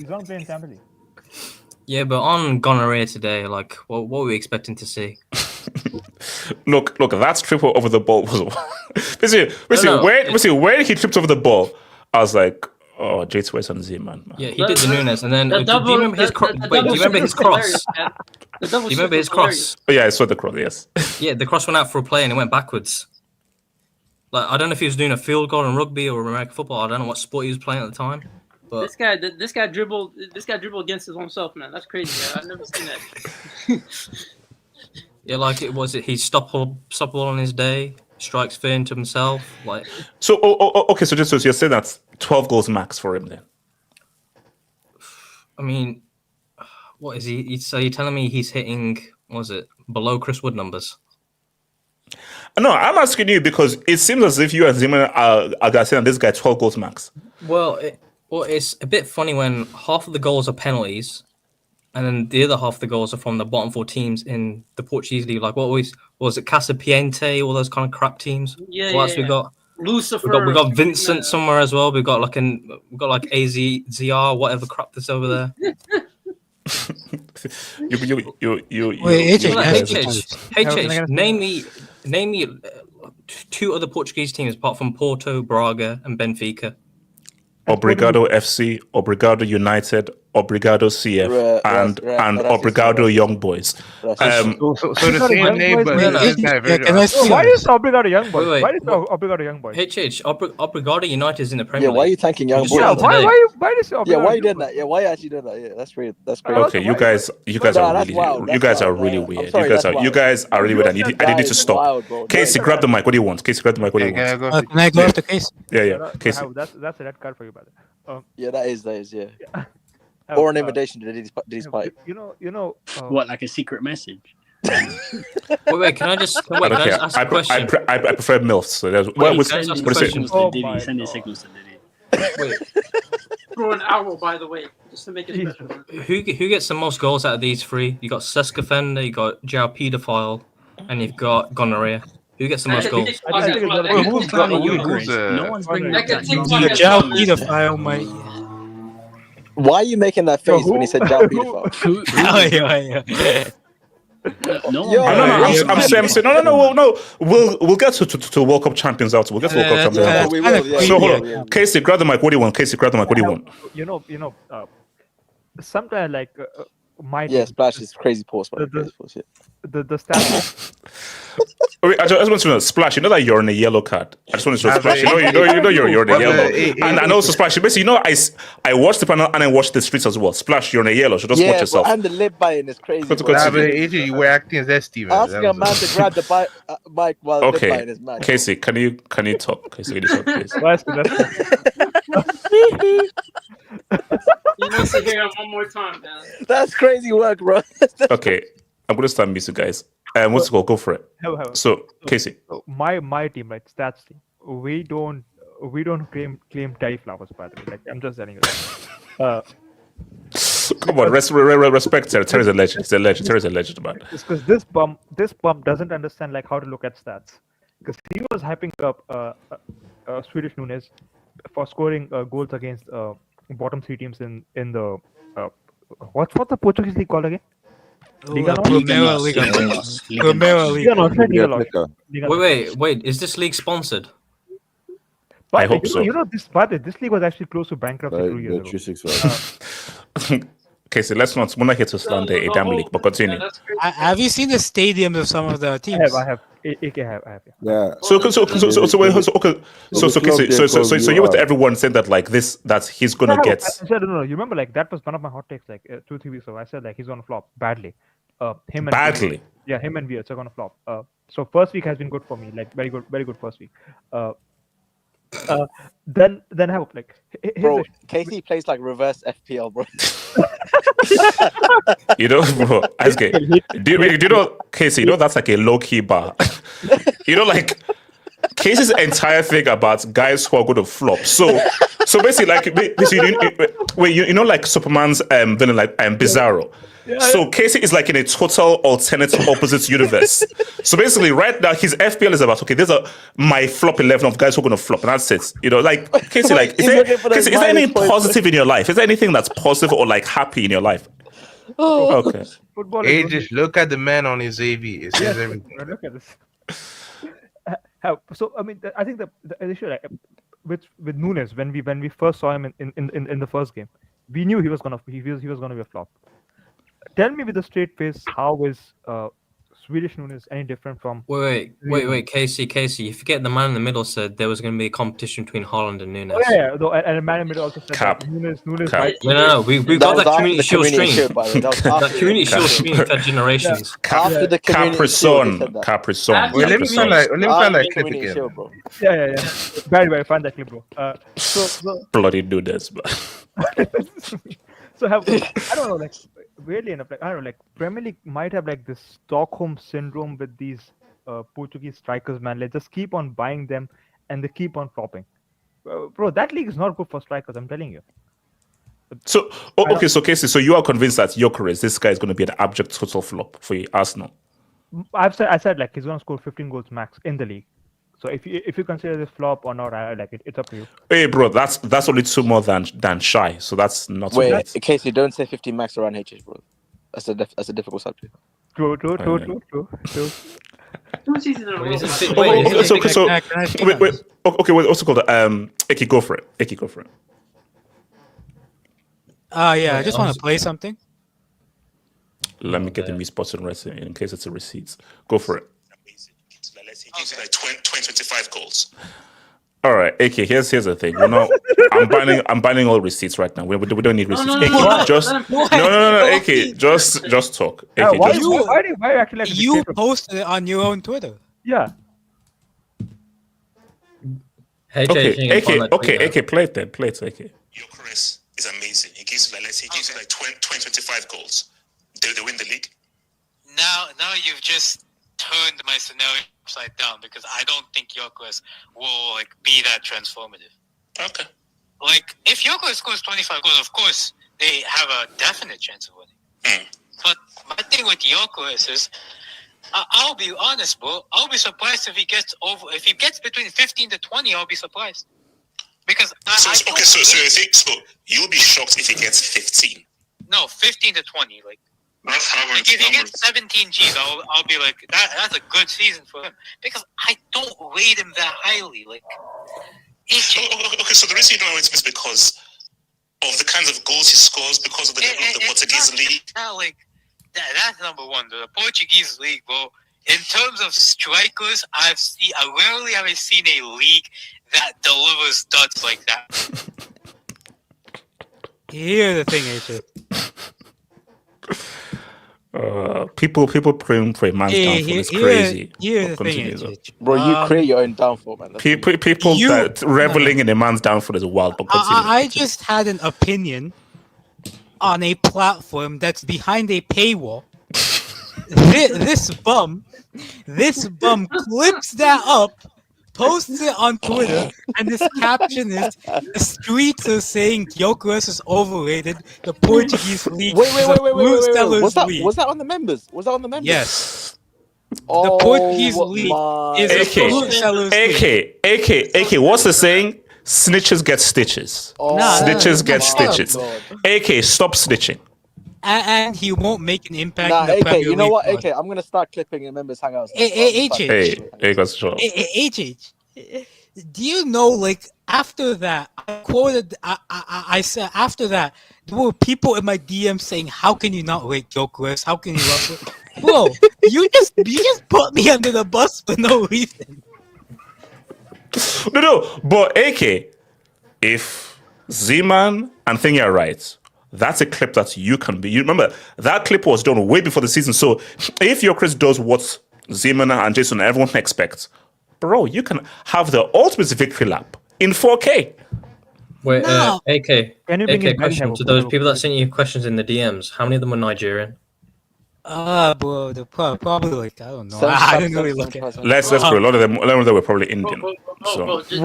going to play in Champions League. Yeah, but on gonorrhea today, like, what were we expecting to see? Look, that's triple over the ball was. Where he tripped over the ball, I was like, oh, J2S and Z, man. Yeah, he did the Nunes, and then do you remember his cross? Do you remember his cross? Do you remember his cross? Oh, yeah, I saw the cross. Yes. Yeah, the cross went out for a play and it went backwards. Like, I don't know if he was doing a field goal in rugby or American football. I don't know what sport he was playing at the time. But This guy dribbled against his own self, man. That's crazy, man. I've never seen that. Yeah, like he stopped ball on his day, strikes fair into himself, like. So okay, so just so you're saying that's 12 goals max for him then. I mean, what is he? So you're telling me he's hitting? What was it below Chris Wood numbers? No, I'm asking you because it seems as if you and Zeman are saying this guy 12 goals max. Well, it's a bit funny when half of the goals are penalties, and then the other half of the goals are from the bottom 4 teams in the Portuguese league. Like what was it, Casa Piente, all those kind of crap teams. Yeah, What else we got? Lucifer. We got Vincent somewhere as well. We've got like AZR, whatever crap that's over there. Wait, name me 2 other Portuguese teams apart from Porto, Braga, and Benfica. Obrigado FC, Obrigado United, Obrigado CF, and Obrigado Young Boys. So the same name, but why is Obrigado Young Boys? Wait. Why is Obrigado Young Boys? Obrigado United is in the Premier League. Why are you thanking Young Boys? Yeah, why is Obrigado? Yeah, why you doing that? Yeah, why you actually doing that? Yeah, that's crazy. That's crazy. Okay, you guys are really weird. You guys are really weird. I need to stop. Casey, grab the mic. What do you want? Casey, grab the mic. What do you want? Can I go after Casey? Yeah. Casey. That's a red card for you, brother. Yeah, that is. Yeah. Or an invitation to this party. You know. What, like a secret message? Wait, can I just ask a question? I prefer MILFs. So that's what is it? Send your signals to Diddy. Wait. Throw an owl, by the way, just to make it special. Who gets the most goals out of these 3? You got Sesko Fender, you got Jao Pedophile, and you've got Gonorrhea. Who gets the most goals? Who's blaming you? No one's bringing it back. Jao Pedophile, mate. Why are you making that face when he said Jao Pedophile? I'm saying no. We'll get to World Cup champions out. We'll get to World Cup champions out. We will, So hold on, Casey, grab the mic. What do you want? Casey, grab the mic. What do you want? Sometimes like my Splash is crazy pause. The stats. Wait, I just want to know, Splash. You know that you're in a yellow card. I just want to know, Splash. You know you're in a yellow. And also, Splash. Basically, I watched the panel and I watched the streets as well. Splash, you're in a yellow. So just watch yourself. And the lip biting is crazy. AJ, you were acting as that, Steven. Asking a man to grab the mic while the lip biting is mad. Casey, can you talk? Casey, can you talk, please? He wants to hear it one more time, man. That's crazy work, bro. Okay, I'm gonna start music, guys. What's the goal? Go for it. So, Casey, my team, right, stats team, we don't claim Teddy Flowers, by the way. Like, I'm just telling you that. Come on, respect Terry. Terry's a legend. He's a legend. Terry's a legend, man. It's because this bum doesn't understand like how to look at stats. Because he was hyping up Swedish Nunes for scoring goals against bottom 3 teams in the what's the Portuguese league called again? Liga. Wait. Is this league sponsored? But I hope so. This league was actually close to bankruptcy 2 years ago. Casey, we're not here to slander a damn league, but continue. Have you seen the stadiums of some of the teams? I have. I have. Yeah. So you with everyone saying that like this, that he's gonna get. I said no. You remember like that was one of my hot takes like 2-3 weeks ago. I said like he's gonna flop badly. Him and Wirtz are gonna flop. So first week has been good for me, like very good first week. Then I have like bro, Casey plays like reverse FPL, bro. You know, bro, do you know, Casey, you know that's like a low-key bar. You know, like Casey's entire thing about guys who are going to flop. So basically, you know, like Superman's villain, like Bizarro. Yeah. So Casey is like in a total alternative opposite universe. So basically, right now his FPL is about these are my flop 11 of guys who are going to flop, and that's it. You know, like Casey, like is there anything positive in your life? Is there anything that's positive or like happy in your life? Oh, okay. Hey, just look at the man on his AV. It says everything. Look at this. So I mean, I think the issue like, with Nunes when we first saw him in the first game, we knew he was gonna be a flop. Tell me with a straight face, how is Swedish Nunes any different from? Wait, Casey, you forget the man in the middle said there was going to be a competition between Haaland and Nunes. Oh, yeah, and the man in the middle also said that Nunes. No, we got that community shield stream. That community shield stream for generations. Capri-Son. Let me find that clip again. Yeah. Very, find that clip, bro. So bloody do this, but. So I don't know, like weirdly enough, like I don't know, like Premier League might have like this Stockholm syndrome with these Portuguese strikers, man. Like just keep on buying them, and they keep on flopping. Bro, that league is not good for strikers. I'm telling you. So okay, so Casey, so you are convinced that Gyokeres, this guy is going to be an abject total flop for Arsenal? I said like he's going to score 15 goals max in the league. So if you consider this flop or not, I like it. It's up to you. Hey, bro, that's only 2 more than Shy, so that's not. Wait, in case you don't say 50 max around HH, bro. That's a difficult subject. True. 2 seasons in a row. Wait, also called Eki, go for it. Yeah, I just want to play something. Let me get the response right in case it's a receipts. Go for it. He gives you like 25 goals. All right, AK. Here's the thing. I'm banning all receipts right now. We don't need receipts. AK, AK, just talk. AK, why you actually like you posted it on your own Twitter? Yeah. AK, play it then. AK. Gyokeres is amazing. He gives you like 25 goals. They win the league. Now you've just turned my scenario upside down because I don't think Gyokeres will like be that transformative. Okay. Like if Gyokeres scores 25 goals, of course they have a definite chance of winning. But my thing with Gyokeres is, I'll be honest, bro. I'll be surprised if he gets between 15 to 20. I'll be surprised because so you'll be shocked if he gets 15. No, 15 to 20, like. Like if he gets 17 Gs, I'll be like, that's a good season for him. Because I don't rate him that highly. Like, okay, so the reason you don't rate him is because of the kinds of goals he scores, because of the level of the Portuguese league. Not like, that's number one. The Portuguese league, bro. In terms of strikers, I rarely have I seen a league that delivers duds like that. Here's the thing, AJ. People praying for a man's downfall is crazy. Here's the thing, bro. You create your own downfall, man. People that reveling in a man's downfall is wild. But I just had an opinion on a platform that's behind a paywall. This bum clips that up, posts it on Twitter, and this caption is: "The streets are saying Gyokeres is overrated. The Portuguese league wait. Was that on the members? Yes. The Portuguese league is a fruit sellers league. AK, what's the saying? Snitches get stitches. Snitches get stitches. AK, stop snitching. And he won't make an impact in the AK, Premier you know League what? part. AK, I'm gonna start clipping in members' hangouts. HH, do you know, like, after that, I said, after that, there were people in my DM saying, how can you not rate Gyokeres? How can you not rate? Bro, you just put me under the bus for no reason. No, but AK, if Z-Man and Thingy are right, that's a clip that you can be. You remember, that clip was done way before the season, so if Gyokeres does what Z-Man and Jason and everyone expects, bro, you can have the ultimate victory lap in 4K. Wait, No. AK, Anything question to those people that sent you questions in the DMs. How many of them were Nigerian? Bro, they're probably like, I don't know. I didn't really look at it. Let's go. A lot of them were probably Indian. So. Wait,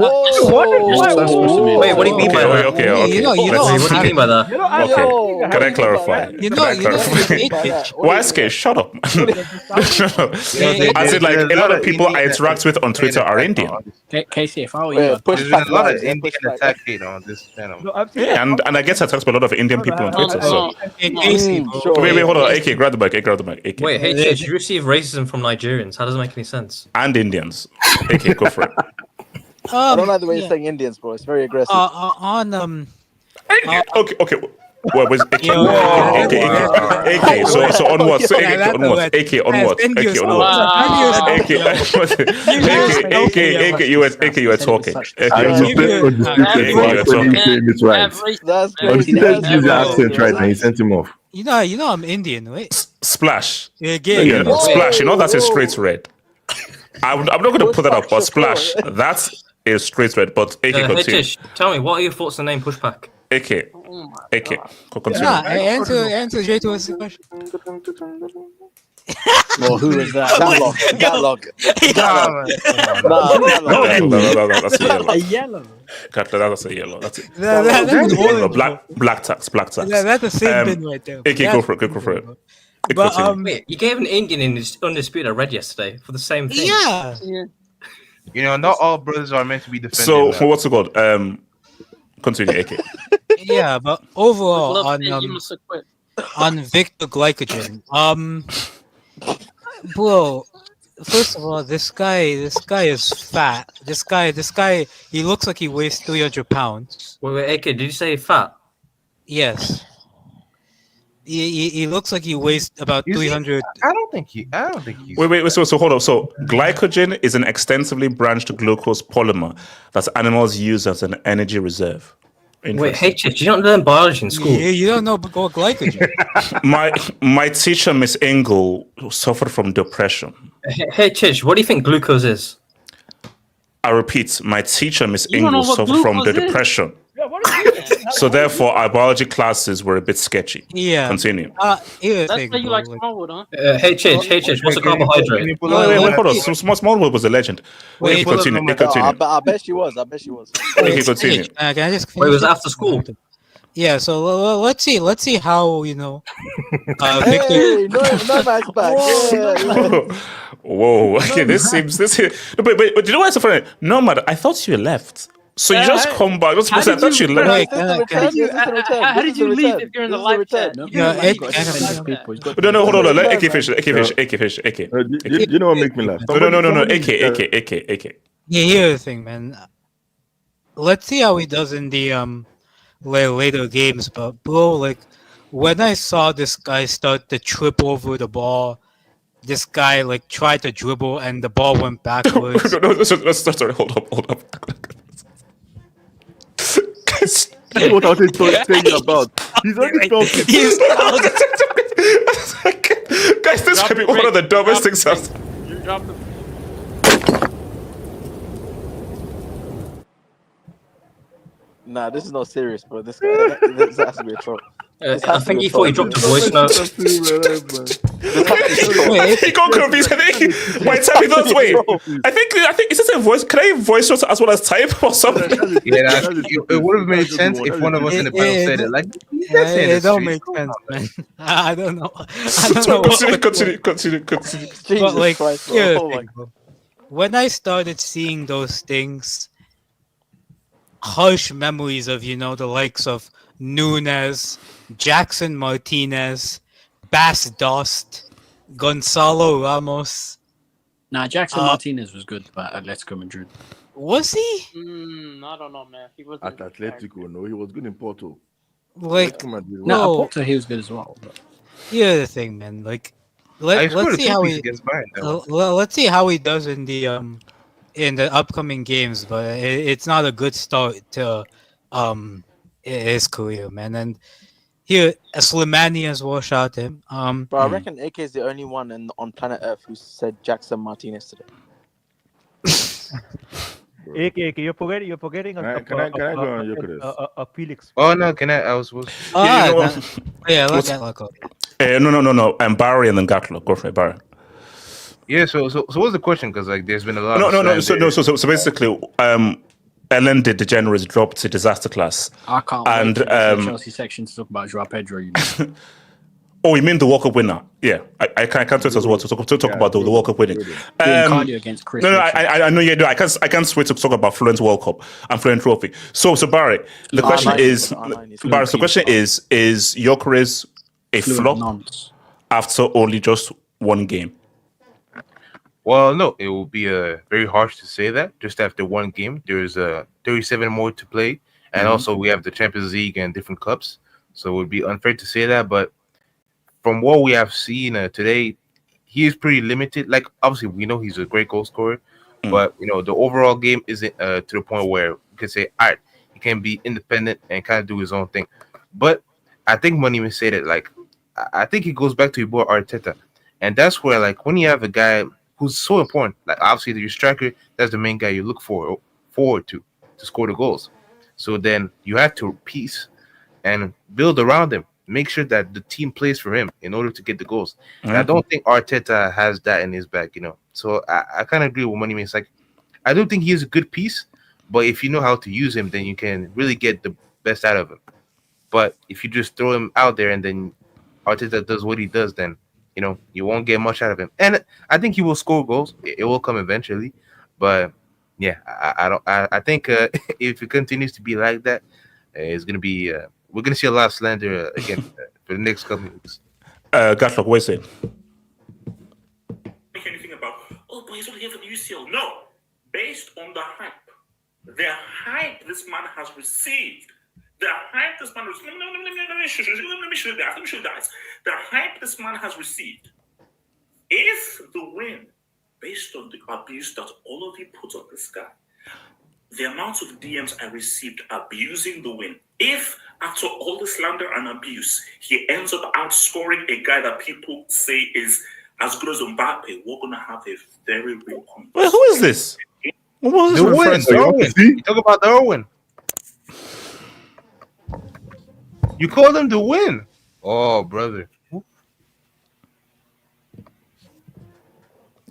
what do you mean by that? Okay. You know, What do you mean by that? Okay, can I clarify? Why SK? Shut up. As in, like, a lot of people I interact with on Twitter are Indian. Casey, if I were you, There's been a lot of Indian attack hate on this channel. Yeah, and I get attacked by a lot of Indian people on Twitter. So wait, hold on. AK, grab the mic. AK. Wait, HH, you receive racism from Nigerians. How does it make any sense? And Indians. AK, go for it. I don't like the way you're saying Indians, bro. It's very aggressive. Okay. What was AK? AK. So on what? So AK on what? AK on what? AK on what? AK. You were talking. That's crazy. He doesn't use the accent right now. He sent him off. You know I'm Indian, right? Splash. Yeah, Splash. You know that's a straight red. I'm not going to put that up, but Splash. That's a straight red. But AK continue. Tell me, what are your thoughts on the name Pushback? AK. Oh my AK, god. continue. Nah, answer J2's question. Well, who was that? That log. That log. Nah, That's a yellow. A yellow. That's a yellow. That's it. That's No, black tax. That's the same bin right there. AK, go for it. Go for it. But Wait, you gave an Indian in Undisputed I read yesterday for the same thing. yeah. You know, not all brothers are meant to be defended. So what's it called? Continue, AK. Yeah, but overall Glove thing, you must have quit. on Victor Glycogen, bro. First of all, this guy is fat. This guy, he looks like he weighs 300 pounds. Wait, AK, did you say fat? Yes. He looks like he weighs about 300. I don't think he's. Wait. So hold up. So glycogen is an extensively branched glucose polymer that animals use as an energy reserve. Wait, hey, Chich, you don't learn biology in school. Yeah, you don't know about glycogen. my teacher, Miss Engel, suffered from depression. Hey, Chich, what do you think glucose is? I repeat, my teacher, Miss You don't know Engel, what suffered from the glucose is? depression. Yeah, what is it? So therefore, our biology classes were a bit sketchy. Yeah. Continue. Here's the That's thing, why you bro, like like- Smallwood, huh? Hey, Chich, what's a carbohydrate? Wait, hold on. Smallwood was a legend. Wait, Continue. I bet she was. Okay, continue. Can I just Wait, it was finish after school. Yeah, so let's see how Victor. Hey, no man's back. Yeah. Whoa. Okay, this seems. No, but you know what's so funny? No, man, I thought you left. So you just come back. I thought you left. How did you leave if you're in the live chat? No, No, hold on. Let AK finish. AK. Do you know what makes me laugh? No. AK. Yeah, here's the thing, man. Let's see how he does in the later games. But bro, like when I saw this guy start to trip over the ball, this guy like tried to dribble and the ball went backwards. No, let's sorry. Hold up. Guys, That's what I was saying about. He's already talking. Guys, this could be one of the dumbest things I've. You dropped the. Nah, this is not serious, bro. This has to be a troll. I think he thought he dropped a voice note. He got confused. I think by the time he does, wait. I think is this a voice? Can I voice note as well as type or something? Yeah, it would have made sense if one of us in the panel said it. Like, it don't make sense, man. I don't know. Continue. But like, Christ, bro. here's the Oh my thing, bro. When I started seeing those things, harsh memories of the likes of Nunes, Jackson Martinez, Bas Dost, Gonzalo Ramos. Nah, Jackson Martinez was good at Atletico Madrid. Was he? I don't know, man. He wasn't At Atletico, no, he was good in Porto. Like, No, no. at Porto he was good as well. But... Here's the thing, man. Like, I let's scored see a how two-piece he. against Bayern, though. Let's see how he does in the upcoming games. But it's not a good start to his career, man. And here, Slimani as well, shout to him. But I reckon AK is the only one on planet Earth who said Jackson Martinez today. AK, you're forgetting Can I go on Gyokeres? a Felix. Oh no, can I was supposed to... Yeah, let that go. No. And Barry and then Gatlo. Go for it, Barry. Yeah, so what's the question? Because like there's been a lot No. So basically, Ellen DeGeneres dropped to disaster class. I can't and wait for the Chelsea section to talk about Joao Pedro. Oh, you mean the World Cup winner? Yeah, I can't wait as well to talk about the World Cup winning. Cardio against Chris. No, I know you do. I can't wait to talk about Fluent World Cup and Fluent Trophy. So Barry, the question is, is Gyokeres a flop after only just one game? Well, no, it will be very harsh to say that. Just after one game, there's 37 more to play, and also we have the Champions League and different cups. So it would be unfair to say that, but from what we have seen today, he is pretty limited. Like, obviously, we know he's a great goal scorer, but, the overall game isn't to the point where we can say, all right, he can be independent and kind of do his own thing. But I think Money may say that, like, I think it goes back to your boy Arteta. And that's where, like, when you have a guy who's so important, like, obviously, your striker, that's the main guy you look forward to score the goals. So then you have to piece and build around him. Make sure that the team plays for him in order to get the goals. And I Mhm. don't think Arteta has that in his back, So I kind of agree with Money. It's like I don't think he is a good piece, but if you know how to use him, then you can really get the best out of him. But if you just throw him out there and then Arteta does what he does, then you won't get much out of him. And I think he will score goals. It will come eventually, but yeah, I don't. I think if it continues to be like that, it's gonna be. We're gonna see a lot of slander again for the next couple of weeks. Gatlock, what is it? Make anything about, but he's only here for the UCL. No, based on the hype this man has received. The hype this man received. Let me show you guys. The hype this man has received. If the win, based on the abuse that all of you put on this guy, the amount of DMs I received abusing the win, if after all the slander and abuse, he ends up outscoring a guy that people say is as good as Mbappe, we're going to have a very real conversation. Wait, who is this? What was this The win, reference to? Darwin. You talk about Darwin. You called him the win. Oh, brother.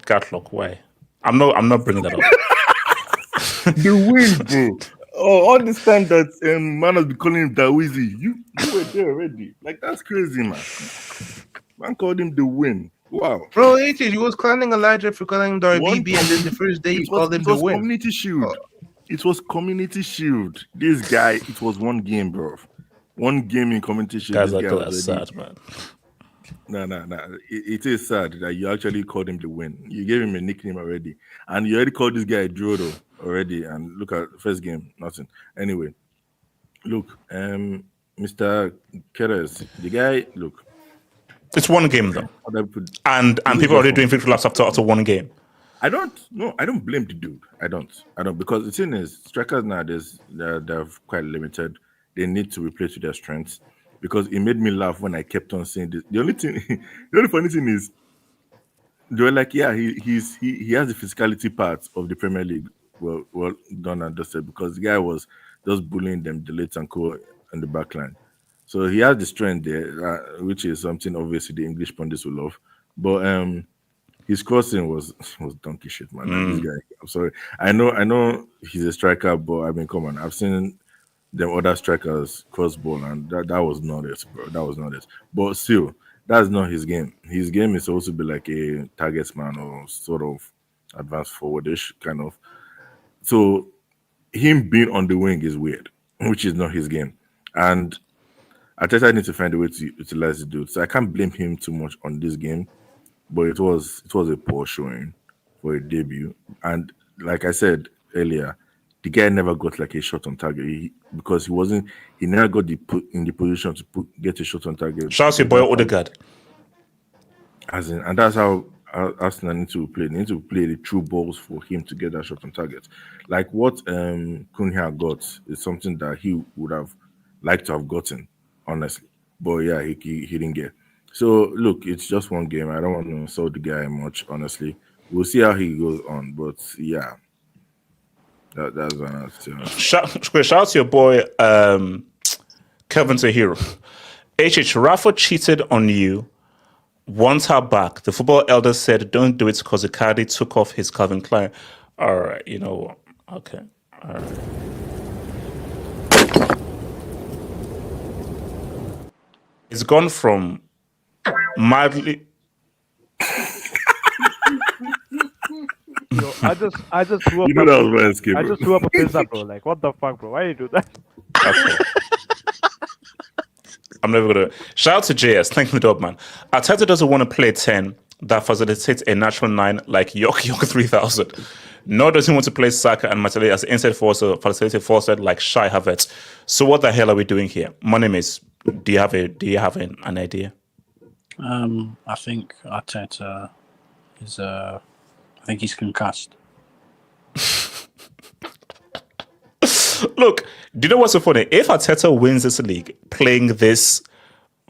Gatlock, why? I'm not bringing that up. The win, bro. Oh, understand that man has been calling him Dawizi. You were there already. Like, that's crazy, man. Man called him the win. Wow. Bro, he was clowning Elijah for calling him Darbibi, and then the first day you called him the win. Community Shield. It was Community Shield. This guy, it was one game, bro. One game in Community Shield. Guys, like that's sad, man. No. It is sad that you actually called him the win. You gave him a nickname already. And you already called this guy Drodo already. And look at the first game, nothing. Anyway, look, Mr. Keres, the guy, look. It's one game though. And people are already doing victory laps after one game. I don't blame the dude. I don't because the thing is, strikers nowadays they're quite limited. They need to replace with their strengths. Because it made me laugh when I kept on saying this. The only funny thing is, they were like, yeah, he has the physicality part of the Premier League well done and dusted, because the guy was just bullying them, Delete and Co. in the back line. So he has the strength there, which is something obviously the English pundits will love. But his crossing was donkey shit, man. This guy, I'm sorry. I know he's a striker, but I mean, come on. I've seen them other strikers cross ball, and that was not it, bro. That was not it. But still, that's not his game. His game is supposed to be like a target man or sort of advanced forwardish kind of. So him being on the wing is weird, which is not his game. And Arteta needs to find a way to utilize the dude. So I can't blame him too much on this game, but it was a poor showing for a debut. And like I said earlier, the guy never got like a shot on target because he never got in the position to get a shot on target. Shout out to your boy Odegaard. And that's how Arsenal need to play. They need to play the true balls for him to get that shot on target. Like what Cunha got is something that he would have liked to have gotten, honestly. But yeah, he didn't get. So look, it's just one game. I don't want to insult the guy much, honestly. We'll see how he goes on. But yeah. That's one. Shout out to your boy Kelvin Hero. Rafa cheated on you. Want her back. The football elder said, "Don't do it because Icardi took off his Calvin Klein." All right, you know what? Okay, all right. It's gone from madly. Yo, I just threw up. You know that was my escape, I bro. just threw up a pizza, bro. Like, what the fuck, bro? Why you do that? Okay. I'm never gonna. Shout out to JS. Thank you, dog, man. Arteta doesn't want to play 10 that facilitates a natural 9 like York 3000. Nor does he want to play Saka and Martinelli as inside force or facilitated force like Shai Havertz. So what the hell are we doing here? Money miss. Do you have an idea? I think Arteta is I think he's concussed. Look, do you know what's so funny? If Arteta wins this league playing this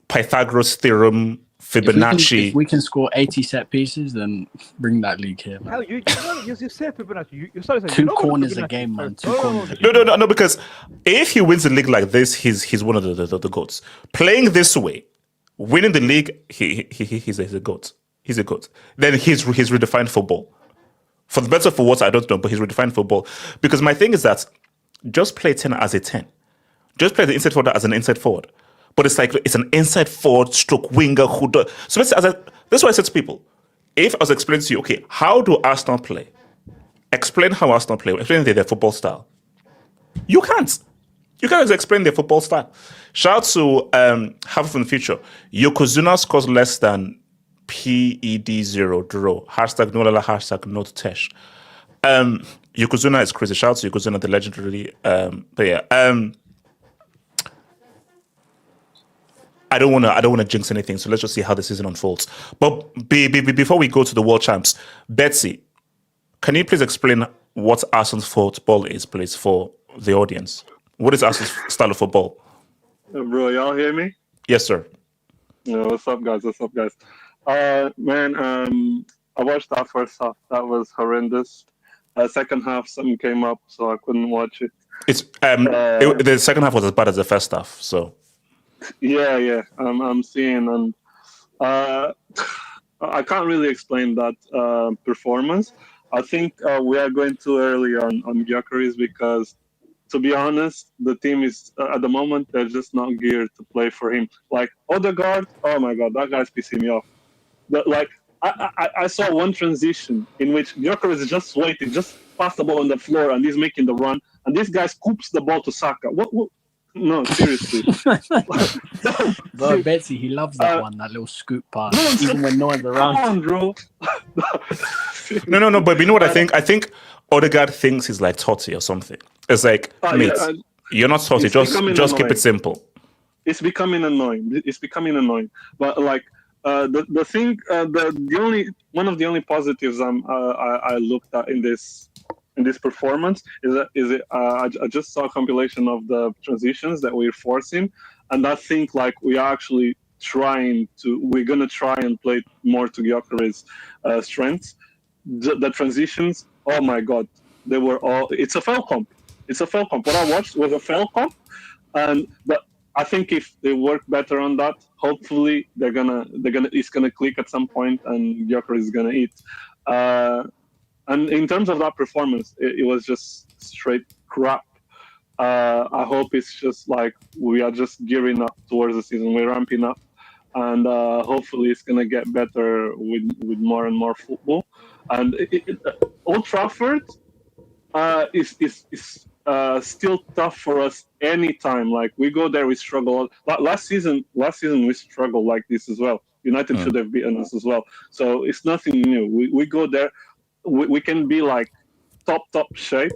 Pythagoras theorem Fibonacci. If we can score 80 set pieces, then bring that league here, man. Hell, you said Fibonacci. You started saying Two corners a game, man. Two corners. No, because if he wins the league like this, he's one of the goats. Playing this way, winning the league, he's a goat. He's a goat. Then he's redefined football. For the better or for worse, I don't know, but he's redefined football. Because my thing is that just play 10 as a 10. Just play the inside forward as an inside forward. But it's like it's an inside forward stroke winger who does. So that's why I said to people, if I was explaining to you, okay, how do Arsenal play? Explain how Arsenal play. Explain their football style. You can't. You can't explain their football style. Shout out to Have Fun Future. Yokozuna scores less than PED0 draw. Hashtag Nolala, hashtag not Tesh. Yokozuna is crazy. Shout out to Yokozuna, the legendary. But yeah. I don't want to jinx anything, so let's just see how the season unfolds. But before we go to the World Champs, Betsy, can you please explain what Arsenal's football is, please, for the audience? What is Arsenal's style of football? Bro, y'all hear me? Yes, sir. What's up, guys? Man, I watched that first half. That was horrendous. Second half, something came up, so I couldn't watch it. The second half was as bad as the first half, so... Yeah. I'm seeing, and I can't really explain that performance. I think we are going too early on Gyokeres because, to be honest, the team is at the moment they're just not geared to play for him. Like Odegaard, oh my god, that guy's pissing me off. I saw one transition in which Gyokeres is just waiting, just pass the ball on the floor, and he's making the run, and this guy scoops the ball to Saka. What? No, seriously. Bro, Betsy, he loves that one, that little scoop pass, even when no one's around. Come on, bro. No, but you know what I think? I think Odegaard thinks he's like Totti or something. It's like, mate, you're not Totti, just keep it simple. It's becoming annoying. But like, the thing, one of the only positives I looked at in this performance is I just saw a compilation of the transitions that we're forcing, and I think like we are actually we're gonna try and play more to Gyokeres' strengths. The transitions, oh my god, they were all. It's a foul comp. What I watched was a foul comp, but I think if they work better on that, hopefully it's gonna click at some point, and Gyokeres is gonna eat. And in terms of that performance, it was just straight crap. I hope it's just like we are just gearing up towards the season. We're ramping up, and hopefully it's gonna get better with more and more football. And Old Trafford is still tough for us anytime. Like we go there, we struggle. Last season we struggled like this as well. United should have beaten us as well. So it's nothing new. We go there. We can be like top shape,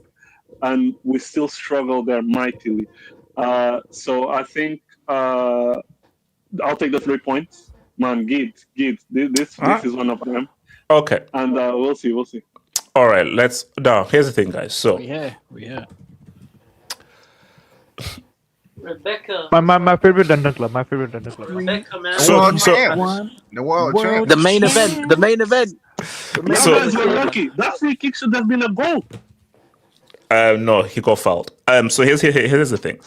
and we still struggle there mightily. So I think I'll take the 3 points. Man, Gid. This is one of them. Okay. And we'll see. All right, now here's the thing, guys. So we here. Rebecca. My favorite London club. Rebecca, man. The main event. Guys were lucky. That free kick should have been a goal. No, he got fouled. So here's the thing.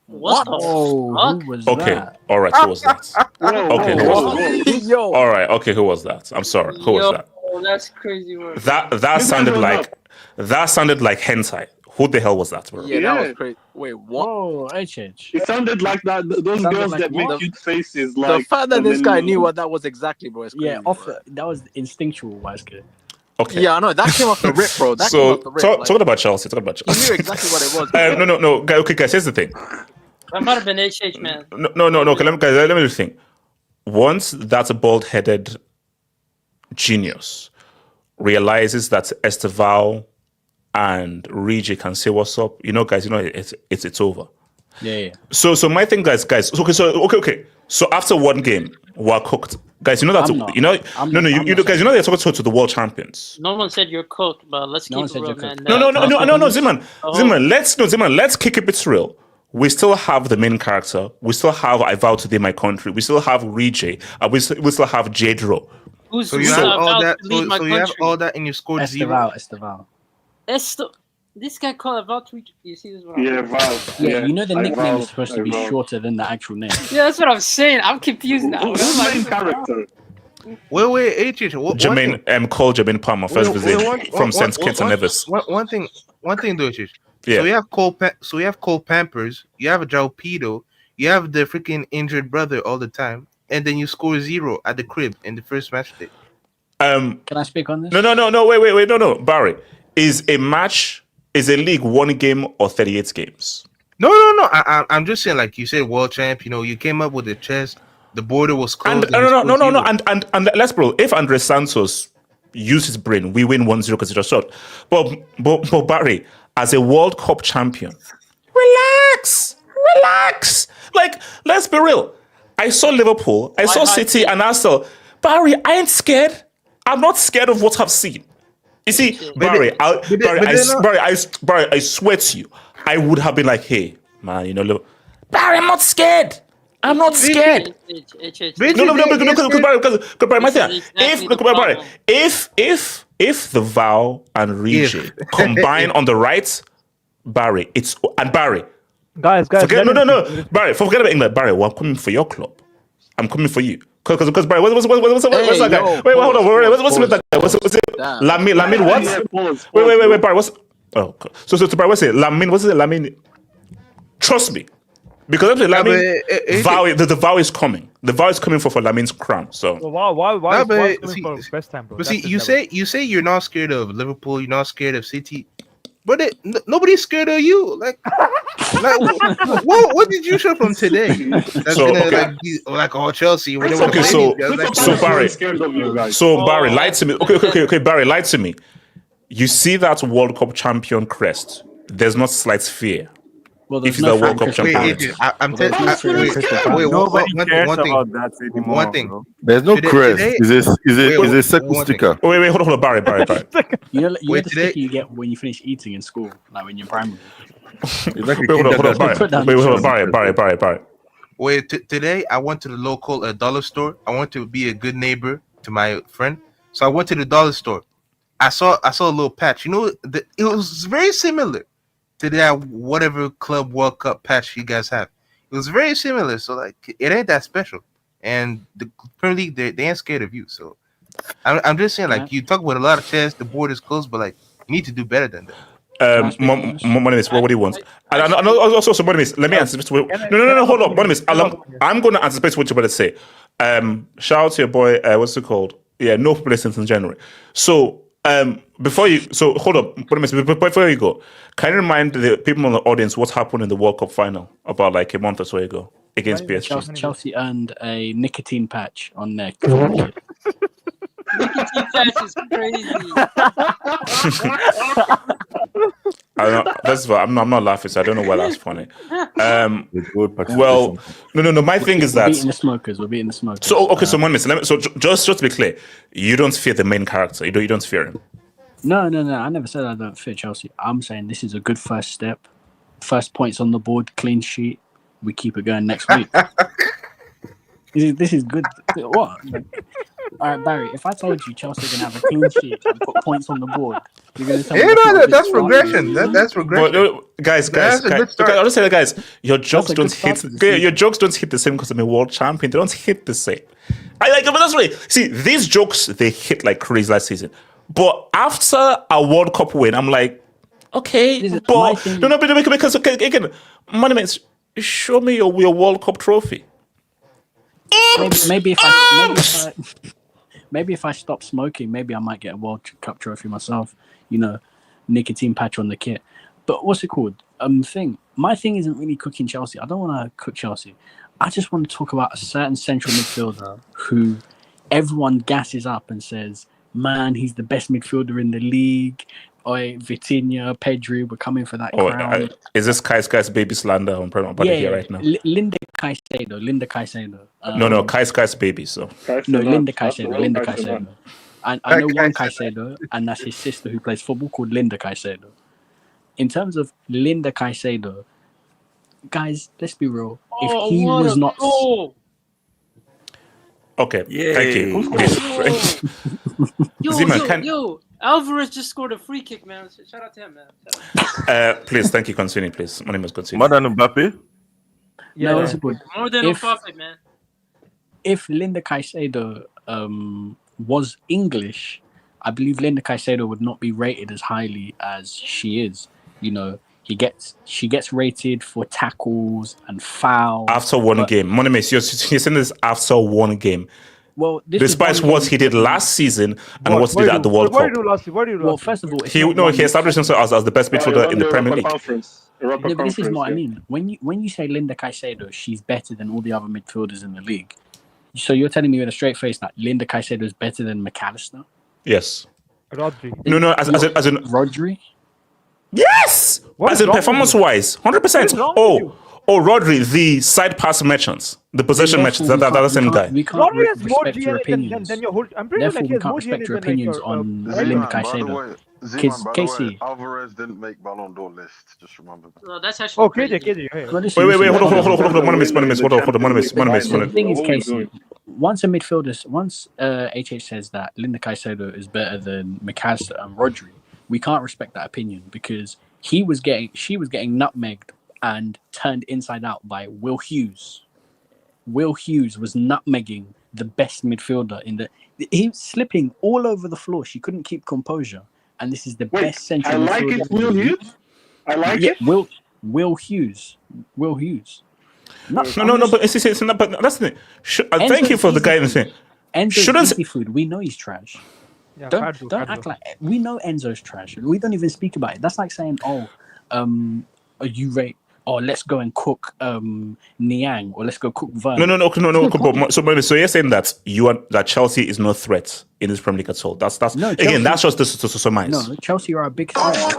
What? Who was okay, that? all right. Who was that? Okay, who was that? Yo. All right. Okay, who was that? I'm sorry. Who was that? That's crazy word. That sounded like hentai. Who the hell was that, bro? Yeah, that was crazy. Wait, what? Oh, HH. It sounded like that. Those girls like that make what? cute faces. The Like fact that this guy knew what that was exactly, bro. Yeah, that was instinctual, Wesker. Okay. Yeah, I know. That came off the rip, bro. That came So off the rip. talking about Chelsea. He knew exactly what it was. No. Okay, guys. Here's the thing. That might have been HH, man. No. Okay, let me just think. Once that bald-headed genius realizes that Esteval and Rigi can say what's up, guys, it's over. Yeah. So my thing, guys. Okay. So after one game, we're cooked, guys. You know that. Guys. They're talking to the world champions. No one said you're cooked, but let's keep it real, man. No, Ziman. Let's kick it real. we still have the main character. We still have I Vow to Thee My Country. We still have Rije. We still have Jadro. So you have all that. So you have all that, and you scored 0. Esteval. This guy called about to. You see this one? Yeah, Val. Yeah, you know the I nickname vow, is supposed to I be vow. shorter than the actual name. Yeah, that's what I'm saying. I'm confused now. Who's the main character? Wait, H. Jermaine Cole Jermaine Palmer first visit from St. Kitts and Nevis. One thing though, H. Yeah. So you have Cole Pampers, you have João Pedro, you have the freaking injured brother all the time, and then you score 0 at the crib in the first match day. Can I speak on this? No, wait, no. Barry, is a league 1 game or 38 games? No. I'm just saying, like you said, world champ. You came up with the chess. The border was closed. And let's bro. If Andre Santos used his brain, we win 1-0 because it's a shot. But Barry, as a World Cup champion, relax. Like, let's be real. I saw Liverpool, I saw City and Arsenal. Barry, I ain't scared. I'm not scared of what I've seen. You see, Barry, I swear to you, I would have been like, hey, man, Barry, I'm not scared. I'm not scared. No, because Barry, my thing, if the Vow and Rije combine on the right, Barry, Guys. No. Barry, forget about England. Barry, well, I'm coming for your club. I'm coming for you. Because Barry, what's that guy? Wait, hold on. What's with that guy? What's it? Lamin what? Wait, Barry, what's... Oh, so Barry, what's it? Lamin, what's it? Lamin... Trust me. Because Lamin, the Vow is coming. The Vow is coming for Lamin's crown. So why is for best time, bro? But see, you say you're not scared of Liverpool, you're not scared of City, but nobody's scared of you. Like what did you show from today? That's gonna Chelsea. Okay, so Barry, Barry, lie to me. Okay, Barry, lie to me. You see that World Cup champion crest? There's not slight fear. Well, if he's the World Cup champion. One thing. There's no crest. Is a circle sticker. Wait, hold on, Barry. You know the sticker you get when you finish eating in school, like when you're primary. Hold on, Barry. Wait, today I went to the local dollar store. I want to be a good neighbor to my friend, so I went to the dollar store. I saw a little patch. It was very similar to that whatever Club World Cup patch you guys have. It was very similar, so like it ain't that special. And the Premier League, they ain't scared of you. So I'm just saying, like, you talk about a lot of chance, the board is closed, but like you need to do better than that. Monimus, what do you want? And also, Monimus, let me answer this. No, hold on, Monimus. I'm going to anticipate what you're about to say. Shout out to your boy. What's it called? Yeah, no play since in January. So. Hold up, before you go, can you remind the people in the audience what happened in the World Cup final about like a month or so ago against PSG? Chelsea earned a nicotine patch on their nicotine patch is crazy. I'm not laughing, so I don't know why that's funny. Well, no. My thing is that we're beating the smokers. So okay, so one minute. So just to be clear, you don't fear the main character. You don't fear him. No. I never said I don't fear Chelsea. I'm saying this is a good first step. First points on the board, clean sheet. We keep it going next week. This is good. What? All right, Barry. If I told you Chelsea are gonna have a clean sheet and put points on the board, you're gonna tell me that's progression. That's progression. Well, guys. I'll just say that, guys. Your jokes don't hit. Your jokes don't hit the same because I'm a world champion. They don't hit the same. But that's right. See, these jokes they hit like crazy last season. But after a World Cup win, I'm like, okay, but because again, Monuments, show me your World Cup trophy. Maybe if I stop smoking, maybe I might get a World Cup trophy myself. Nicotine patch on the kit. But what's it called? My thing isn't really cooking Chelsea. I don't want to cook Chelsea. I just want to talk about a certain central midfielder who everyone gasses up and says, man, he's the best midfielder in the league. Vitinha, Pedri, we're coming for that crown. Is this Kai's baby slander on here right now? Linda Caicedo. No, Kai's baby. So Linda Caicedo. And I know one Caicedo, and that's his sister who plays football called Linda Caicedo. In terms of Linda Caicedo, guys, let's be real. Oh, If he what was a not, goal! Okay, thank you. Yo, Zima, yo, Alvarez just scored a free kick, man. Shout out to him, man. please, thank you. Continue, please. My name is continue. More than Mbappe? no, it's good. More than Mbappe, man. If Linda Caicedo was English, I believe Linda Caicedo would not be rated as highly as she is. You know, she gets rated for tackles and fouls After one game. Monimus, you're saying this after one game. Well, despite what he did last season and what he did at the World Cup. What did he do last season? Well, first of all, he established himself as the best midfielder in the Premier League. No, but this is what I mean. When you say Linda Caicedo, she's better than all the other midfielders in the league. So you're telling me with a straight face that Linda Caicedo is better than McAllister? Yes. Rodri. No, as in Rodri. Yes. What as is in wrong performance-wise, 100%. Rodri, the side pass merchants, the possession merchants. That's the same guy. We can't Rodri has more respect your DNA opinions. than your whole. I'm pretty Therefore, sure we like can't respect your opinions on Linda Caicedo. Casey. Alvarez didn't make Ballon d'Or list. Just remember that. No, that's actually. Oh, KJ. Wait, hold on, Monimus. The thing is, Casey, once HH says that Linda Caicedo is better than McAllister and Rodri, we can't respect that opinion because she was getting nutmegged and turned inside out by Will Hughes. Will Hughes was nutmegging the best midfielder he was slipping all over the floor. She couldn't keep composure. And this is the best central midfielder. I like it, Will Hughes. I like it. Will Hughes. Will Hughes. No, but it's not. But that's the thing. Thank you for the guidance. Enzo's easy food. We know he's trash. Yeah, don't act like we know Enzo's trash. We don't even speak about it. That's like saying, you rate. Oh, let's go and cook Niang, or let's go cook Vern. No. So you're saying that Chelsea is no threat in this Premier League at all. That's no, again. Chelsea, that's just to surmise. No, Chelsea are a big threat. No.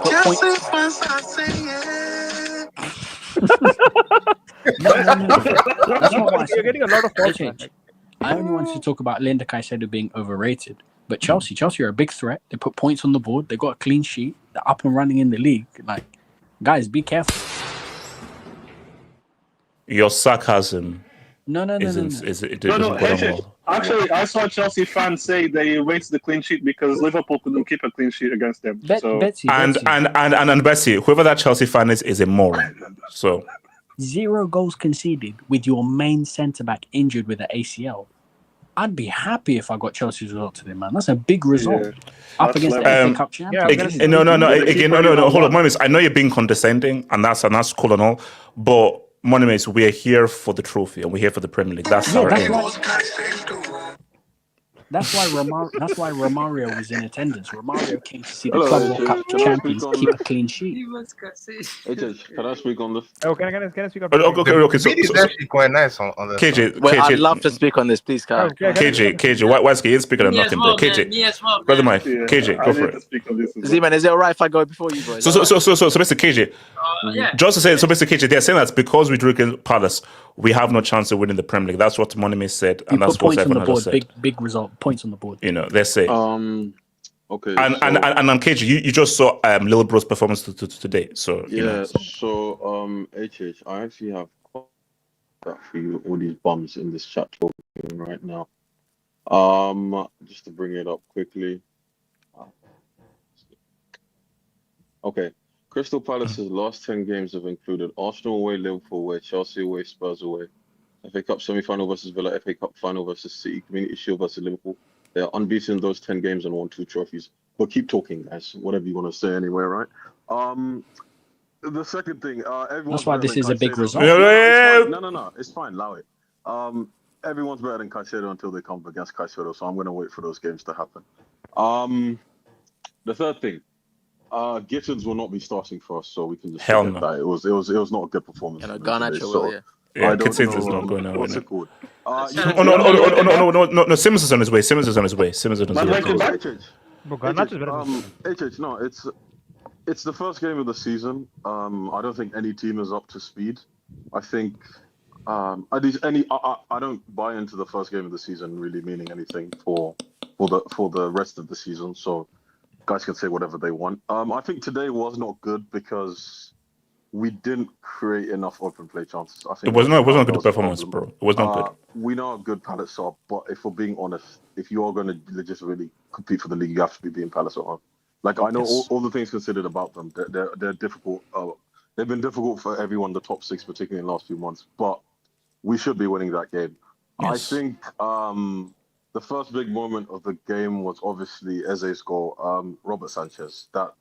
That's not what I said. You're getting a lot of false. I only wanted to talk about Linda Caicedo being overrated. But Chelsea are a big threat. They put points on the board. They got a clean sheet. They're up and running in the league. Like, guys, be careful. Your sarcasm. No. Actually, I saw Chelsea fans say they raised the clean sheet because Liverpool couldn't keep a clean sheet against them. Betsy. And Bessie, whoever that Chelsea fan is a moron. So 0 goals conceded with your main centre back injured with an ACL. I'd be happy if I got Chelsea's result today, man. That's a big result. Up against the FA Cup champions. No. Hold on, Monimus. I know you're being condescending, and that's cool and all, but Monimus, we're here for the trophy, and we're here for the Premier League. That's our aim. That's why Romario was in attendance. Romario came to see the Club World Cup champions keep a clean sheet. Can I speak on this? Oh, can I speak on this? Okay. So it's actually quite nice on this. KJ, I'd love to speak on this, please, Kyle. KJ, why is he speaking and nothing, bro? KJ, brother Mike, KJ, go for it. Z-Man, is it alright if I go before you, bro? So basically, KJ, just to say, so basically, KJ, they're saying that because we drew against Palace, we have no chance of winning the Premier League. That's what Monimus said, and that's what everyone has said. Big result. Points on the board. You know, they say. Okay. And KJ, you just saw Liverpool's performance today. So HH, I actually have that for you, all these bums in this chat talking right now. Just to bring it up quickly. Okay. Crystal Palace's last 10 games have included Arsenal away, Liverpool away, Chelsea away, Spurs away, FA Cup semi-final versus Villa, FA Cup final versus City, Community Shield versus Liverpool. They are unbeaten in those 10 games and won 2 trophies. But keep talking, guys. Whatever you want to say anyway, right? The second thing, everyone's that's why this is a big result. No, it's fine. Allow it. Everyone's better than Caicedo until they come up against Caicedo, so I'm going to wait for those games to happen. The third thing, Gittins will not be starting for us, so we can just forget that. It was not a good performance. And Garnacho will, yeah. Yeah, Gittins is not going out. What's it called? No, Simmons is on his way. No, it's the first game of the season. I don't think any team is up to speed. I think at least I don't buy into the first game of the season really meaning anything for the rest of the season. So guys can say whatever they want. I think today was not good because we didn't create enough open play chances. I think It wasn't a that good was the performance, problem. bro. It was not good. We know how good Palace are, but if we're being honest, if you are going to legitimately compete for the league, you have to be beating Palace at home. Like I know Yes. all the things considered about them, they're difficult. They've been difficult for everyone, the top six, particularly in the last few months. But we should be winning that game. Yes. I think the first big moment of the game was obviously Eze's goal, Robert Sanchez. That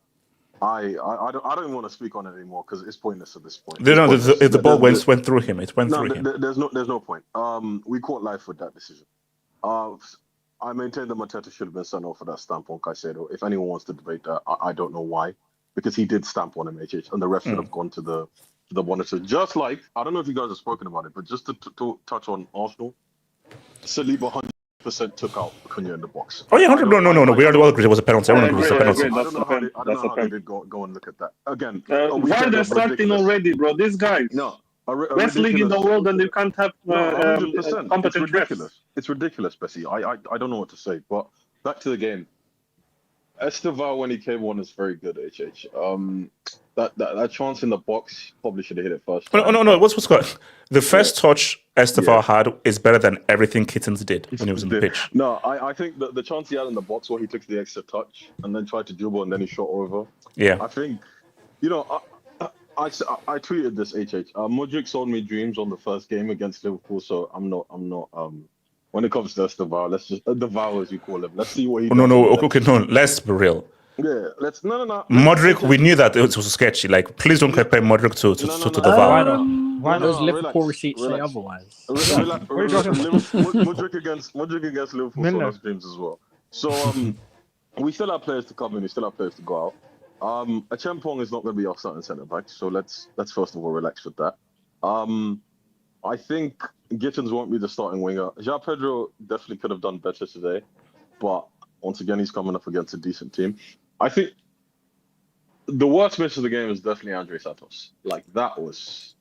I don't even want to speak on it anymore because it's pointless at this point. The ball went through him. It went through him. There's no point. We caught life with that decision. I maintain that Mateta should have been sent off for that stamp on Caicedo. If anyone wants to debate that, I don't know why, because he did stamp on him, HH, and the ref should have gone to the monitor. Just like, I don't know if you guys have spoken about it, but just to touch on Arsenal, Saliba 100% took out Cunha in the box. Oh yeah, no. We already all agreed it was a penalty. Everyone agrees it's a penalty. I don't know how they did go and look at that again. Why they're starting already, bro? These guys. No. Best league in the world, and you can't have 100%. competent It's ridiculous. It's ridiculous, Bessie. I don't know what to say. But back to the game. Esteval, when he came on, is very good. HH. That chance in the box, probably should have hit it first. No. What's good? The first touch Esteval had is better than everything Kittens did when he was on the pitch. No, I think the chance he had in the box where he took the extra touch and then tried to dribble and then he shot over. Yeah. I think, I tweeted this, HH. Modric sold me dreams on the first game against Liverpool, so I'm not. When it comes to Esteval, let's just devour, as you call him. Let's see what he does. No. Let's be real. Yeah, let's no. Modric, we knew that it was sketchy. Like, please don't compare Modric to Deval. Why does Liverpool receipts say otherwise? Modric against Liverpool sold us dreams as well. So we still have players to come in. We still have players to go out. Achampong is not going to be our starting centre back, so let's first of all relax with that. I think Gittins won't be the starting winger. João Pedro definitely could have done better today, but once again he's coming up against a decent team. I think the worst miss of the game is definitely Andre Santos. Like that was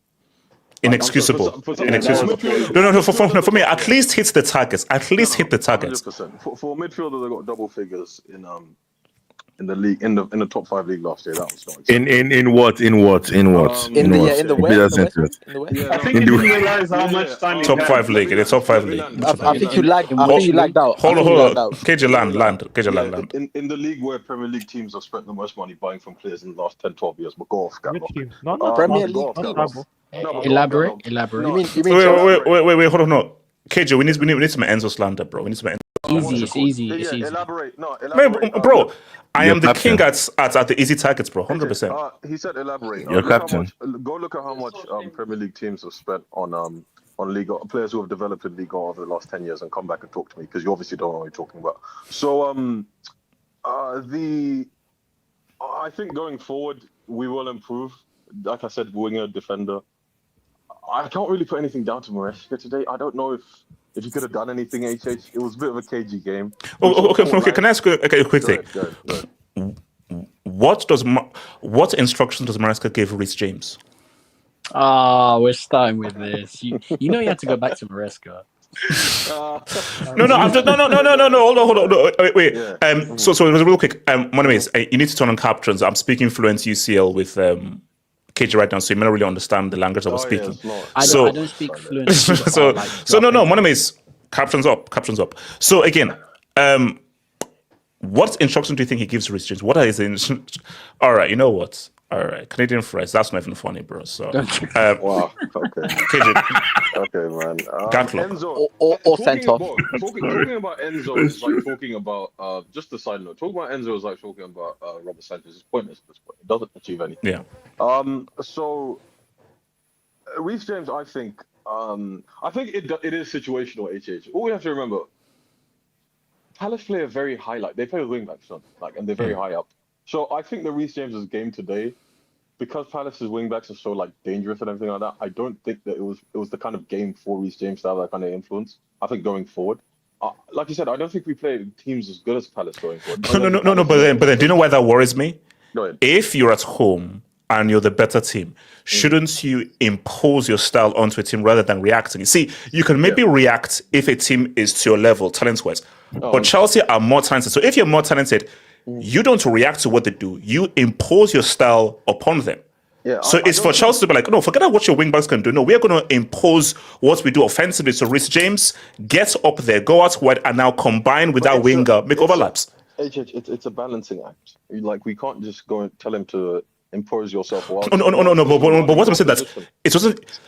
inexcusable. Inexcusable. No. For me, at least hit the targets. At least hit the targets. 100%. For midfielder, they got double figures in the league, in the top 5 league last year. That was not in what? In the West. I think you didn't realize how much time. Top 5 league. In the top 5 league. I think you lagged. I think you lagged out. Hold on. KJ land. In the league where Premier League teams have spent the most money buying from players in the last 10-12 years, but go off, Premier League. Elaborate. You mean Wait, hold on. No. KJ, we need some Enzo slander, bro. We need some Enzo. It's easy. Elaborate. Bro, I am the king at the easy targets, bro. 100%. He said elaborate. You're captain. Go look at how much Premier League teams have spent on Liga, players who have developed in Liga over the last 10 years, and come back and talk to me, because you obviously don't know what you're talking about. So I think going forward we will improve. Like I said, winger, defender. I can't really put anything down to Maresca today. I don't know if he could have done anything, HH. It was a bit of a cagey game. Okay. Can I ask a quick thing? Go ahead. What instructions does Maresca give Reece James? We're starting with this. You know you have to go back to Maresca. No. Hold on. Wait. Yeah. So real quick. Anyways, you need to turn on captions. I'm speaking fluent UCL with KJ right now, so you may not really understand the language I was speaking. I don't speak fluent. Anyways, captions up. So again, what instructions do you think he gives Reece James? What are his instructions? All right, you know what? All right, Canadian Fries. That's not even funny, bro. So, wow. Okay. KJ. Okay, man. Enzo or Santos. Talking about Enzo is like talking about just a side note. Talking about Enzo is like talking about Robert Sanchez. It's pointless at this point. It doesn't achieve anything. Yeah. So Reece James, I think it is situational. HH. All we have to remember, Palace play a very high, they play with wing backs, and they're very high up. So I think the Reece James' game today, because Palace's wing backs are so dangerous and everything like that, I don't think that it was the kind of game for Reece James to have that kind of influence. I think going forward, like you said, I don't think we play teams as good as Palace going forward. No. But then, do you know why that worries me? Go ahead. If you're at home and you're the better team, shouldn't you impose your style onto a team rather than reacting? You see, you can maybe react if a team is to your level, talent-wise. But Chelsea are more talented. So if you're more talented, you don't react to what they do. You impose your style upon them. Yeah. So it's for Chelsea to be like, no, forget about what your wing backs can do. No, we're going to impose what we do offensively. So Reece James gets up there, go out wide, and now combine with that winger, make overlaps. It's a balancing act. We can't just go and tell him to impose yourself. No. But what I'm saying that it wasn't.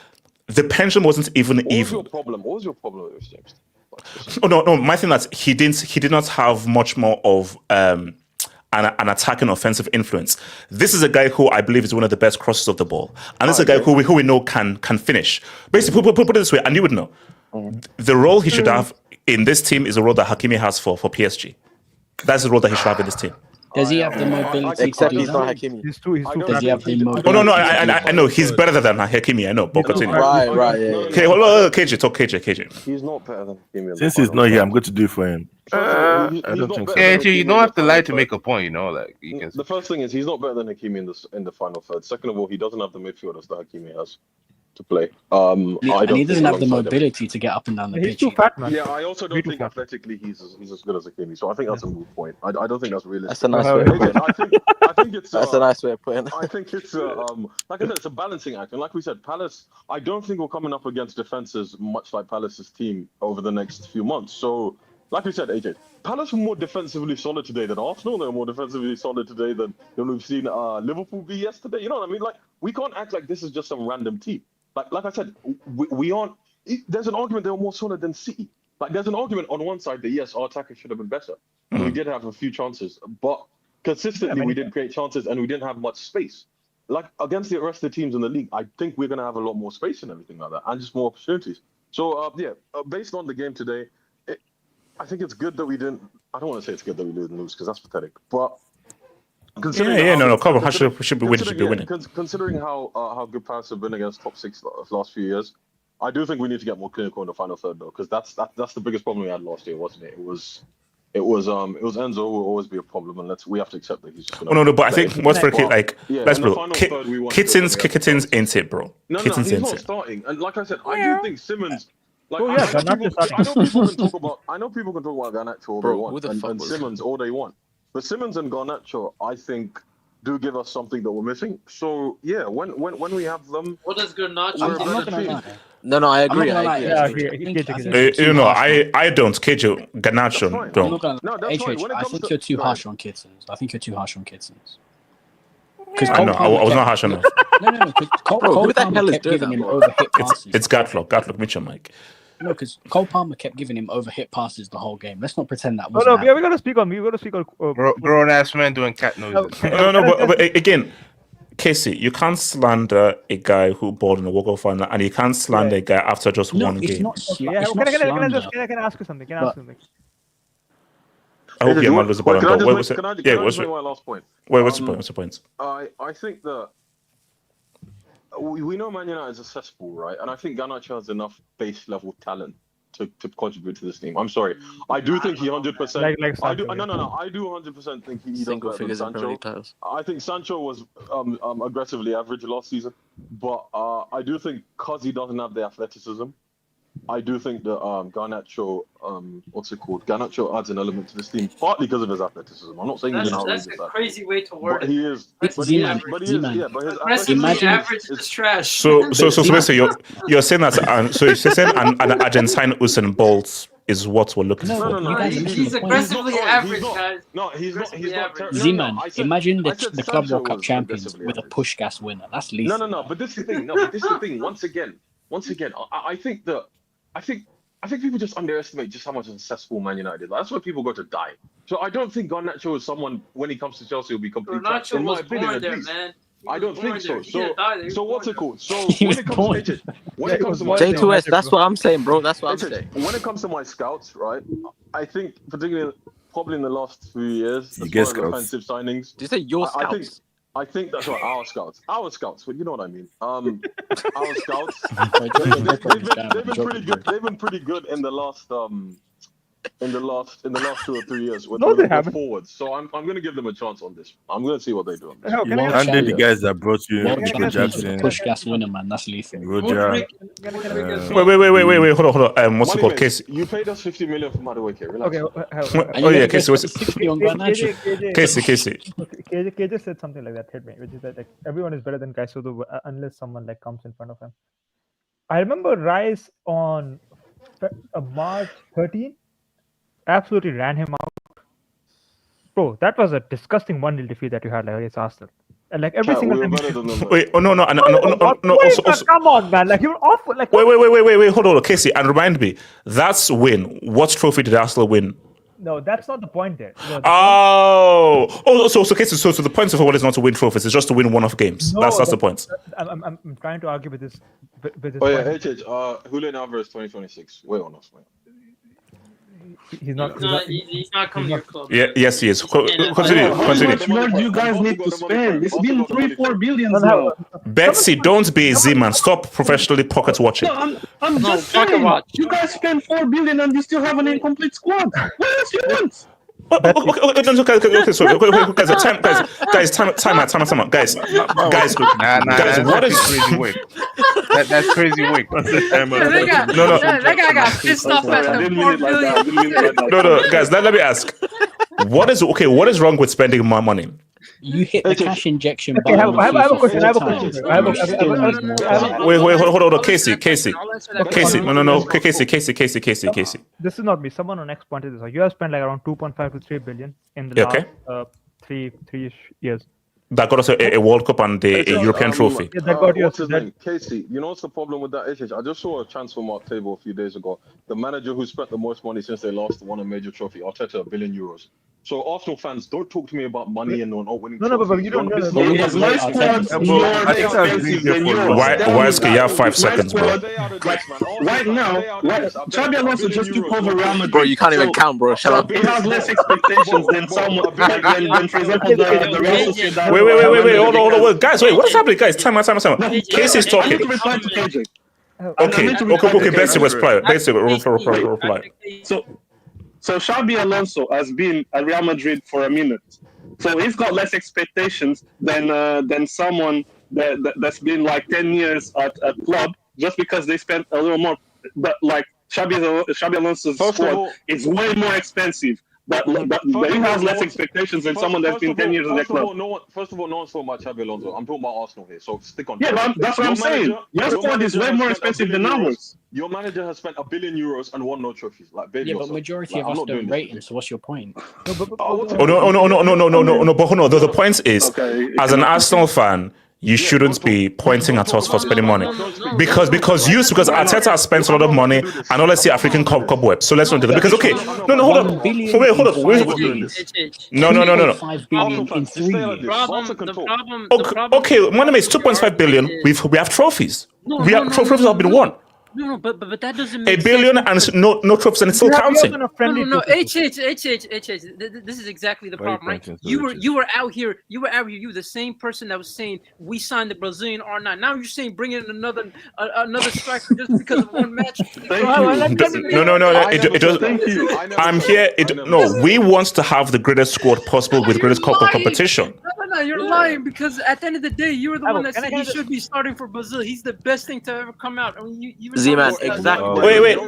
The pendulum wasn't even even. What was your problem with Reece James? No. My thing that he did not have much more of an attacking offensive influence. This is a guy who I believe is one of the best crossers of the ball, and this is a guy who we know can finish. Basically, put it this way, and you would know the role he should have in this team is the role that Hakimi has for PSG. That's the role that he should have in this team. Does he have the mobility? Except to do he's not that? Hakimi. He's too Does he have the mobility? Oh no, I know he's better than Hakimi. I know, but continue. Right, yeah. Okay, hold on, KJ, talk KJ. He's not better than Hakimi. Since he's not here, I'm going to do it for him. I don't think so. Yeah, you don't have to lie to make a point. You can. The first thing is he's not better than Hakimi in the final third. Second of all, he doesn't have the midfielders that Hakimi has to play. And he doesn't have the mobility to get up and down the pitch. He's too fat, man. Yeah, I also don't think athletically he's as good as Hakimi. So I think that's a moot point. I don't think that's realistic. That's a nice way of putting it. I think it's That's a nice way of putting it. I think it's like I said, it's a balancing act. And like we said, Palace, I don't think we're coming up against defenses much like Palace's team over the next few months. So like we said, AJ, Palace were more defensively solid today than Arsenal. They're more defensively solid today than we've seen Liverpool be yesterday. You know what I mean? Like, we can't act like this is just some random team. Like I said, we aren't. There's an argument they were more solid than City. Like, there's an argument on one side that yes, our attacker should have been better. We did have a few chances, but consistently we didn't create chances and we didn't have much space. Like against the rest of the teams in the league, I think we're gonna have a lot more space and everything like that, and just more opportunities. So based on the game today, I think it's good that we didn't. I don't want to say it's good that we didn't lose because that's pathetic, but. Come on, should be winning. Considering how good Palace have been against top six the last few years, I do think we need to get more clinical in the final third though, because that's the biggest problem we had last year, wasn't it? It was Enzo who will always be a problem, and we have to accept that he's just gonna. No, but I think what's very let's bro. Kitten's ain't it, bro. No, he's not starting, and like I said, I do think Simmons. I know people can talk about Garnacho all they want, and Simmons all they want. But Simmons and Garnacho, I think, do give us something that we're missing. So yeah, when we have them, what does Garnacho? No, I agree. I don't. KJ, Garnacho don't. I think you're too harsh on Kittens. I know. I was not harsh enough. No. Cole Palmer kept giving him overhit passes. It's Gatlock, Mitchell, Mike. No, because Cole Palmer kept giving him overhit passes the whole game. Let's not pretend that was. No, we gotta speak on. Grown ass man doing cat noises. But again, Casey, you can't slander a guy who balled in the walk-off final, and you can't slander a guy after just one game. Can I ask you something? I hope your man was the ball. Can I just make my last point? What's the point? I think that we know Man United is a cesspool, right? And I think Garnacho has enough base level talent to contribute to this team. I'm sorry, I do think he 100%. I do 100% think he does better than Sancho. I think Sancho was aggressively average last season, but I do think because he doesn't have the athleticism, I do think that Garnacho, Garnacho adds an element to this team, partly because of his athleticism. I'm not saying he's an outrageous athlete. That's a crazy way to word it. He is. But his average is trash. So basically, you're saying that. So you're saying an Argentine Usain Bolt is what we're looking for. No. He's aggressively average, guys. No, he's not terrible. Z-Man, imagine the Club World Cup champions with a push gas winner. That's least. No. But this is the thing. Once again, I think people just underestimate just how much of a successful Man United. That's where people go to die. So I don't think Garnacho is someone when he comes to Chelsea will be complete. Garnacho was born there, man. I don't think so. So what's it called? So when it comes to my J2S, that's what I'm saying, bro. That's what I'm saying. When it comes to my scouts, right? I think probably in the last few years, you get scouts. Offensive signings. Did you say your scouts? I think that's right. Our scouts. But you know what I mean. Our scouts. They've been pretty good. They've been pretty good in the last in the last 2 or 3 years with No, they the haven't. forwards. So I'm going to give them a chance on this. I'm going to see what they do on this. Hell, can I You get handed the guys that brought you World Nico champions with a Jackson, push gas winner, man. That's lethal. Roger. Wait, hold on. What's it called? Casey. You paid us 50 million for Madueke. Relax. Okay. Oh yeah, Casey. What's it? 60 on Garnacho. Casey. KJ said something like that hit me, which is that like everyone is better than Kaisudo unless someone like comes in front of him. I remember Rice on March 13 absolutely ran him out. Bro, that was a disgusting 1-0 defeat that you had like against Arsenal. And like every single time. Wait, no. Also, come on, man! Like you're awful. Like wait, hold on, Casey, and remind me. That's win. What trophy did Arsenal win? No, that's not the point there. No, So Casey, so the point of what is not to win trophies is just to win one-off games. No, that's the point. I'm trying to argue with this. Oh yeah, HH. Julian Alvarez 2026. Wait on us, man. He's not coming to your club. Yeah, yes, he is. Continue. How much more do you guys need to spend? It's been 3-4 billion now. Betsy, don't be a Z-man. Stop professionally pocket watching. No, I'm just saying. You guys spend 4 billion and you still have an incomplete squad. What else you want? Okay, sorry. Guys, time out. Guys, what is crazy work? That's crazy work. That guy got pissed off at the 4 billion. No, guys, let me ask. What is wrong with spending more money? You hit the cash injection Okay, button. I have a question. Wait, hold on. Casey. No. Casey. This is not me. Someone on X pointed this out. You have spent like around 2.5 to 3 billion in the last three-ish years. That got us a World Cup and a European trophy. Yeah, that got you. What's his name? Casey, you know what's the problem with that, HH? I just saw a transfer mark table a few days ago. The manager who spent the most money since they last won a major trophy, Arteta, €1 billion. So Arsenal fans, don't talk to me about money and not winning. No, but you don't know. Why you have 5 seconds, bro? Right now, Xabi Alonso just took over Real Madrid. Bro, you can't even count, bro. Shut up. He has less expectations than someone, than for example, the Real Sociedad. Wait, hold on. Guys, what is happening? Guys, time out. Casey's talking. I need to reply to KJ. Okay, Bessie, reply. So Xabi Alonso has been at Real Madrid for a minute. So he's got less expectations than someone that's been like 10 years at club just because they spent a little more. But like Xabi Alonso's squad is way more expensive. But he has less expectations than someone that's been 10 years in the club. First of all, no one's talking about Xabi Alonso. I'm talking about Arsenal here, so stick on. Yeah, but that's what I'm saying. Your squad is way more expensive than ours. Your manager has spent €1 billion and won no trophies. Like, baby, Yeah, but majority of us don't rate him, so what's your point? No. But the point is, as an Arsenal fan, you shouldn't be pointing at us for spending money because Arteta has spent a lot of money and all let's see African cobweb. So let's not do that because hold on. No. 5 billion in 3 years. Okay, my name is 2.5 billion. We have trophies. Trophies have been won. No, but that doesn't make $1 billion and no trophies and it's still counting. No. This is exactly the problem, right? You were out here. You were the same person that was saying we signed the Brazilian R9. Now you're saying bring in another striker just because of one match. I'm here. We want to have the greatest squad possible with greatest competition. No, you're lying because at the end of the day, you were the one that said he should be starting for Brazil. He's the best thing to ever come out. I mean, you Z-Man, exactly. Wait,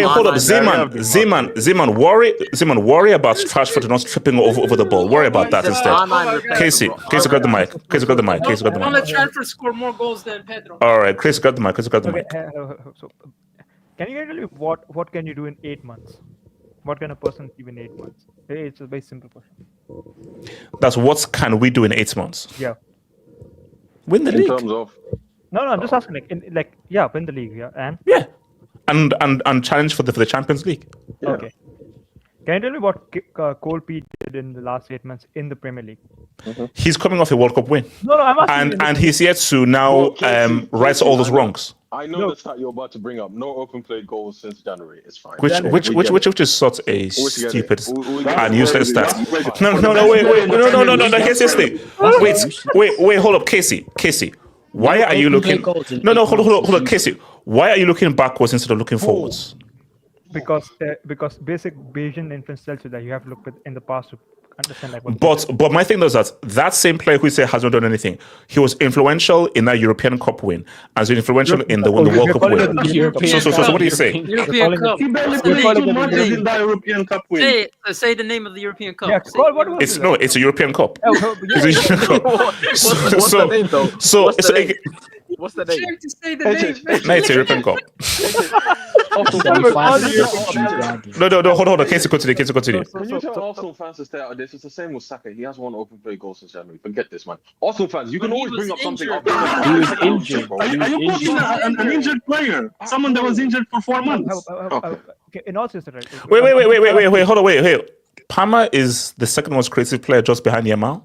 hold up. Z-Man, worry about Rashford not tripping over the ball. Worry about that instead. Casey, got the mic. Don't let Rashford score more goals than Pedro. All right, Chris got the mic. So, can you tell me what can you do in 8 months? What can a person do in 8 months? It's a very simple question. That's what can we do in 8 months? Yeah. Win the league. In terms of No, I'm just asking. Win the league, and challenge for the Champions League. Yeah. Okay. Can you tell me what Cole P did in the last 8 months in the Premier League? He's coming off a World Cup win. No, I'm asking. And he's yet to now right all those wrongs. I know the stat you're about to bring up. No open play goals since January. It's fine. Which is such a stupid and useless stat. No. Here's this thing. Wait. Hold up, Casey. Why are you looking? No. Hold on, Casey. Why are you looking backwards instead of looking forwards? because basic Bayesian inference tells you that you have to look in the past to understand like what. But my thing is that same player who say hasn't done anything, he was influential in that European Cup win, as influential in the World Cup win. So what do you say? European Cup. He barely played 2 matches in that European Cup win. Say the name of the European Cup. Yeah, It's a European Cup. It's a European Cup. What's the name though? What's the name? To say the name. No, it's a European Cup. No, hold on. Casey, continue. When you tell Arsenal fans to stay out of this, it's the same with Saka. He has 1 open play goal since January. Forget this, man. Arsenal fans, you can always bring up something. He was injured. Are you quoting an injured player? Someone that was injured for 4 months. Okay, in all seriousness, right? Wait, hold on, wait. Palmer is the second most creative player just behind Yamal.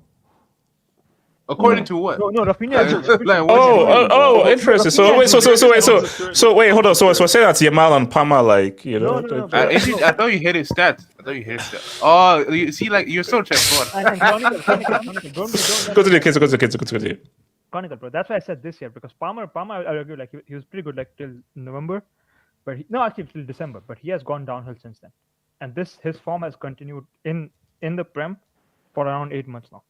According to what? No, Rafinha. Oh, interesting. So wait, hold on. So say that Yamal and Palmer, like, you know. No. I thought you hit his stats. Oh, you see, like, you're so chessboard. Go to the kids. Chronicle, bro. That's why I said this year, because Palmer, I argue, like, he was pretty good, like, till November, but actually till December, but he has gone downhill since then, and his form has continued in the Prem for around 8 months now.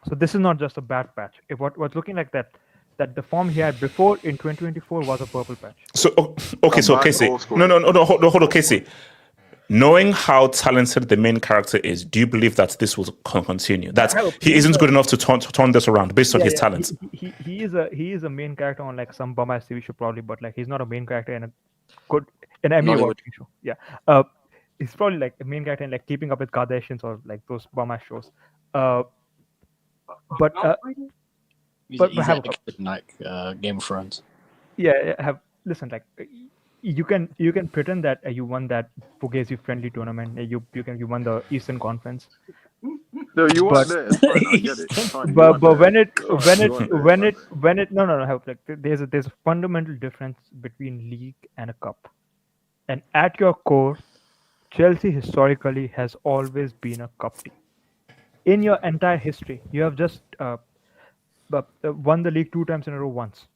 So this is not just a bad patch. If what's looking like that the form he had before in 2024 was a purple patch. So Casey, no, hold on, Casey. Knowing how talented the main character is, do you believe that this will continue? That he isn't good enough to turn this around based on his talent? He is a main character on like some bum ass TV show probably, but like he's not a main character in an Emmy Award show. Yeah, he's probably like a main character in like Keeping Up with Kardashians or like those bum ass shows. But he's like Game of Thrones. Yeah, listen, like you can pretend that you won that Fugazi friendly tournament. You won the Eastern Conference. No, you weren't there. It's fine, I get it. It's fine. But when it no, like there's a fundamental difference between league and a cup. And at your core, Chelsea historically has always been a cup team. In your entire history, you have just won the league 2 times in a row once.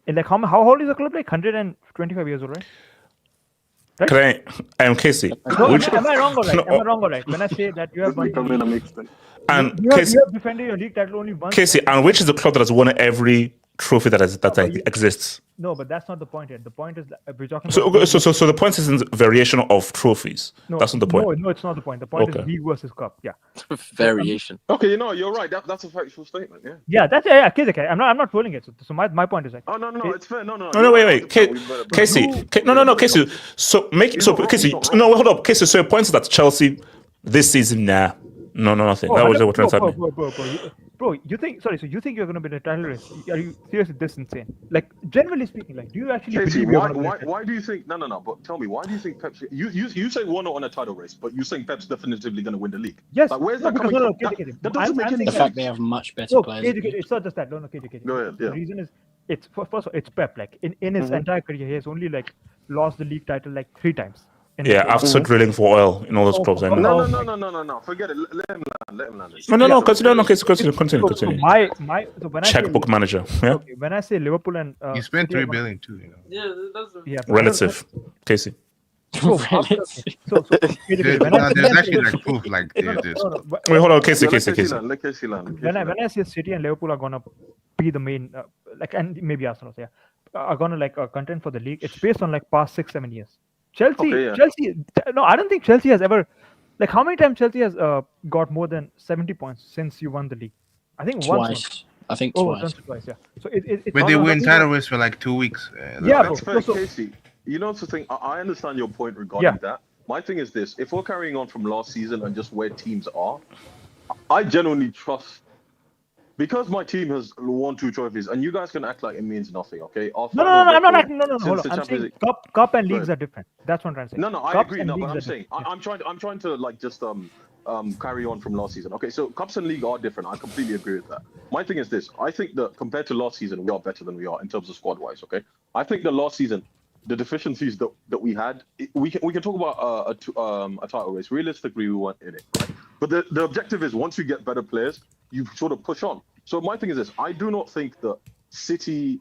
And like how old is the club? Like 125 years old, right? Can I, Casey? Am I wrong or right? Am I wrong or right? When I say that you have won, and you Casey, have defended your league title only once. Casey, and which is the club that has won every trophy that exists? No, but that's not the point here. The point is that we're talking. So the point isn't variation of trophies. No, that's not the point. No, it's not the point. The point is league versus cup. Yeah. Variation. Okay, you're right. That's a factual statement. Yeah. Yeah, that's okay. I'm not fooling it. So my point is like. Oh no, it's fair. No. Wait. Casey. No, Casey. Casey. No, hold up, Casey. So your point is that Chelsea this season, no, nothing. That was what was happening. Bro, you think you're going to be in a title race? Are you seriously this insane? Like, generally speaking, like, do you actually Casey, believe why do you think? No. But tell me, why do you think Pep's? You say we're not on a title race, but you think Pep's definitively going to win the league? Yes. Like, where's that coming from? That doesn't make any sense. The fact they have much better players. It's not just that. No, KJ. Go ahead. The reason is it's first of all, it's Pep. Like in his entire career, he has only like lost the league title like 3 times. Yeah, after drilling for oil in all those clubs. No. Forget it. Let him land. No. Continue. So my when checkbook manager. Yeah. Okay, when I say Liverpool and you spent $3 billion too. Yeah, that's relative. Casey. So there's actually like proof like this. Wait, hold on, Casey. When I say City and Liverpool are gonna be the main, and maybe Arsenal, are gonna contend for the league. It's based on like past 6-7 years. Chelsea. No, I don't think Chelsea has ever. Like, how many times Chelsea has got more than 70 points since you won the league? I think twice. I think twice. Twice, yeah. So it's but they win title race for like 2 weeks. That's fair, Casey. You know, the thing. I understand your point regarding that. My thing is this: if we're carrying on from last season and just where teams are, I genuinely trust. Because my team has won 2 trophies, and you guys can act like it means nothing, okay? No, I'm not acting. No. Hold on. I'm saying cup and leagues are different. That's what I'm trying to say. No, I agree. No, but I'm saying I'm trying to like just carry on from last season. Okay, so cups and league are different. I completely agree with that. My thing is this: I think that compared to last season, we are better than we are in terms of squad wise. Okay, I think the last season, the deficiencies that we had, we can talk about a title race. Realistically, we weren't in it, right? But the objective is once you get better players, you sort of push on. So my thing is this: I do not think that City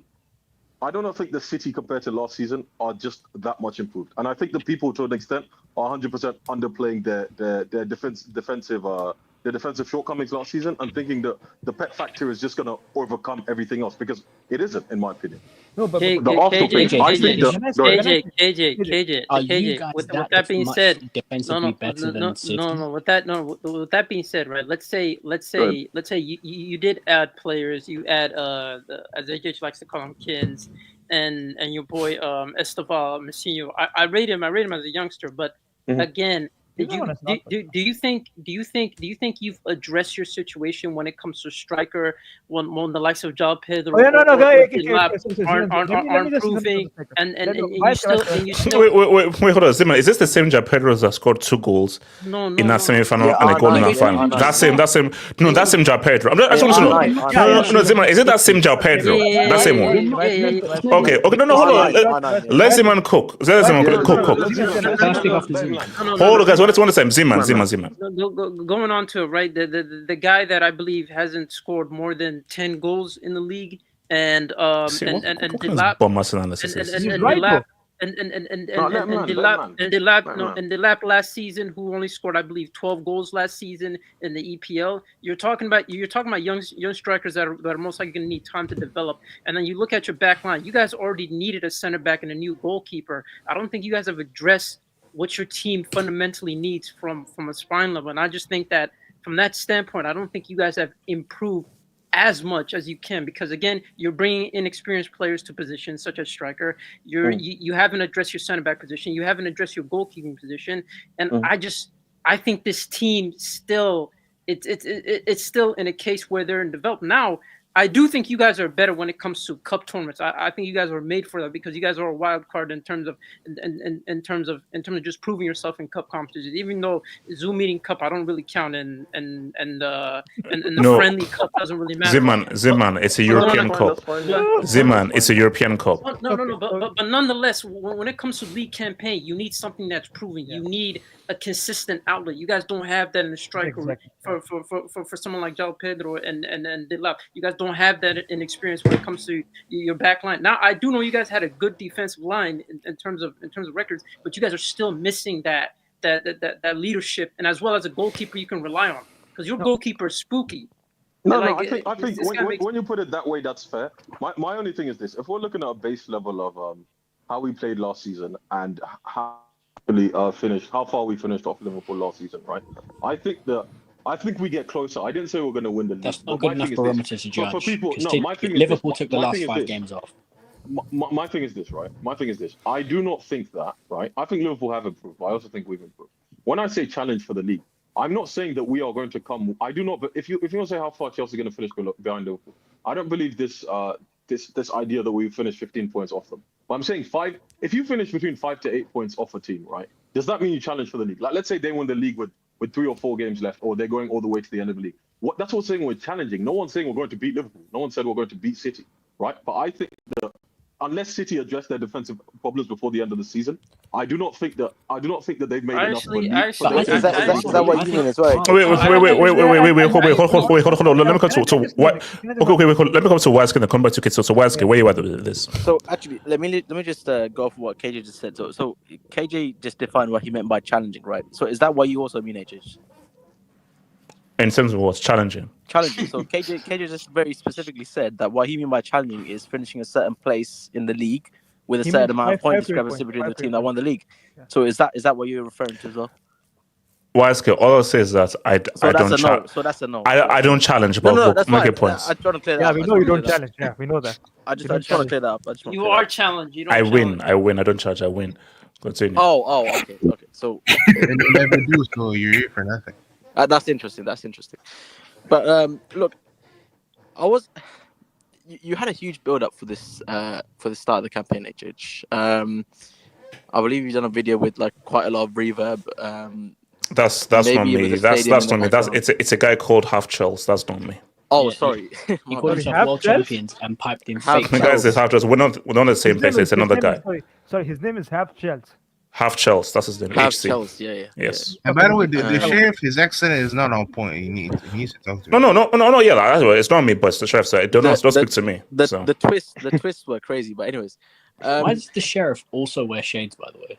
I do not think the City compared to last season are just that much improved, and I think the people to an extent are 100% underplaying their defensive shortcomings last season and thinking that the pet factor is just going to overcome everything else because it isn't, in my opinion. No, but K- The K- Arsenal KJ, thing, I think KJ, that. Go ahead. KJ, Are you KJ. guys With that that being much said, defensively better than City? With that being said, right? Let's say you did add players. You add as AJ likes to call them kids, and your boy Esteval Messinho. I rate him as a youngster, but again. Do you think you've addressed your situation when it comes to striker when the likes of João Pedro aren't improving and you still wait, hold on, Zimmer. Is this the same João Pedro that scored 2 goals in that semi-final and a goal in that final? That same João Pedro. I just want to know. No, Zimmer. Is it that same João Pedro? That same one. Okay. No, hold on. Let Zimmer cook. Cook. Hold on, guys. What is the same? Zimmer. Going on to it, right? The guy that I believe hasn't scored more than 10 goals in the league, and Delap last season, who only scored, I believe, 12 goals last season in the EPL. You're talking about young strikers that are most likely going to need time to develop. And then you look at your back line. You guys already needed a center back and a new goalkeeper. I don't think you guys have addressed what your team fundamentally needs from a spine level. And I just think that from that standpoint, I don't think you guys have improved as much as you can, because again, you're bringing inexperienced players to positions such as striker. You haven't addressed your center back position. You haven't addressed your goalkeeping position. And I think this team still, it's still in a case where they're in development. Now, I do think you guys are better when it comes to cup tournaments. I think you guys were made for that because you guys are a wild card in terms of just proving yourself in cup competitions. Even though Zoom Meeting Cup, I don't really count, and the friendly cup doesn't really matter. Ziman, it's a European cup. Ziman, it's a European cup. No, but nonetheless, when it comes to league campaign, you need something that's proven. You need a consistent outlet. You guys don't have that in the striker for someone like João Pedro and Delap. You guys don't have that in experience when it comes to your back line. Now, I do know you guys had a good defensive line in terms of records, but you guys are still missing that leadership, and as well as a goalkeeper you can rely on, because your goalkeeper is spooky. I think when you put it that way, that's fair. My only thing is this: if we're looking at a base level of how we played last season and how far we finished off Liverpool last season, right? I think we get closer. I didn't say we're going to win the league. That's not good enough barometer to judge. For people, Liverpool took the last 5 games off. My thing is this, right? My thing is this. I do not think that, right? I think Liverpool have improved. But I also think we've improved. When I say challenge for the league, I'm not saying that we are going to come. I do not. But if you want to say how far Chelsea are going to finish behind Liverpool, I don't believe this idea that we finish 15 points off them. But I'm saying 5. If you finish between 5 to 8 points off a team, right? Does that mean you challenge for the league? Like, let's say they win the league with 3 or 4 games left, or they're going all the way to the end of the league. That's what we're saying. We're challenging. No one's saying we're going to beat Liverpool. No one said we're going to beat City, right? But I think that unless City address their defensive problems before the end of the season, I do not think that they've made enough. Is that what you mean as well? Wait, hold on. Let me come to Waske and come back to Kitso. So Waske, where you at with this? So actually, let me just go off what KJ just said. So KJ just defined what he meant by challenging, right? So is that what you also mean, HH? In terms of what's challenging? Challenging. So KJ just very specifically said that what he means by challenging is finishing a certain place in the league with a certain amount of point discrepancy between the team that won the league. Yeah. So is that what you're referring to as well? Waske, all I'll say is that I don't challenge. So that's a no. I don't challenge, but making points. I try to clear that up. Yeah, we know you don't challenge. Yeah, we know that. I just want to clear that up. You are challenged. You don't. I win. I don't charge. I win. Continue. Oh, okay. So you never do, so you're here for nothing. That's interesting. But look, you had a huge build up for this for the start of the campaign, HH. I believe you've done a video with like quite a lot of reverb. That's not me. That's not me. It's a guy called Half Chels. That's not me. Oh, sorry. He called himself world champions and piped in fake. The guy is Half Chels. We're not on the same place. It's another guy. Sorry. His name is Half Chels. Half Chelsea, that's his name. Half HC. Chelsea, yeah. Yes. And by the way, the sheriff, his accent is not on point. He needs to talk to me. No. Yeah, it's not me, but it's the sheriff. So don't speak to me. The twists were crazy. But anyways, why does the sheriff also wear shades? By the way.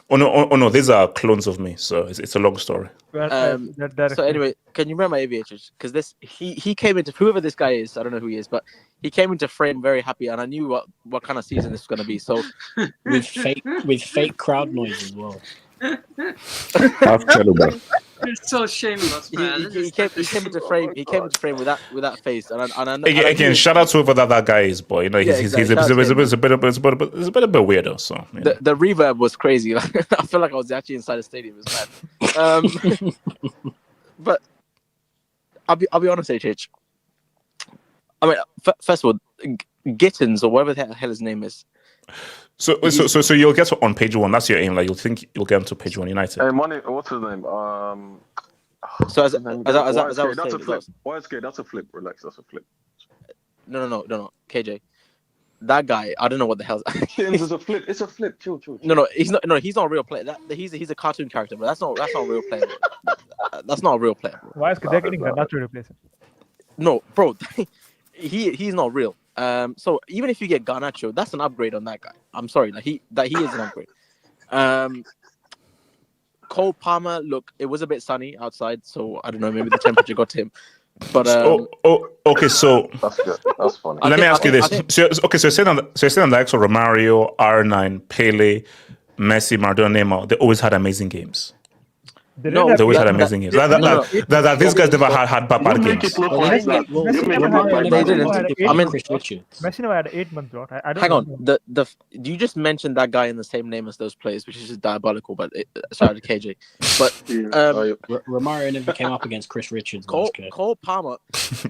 Oh no, these are clones of me, so it's a long story. So anyway, can you remember AVHH? Because he came into, whoever this guy is, I don't know who he is, but he came into frame very happy, and I knew what kind of season this was going to be. So with fake crowd noise as well. It's so shameless, man. He came into frame. He came into frame with that face, and I know, again, shout out to whoever that guy is, boy. You know, he's a bit weirdo. So you know. The reverb was crazy. I feel like I was actually inside the stadium. It was mad. But I'll be honest, HH. I mean, first of all, Gittins or whatever the hell his name is. So you'll get on page 1. That's your aim. Like you'll get onto page 1 United. Hey, money. What's his name? So as I was saying, that's a flip. YSK, that's a flip. Relax, that's a flip. No, KJ. That guy, I don't know what the hell. It's a flip. It's a flip. Chill. No, he's not. No, he's not a real player. He's a cartoon character, but that's not a real player. That's not a real player. Why is they're getting Garnacho to replace him? No, bro, he's not real. So even if you get Garnacho, that's an upgrade on that guy. I'm sorry, he is an upgrade. Cole Palmer, look, it was a bit sunny outside, so I don't know, maybe the temperature got to him. But okay, so that's good. That's funny. Let me ask you this. So you're saying on the likes of Romario, R9, Pele, Messi, Maradona, Neymar, they always had amazing games. They always had amazing games. That these guys never had bad games. I mean, Messi never had 8 months drought. I don't hang on. You just mentioned that guy in the same name as those players, which is just diabolical. But shout out to KJ. But Romario never came up against Chris Richards. Cole Palmer.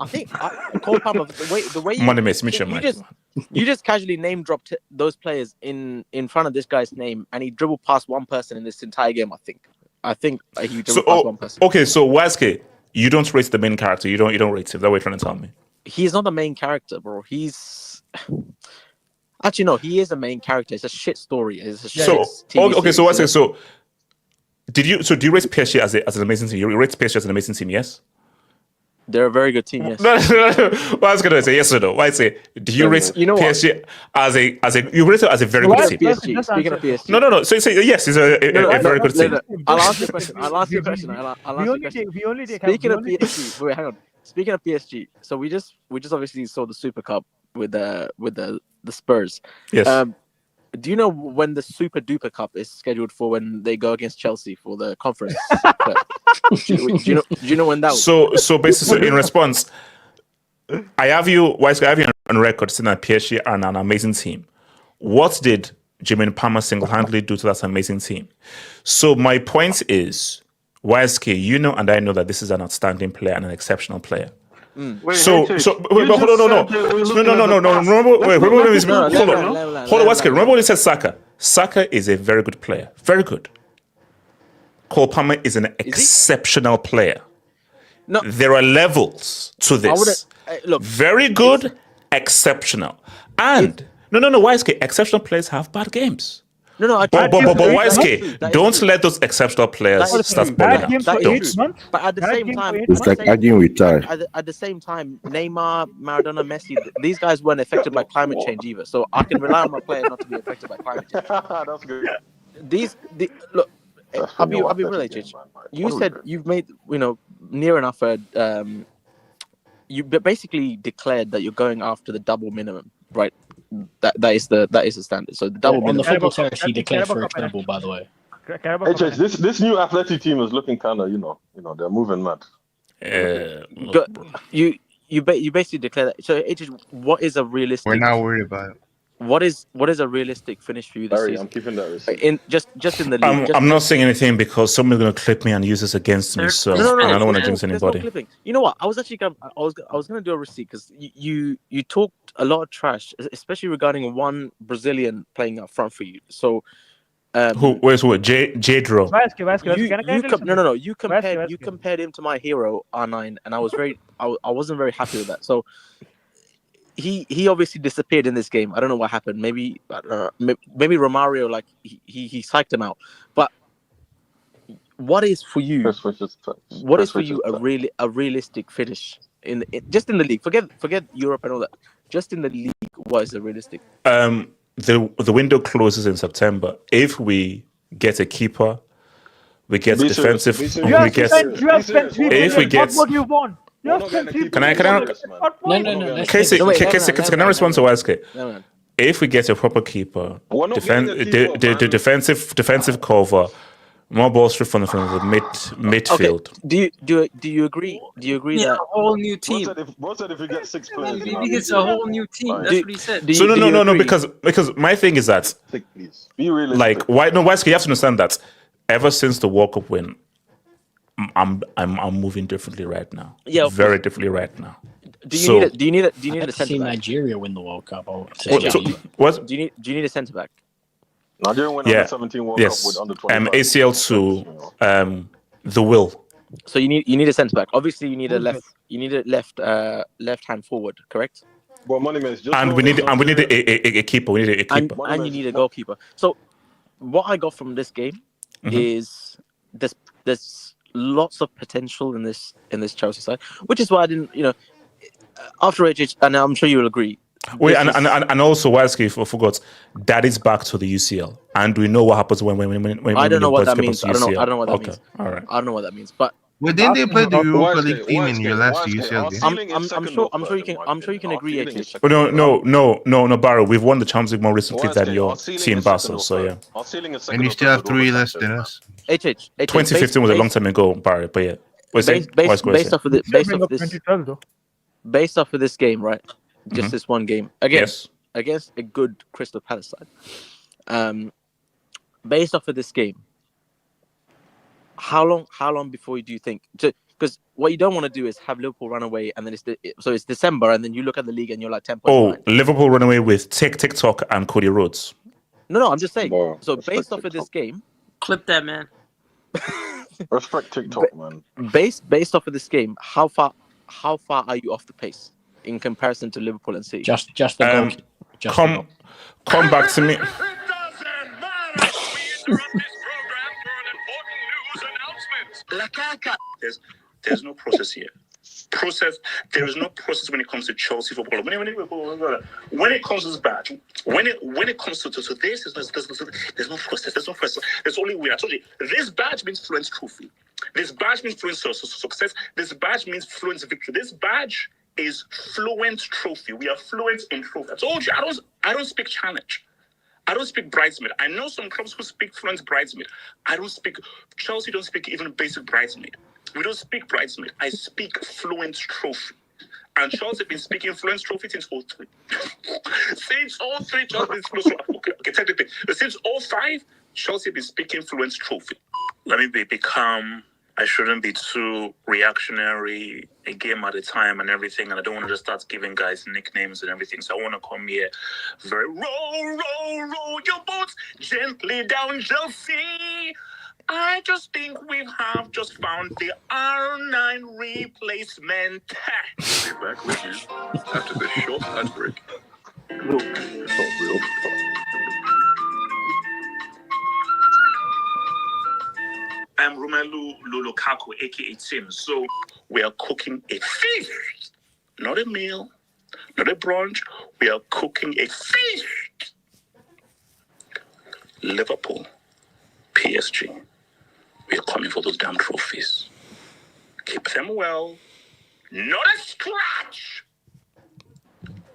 I think Cole Palmer. The way you just casually name dropped those players in front of this guy's name, and he dribbled past one person in this entire game. I think he dribbled past one person. Okay, so Waske, you don't rate the main character. You don't rate him. That's what you're trying to tell me. He's not the main character, bro. Actually no. He is the main character. It's a shit story. It's a shit TV okay. series, So Waske, so do you rate PSG as an amazing team? You rate PSG as an amazing team? Yes. They're a very good team, yes. No. Well, I was gonna say yes or no. Why say? Do you rate PSG as a you rate it as a very good team? PSG. Speaking of PSG. No. So yes, it's a very good team. I'll ask you a question. We only take. Speaking of PSG, wait, hang on. Speaking of PSG, so we just obviously saw the Super Cup with the Spurs. Yes. Do you know when the Super Duper Cup is scheduled for when they go against Chelsea for the conference? do you know when that was? So basically, in response, I have you on record saying that PSG are an amazing team. What did Jimmy Palmer single-handedly do to that amazing team? So my point is, YSK, you know and I know that this is an outstanding player and an exceptional player. Wait, hold on, remember when you said Saka? Saka is a very good player. Very good. Cole Palmer is an exceptional player. No, there are levels to this. Look, very good, exceptional. And YSK, exceptional players have bad games. But YSK, don't let those exceptional players start pulling out. But at the same time, it's like arguing with Ty. At the same time, Neymar, Maradona, Messi, these guys weren't affected by climate change either. So I can rely on my players not to be affected by climate change. That's good. Look, I'll be real, HH. You said you've made near enough. You basically declared that you're going after the double minimum, right? That is the standard. So the double on the football terrace, he declared for a treble, by the way. This new athletic team is looking kind of, they're moving mad. You basically declare that. So what is a realistic? We're not worried about it. What is a realistic finish for you this season? I'm keeping that receipt. Just in the league. I'm not saying anything because someone's going to clip me and use this against me. So I don't want to jinx anybody. No, you know what? I was going to do a receipt because you talked a lot of trash, especially regarding one Brazilian playing up front for you. So where's who? Jadro. You compared him to my hero R9, and I wasn't very happy with that. So he obviously disappeared in this game. I don't know what happened. Maybe maybe Romario he psyched him out. But what is for you? What is for you a realistic finish just in the league? Forget Europe and all that. Just in the league, what is a realistic? The window closes in September. If we get a keeper, we get defensive. We get. If we get. What do you want? Can I? No. Casey, can I respond to YSK? No. If we get a proper keeper, defensive cover, more balls through from the midfield. Okay. Do you agree? Do you agree that a whole new team? What if we get 6 players? It's a whole new team. That's what he said. So no, because my thing is that be realistic. like why YSK, you have to understand that ever since the World Cup win, I'm moving differently right now. Yeah, very differently right now. Do you need a centre see back? Nigeria win the World Cup. What? Do you need a centre back? Nigeria win under 17 World Cup with under 25. ACL to the will. So you need a centre back. Obviously, you need a left hand forward, correct? Well, Moneyman's just and we need a keeper. We need a keeper, and you need a goalkeeper. So what I got from this game is there's lots of potential in this Chelsea side, which is why I didn't, after HH, and I'm sure you'll agree. Wait, and also, YSK, forgot that is back to the UCL, and we know what happens when I don't know what that means. I don't know what that means. All right, I don't know what that means, but. Well, didn't they play the Europa League team in your last UCL game? I'm sure you can agree. HH. No, Barrow. We've won the Champions League more recently than your team, Basel. So yeah. And you still have 3 less than us. 2015 was a long time ago, Barrow. But yeah, based off of this game, right? Just this one game against a good Crystal Palace side. Based off of this game, how long before do you think? Because what you don't want to do is have Liverpool run away, and then it's December, and then you look at the league and you're like 10 points. Liverpool run away with TikTok and Cody Rhodes. No, I'm just saying. So based off of this game, clip that, man. Respect TikTok, man. Based off of this game, how far are you off the pace in comparison to Liverpool and City? Just the come back to me. There's no process here. There is no process when it comes to Chelsea football. When it comes to this badge, when it comes to this, there's no process. There's no process. There's only way. I told you, this badge means fluent trophy. This badge means fluent success. This badge means fluent victory. This badge is fluent trophy. We are fluent in trophy. I told you, I don't speak challenge. I don't speak bridesmaid. I know some clubs who speak fluent bridesmaid. Chelsea don't speak even basic bridesmaid. We don't speak bridesmaid. I speak fluent trophy. And Chelsea have been speaking fluent trophy since 03. Since 03, Chelsea has been okay, technically. Since 05, Chelsea have been speaking fluent trophy. Let me become... I shouldn't be too reactionary, a game at a time and everything, and I don't want to just start giving guys nicknames and everything. So I want to come here very roll your boats gently down Chelsea. I just think we have just found the R9 replacement. We'll be back with you after this short ad break. I'm Romelu Lukaku, aka Tim. So we are cooking a feast, not a meal, not a brunch. We are cooking a feast. Liverpool, PSG. We are coming for those damn trophies. Keep them well, not a scratch,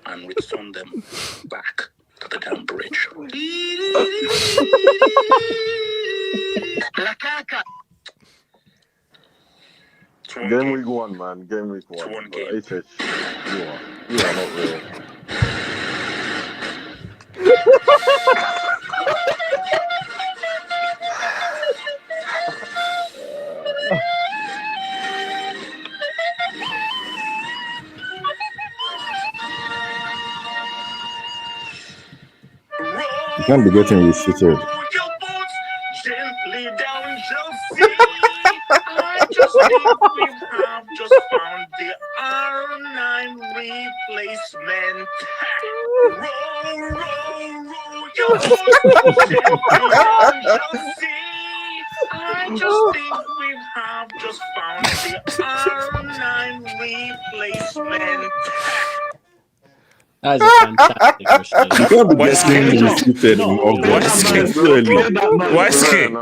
and return them back to the damn bridge. Game week 1, man. Game week 1. One game. HH, you are not real. You can't be getting restricted. Gently down Chelsea. I just think we have just found the R9 replacement. Row, row, your boat, Chelsea. I just think we have just found the R9 replacement. That is a fantastic response. You can't be Why getting skate? repeated in Why August. skate? It's too early. Why skate?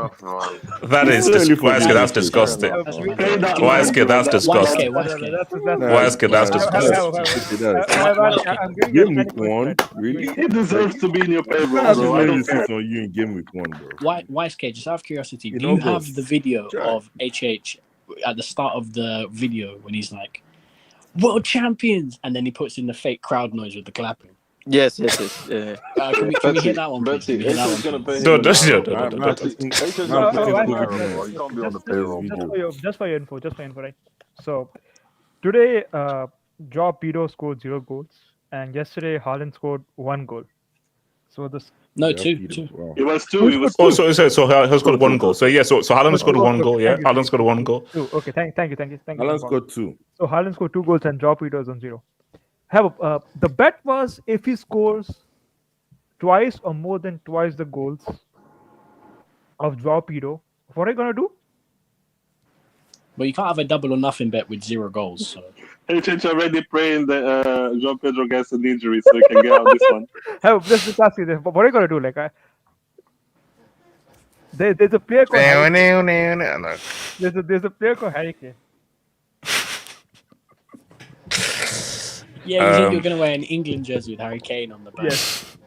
That is why skate? That's disgusting. Why skate? That's disgusting. Why skate? That's disgusting. Game week 1, really? He deserves to be in your favor, That's bro. I don't care. on you in game week 1, bro. Why, just out of curiosity, In do you have August. the video Try. of HH at the start of the video when he's like, "World champions," and then he puts in the fake crowd noise with the clapping? Yes. Yeah. Can we hear that one, please? Can we hear that one, please? No. Just for your info, right? So today, Joao Pedro scored 0 goals, and yesterday Haaland scored 1 goal. So this two. It was 2. It was 2. Oh, so he scored 1 goal. So yeah, so Haaland scored 1 goal. Yeah, Haaland scored 1 goal. 2. Okay, thank you. Haaland scored 2. So Haaland scored 2 goals and Joao Pedro is on 0. The bet was if he scores twice or more than twice the goals of Joao Pedro, what are you gonna do? But you can't have a double or nothing bet with 0 goals. So. HH already praying that Joao Pedro gets an injury so he can get out this one. Just ask you this. What are you gonna do? Like, there's a player called Harry Kane. There's a player called Harry Kane. Yeah, you think you're going to wear an England jersey with Harry Kane on the back? Yes.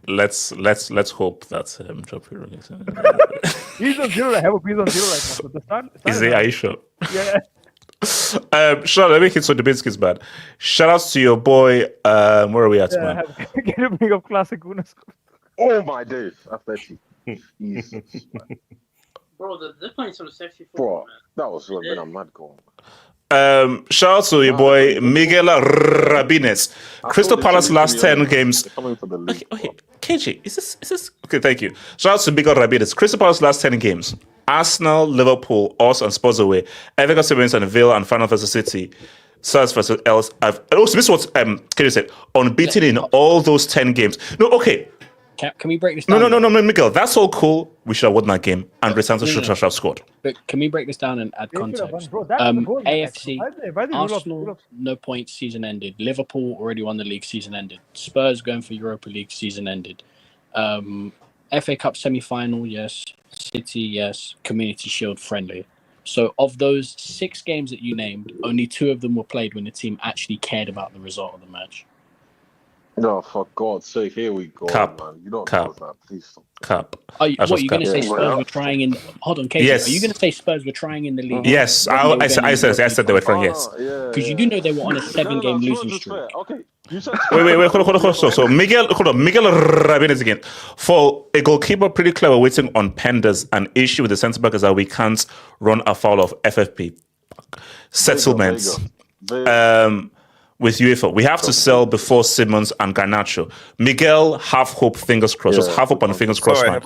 Let's hope that Joao Pedro gets in. He's on 0. He's on 0 right now. So the start Is he? Are you sure? Yeah. Shout out, let me hit so the biscuits bad. Shout outs to your boy. Where are we at, man? Can you bring up classic Cunha? Oh my days, after Jesus, Bro, they're playing some sexy football, bro, that was been a mad goal. Shout out to your boy Miguel Rabines. Crystal Palace last 10 games. Okay, KJ, is this okay? Thank you. Shout out to Miguel Rabines. Crystal Palace last 10 games. Arsenal, Liverpool, us and Spurs away. Everton, Sevens and Villa and Final versus City. Spurs versus else. Also, this is what KJ said. Unbeaten in all those 10 games. No, okay. Can we break this down? No, Miguel. That's all cool. We should have won that game. Andre Santos should have scored. But can we break this down and add context? AFC, Arsenal, no points, season ended. Liverpool already won the league, season ended. Spurs going for Europa League, season ended. FA Cup semi-final, yes. City, yes. Community Shield, friendly. So of those 6 games that you named, only 2 of them were played when the team actually cared about the result of the match. No, for God's sake, here we go, man. You don't know that, please stop. Are you going to say Spurs were trying in? Hold on, KJ. Yes. Are you going to say Spurs were trying in the league? Yes, I said they were trying. Yes, because you do know they were on a 7-game losing streak. Okay, you said. Wait, hold on. So Miguel Rabines again. For a goalkeeper, pretty clever waiting on Penders. An issue with the centre back is that we can't run afoul of FFP settlements. With UEFA, we have to sell before Simmons and Garnacho. Miguel, half hope, fingers crossed. Just half hope and fingers crossed. Sorry,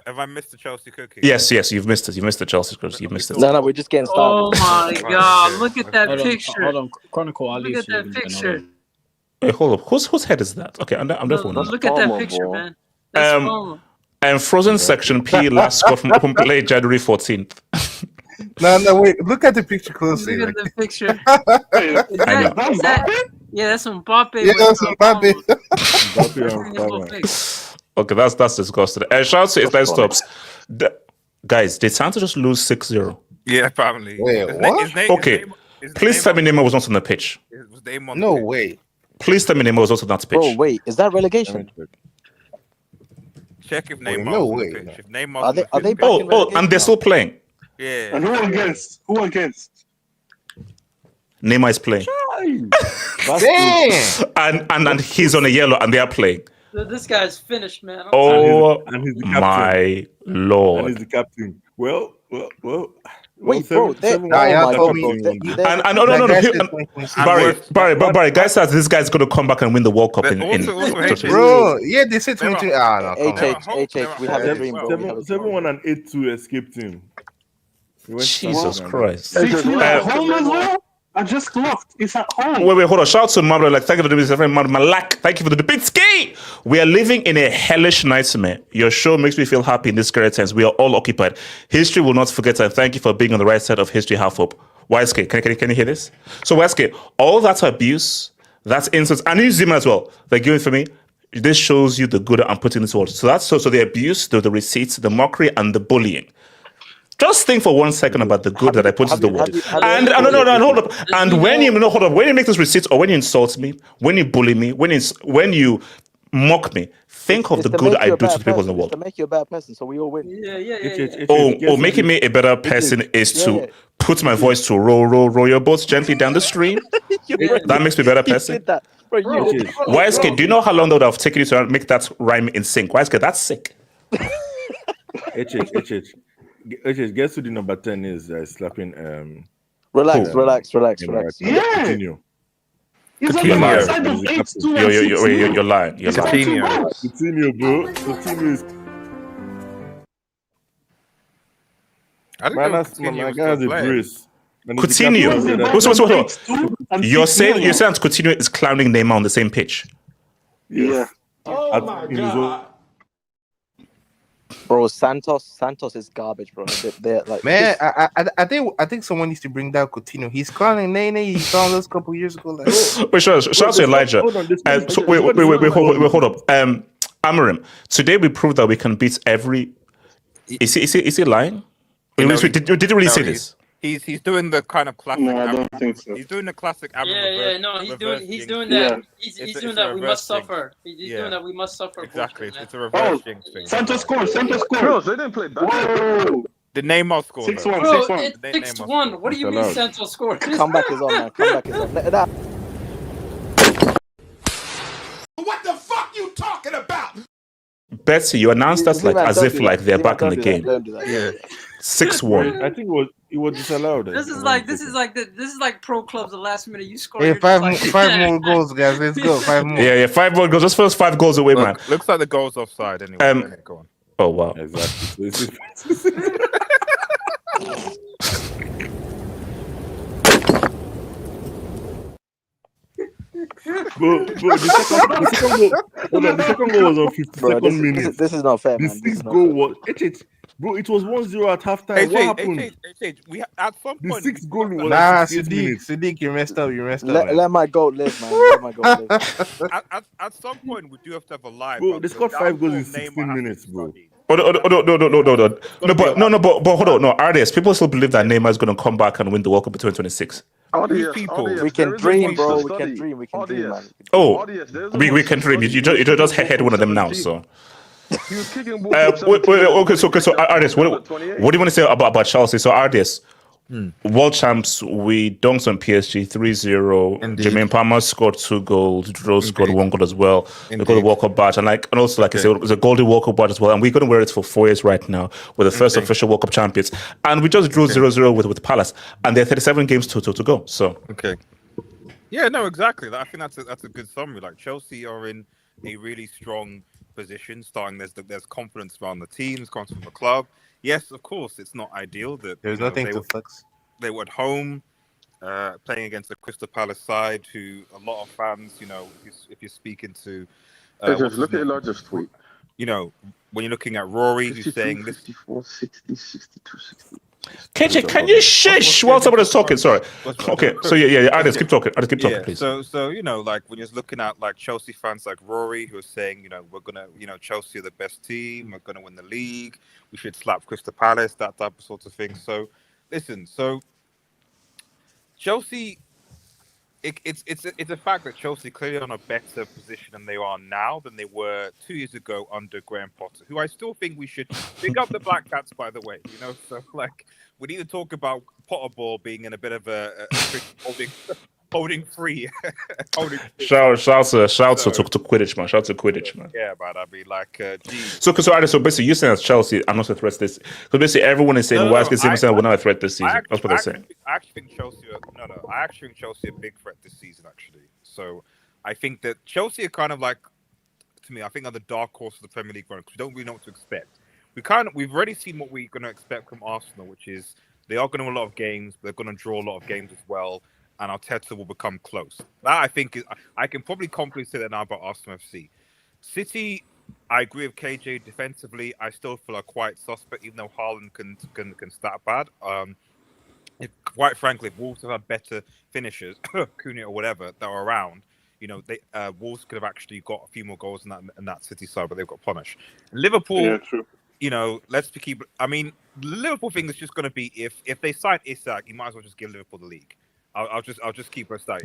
have I missed the Chelsea cookie? Yes, you've missed it. You missed the Chelsea cookie. You've missed it. No, we're just getting started. Oh my God! Look at that picture. Hold on, Chronicle. I'll Look at that picture. Wait, hold up. Whose head is that? Okay, I'm definitely not. Look at that picture, man. That's and Frozen Section P last scored from open play January 14th. No, wait. Look at the picture closely. Look at the picture. Yeah, that's some Mbappe. Yeah, that's some Mbappe. Okay, that's disgusting. And shout out to Islam Stops. Guys, did Santa just lose 6-0? Yeah, apparently. Wait, what? Okay, please tell me Neymar was not on the pitch. No way. Please tell me Neymar was also on that pitch. Bro, wait, is that relegation? Check if Neymar no was on way. the pitch. If Neymar Are they back in Oh, and they're still playing. Yeah. And who against? Neymar is playing. Damn. And he's on a yellow and they are playing. This guy's finished, man. Oh and he's the captain. my lord. And he's the captain. Well. Wait, bro. No. Barry, guys says this guy's going to come back and win the World Cup in Bro, yeah, they said 22. HH, we have a dream, bro. 7-1 and 8-2 escape team. Jesus Christ. 16 at home as well? I just clocked. It's at home. Wait, hold on. Shout out to Mabro. Like, thank you for the debate, friend Malak. Thank you for the debate. Ski! We are living in a hellish nightmare. Your show makes me feel happy in this scary times. We are all occupied. History will not forget, and thank you for being on the right side of history. Half up. YSK, can you hear this? So YSK, all that abuse, that's insults, and you Zima as well. They're giving for me. This shows you the good I'm putting in this world. So that's so the abuse, the receipts, the mockery, and the bullying. Just think for 1 second about the good that I put into the world. And no, hold up. And when you when you make those receipts, or when you insult me, when you bully me, when you mock me, think of the good I do to the people in the world. To make you a bad person, so we all win. Oh, making me a better person is to put my voice to roll your boats gently down the stream. That makes me a better person. YSK, do you know how long that would have taken you to make that rhyme in sync? YSK, that's sick. Guess who the number 10 is slapping Relax. Yeah. Continue. You're lying. Continue, bro. Continue is my guy's a brace. Coutinho. You're saying Coutinho is clowning Neymar on the same pitch? Yeah. Oh my God. Bro, Santos is garbage, bro. They're like, man, I think someone needs to bring down Coutinho. He's calling Nene. He found us a couple years ago. Like, wait, shout out to Elijah. Hold up. Amorim. Today we proved that we can beat every. Is he lying? Did you really say this? He's doing the kind of classic. No, I don't think so. He's doing the classic. He's doing that. He's doing that. We must suffer. He's doing that. We must suffer. Exactly. It's a reverse jinx thing. Santos score. Bro, they didn't play bad. Whoa. The Neymar score. 6-1. Bro, it's 6-1. What do you mean Santos scored? comeback is on, man. Comeback is on. Let it out. What the fuck you talking about? Betsy, you announced that like as if like they're back in the game. Yeah. 6-1. I think it was disallowed. This is like pro clubs. The last minute you score. hey, five more goals, guys. Let's go. 5 more. Yeah, 5 more goals. Just first 5 goals away, man. Looks like the goal's offside anyway. Go on. Oh wow. Exactly. Bro, the second goal was on 52nd minute. This is not fair, The man. sixth goal was bro. It was 1-0 at halftime. What happened? We at some The point. sixth goal was Nah, at 68 minutes. Siddiq, you messed up. Let my goat live, man. Let my goat live. At some point, we do have to have a lie. Bro, they scored 5 goals in 16 minutes, bro. No, but hold on. No, artists. People still believe that Neymar is going to come back and win the World Cup in 2026. We can dream, bro. We can dream, man. Oh, we can dream. You just head one of them now. So. Okay. So artists, what do you want to say about Chelsea? So artists, world champs. We dunked on PSG 3-0. Jermaine Palmer scored 2 goals. Rose scored 1 goal as well. We got the World Cup badge, and also it's a golden World Cup badge as well. And we're going to wear it for 4 years right now. We're the first official World Cup champions, and we just drew 0-0 with Palace, and there are 37 games to go. So yeah, no, exactly. I think that's a good summary. Like Chelsea are in a really strong position. There's confidence around the teams, confidence from the club. Yes, of course, it's not ideal that there's nothing to flex. They were at home, playing against the Crystal Palace side, who a lot of fans, if you're speaking to, just look at Elijah's tweet. When you're looking at Rory, who's saying this. 54, 60, 62, 60. KJ, can you shush while someone is talking? Sorry. Okay, so yeah. Artists, keep talking. Please. So like when you're looking at like Chelsea fans like Rory, who are saying, we're gonna, Chelsea are the best team, we're gonna win the league, we should slap Crystal Palace, that type of sort of thing. So listen, Chelsea, it's a fact that Chelsea clearly are on a better position than they are now than they were 2 years ago under Graham Potter, who I still think we should pick up the Black Cats, by the way. So like we need to talk about Potter ball being in a bit of a holding free. Shout to Quidditch, man. Shout to Quidditch, man. Yeah, man. I mean, like, geez. So basically, you're saying that Chelsea are not a threat this. Because basically, everyone is saying, why is saying we're not a threat this season? That's what they're saying. I actually think Chelsea are a big threat this season, actually. So I think that Chelsea are kind of like, to me, I think are the dark horse of the Premier League run because we don't really know what to expect. We've already seen what we're going to expect from Arsenal, which is They are going to win a lot of games. They're going to draw a lot of games as well. And Arteta will become close. That, I think, is I can probably confidently say that now about Arsenal FC. City, I agree with KJ defensively. I still feel are quite suspect, even though Haaland can start bad. Quite frankly, if Wolves have had better finishers, Cunha or whatever, that are around, they Wolves could have actually got a few more goals in that City side, but they've got punished. Liverpool, Yeah, true. Let's keep. I mean, the Liverpool thing is just going to be if they sign Isak, you might as well just give Liverpool the league. I'll just keep us that.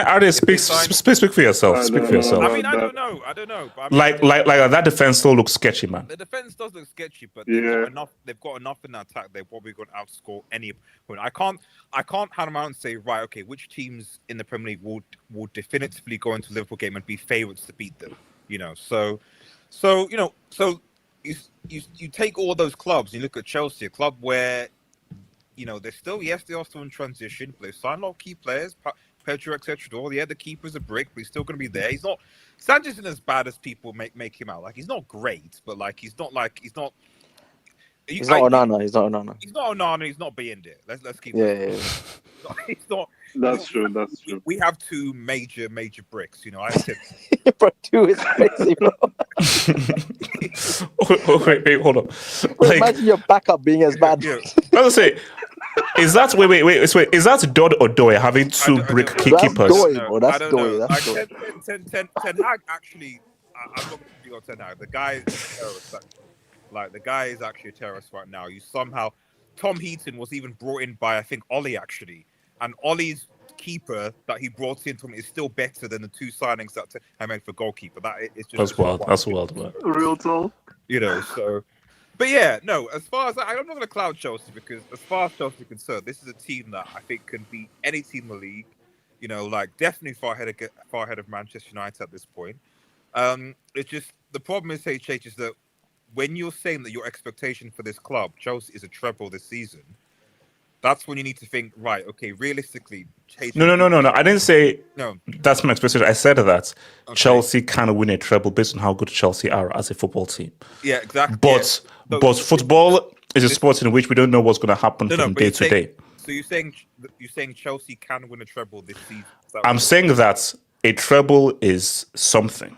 Artist, speak for yourself. Speak for yourself. I mean, I don't know. But I mean, like that defense still looks sketchy, man. The defense does look sketchy, but they've got enough. They've got enough in that attack. They're probably going to outscore any opponent. I can't hand them out and say, right, okay, which teams in the Premier League will definitively go into the Liverpool game and be favourites to beat them. So you take all those clubs. You look at Chelsea, a club where. They're still in transition, but they've signed a lot of key players, Pedro, etc. Yeah, the keeper's a brick, but he's still going to be there. Sanchez isn't as bad as people make him out. Like, he's not great, but he's not Onana. He's not Onana. He's not Onana. He's not being there. Let's keep. Yeah. He's not. That's true. We have two major bricks. I said. Bro, two is crazy, bro. Wait, hold on. Imagine your backup being as bad. I was say. Is that wait? Is that Dodd or Doy having two brick keepers? That's Doy. Ten Hag actually. I'm not going to be on Ten Hag. The guy is a terrorist. The guy is actually a terrorist right now. Tom Heaton was even brought in by I think Ollie actually, and Ollie's keeper that he brought in is still better than the two signings that I made for goalkeeper. That's wild. That's wild, man. Real talk. So. But yeah, no. As far as I'm not going to cloud Chelsea because as far as Chelsea is concerned, this is a team that I think can beat any team in the league. Definitely far ahead of Manchester United at this point. It's just the problem is HH is that when you're saying that your expectation for this club, Chelsea, is a treble this season, that's when you need to think, right? Okay, realistically, No. I didn't say no. That's my expectation. I said that Chelsea can win a treble based on how good Chelsea are as a football team. Yeah, exactly. But football is a sport in which we don't know what's going to happen from day to day. So you're saying Chelsea can win a treble this season? I'm saying that a treble is something,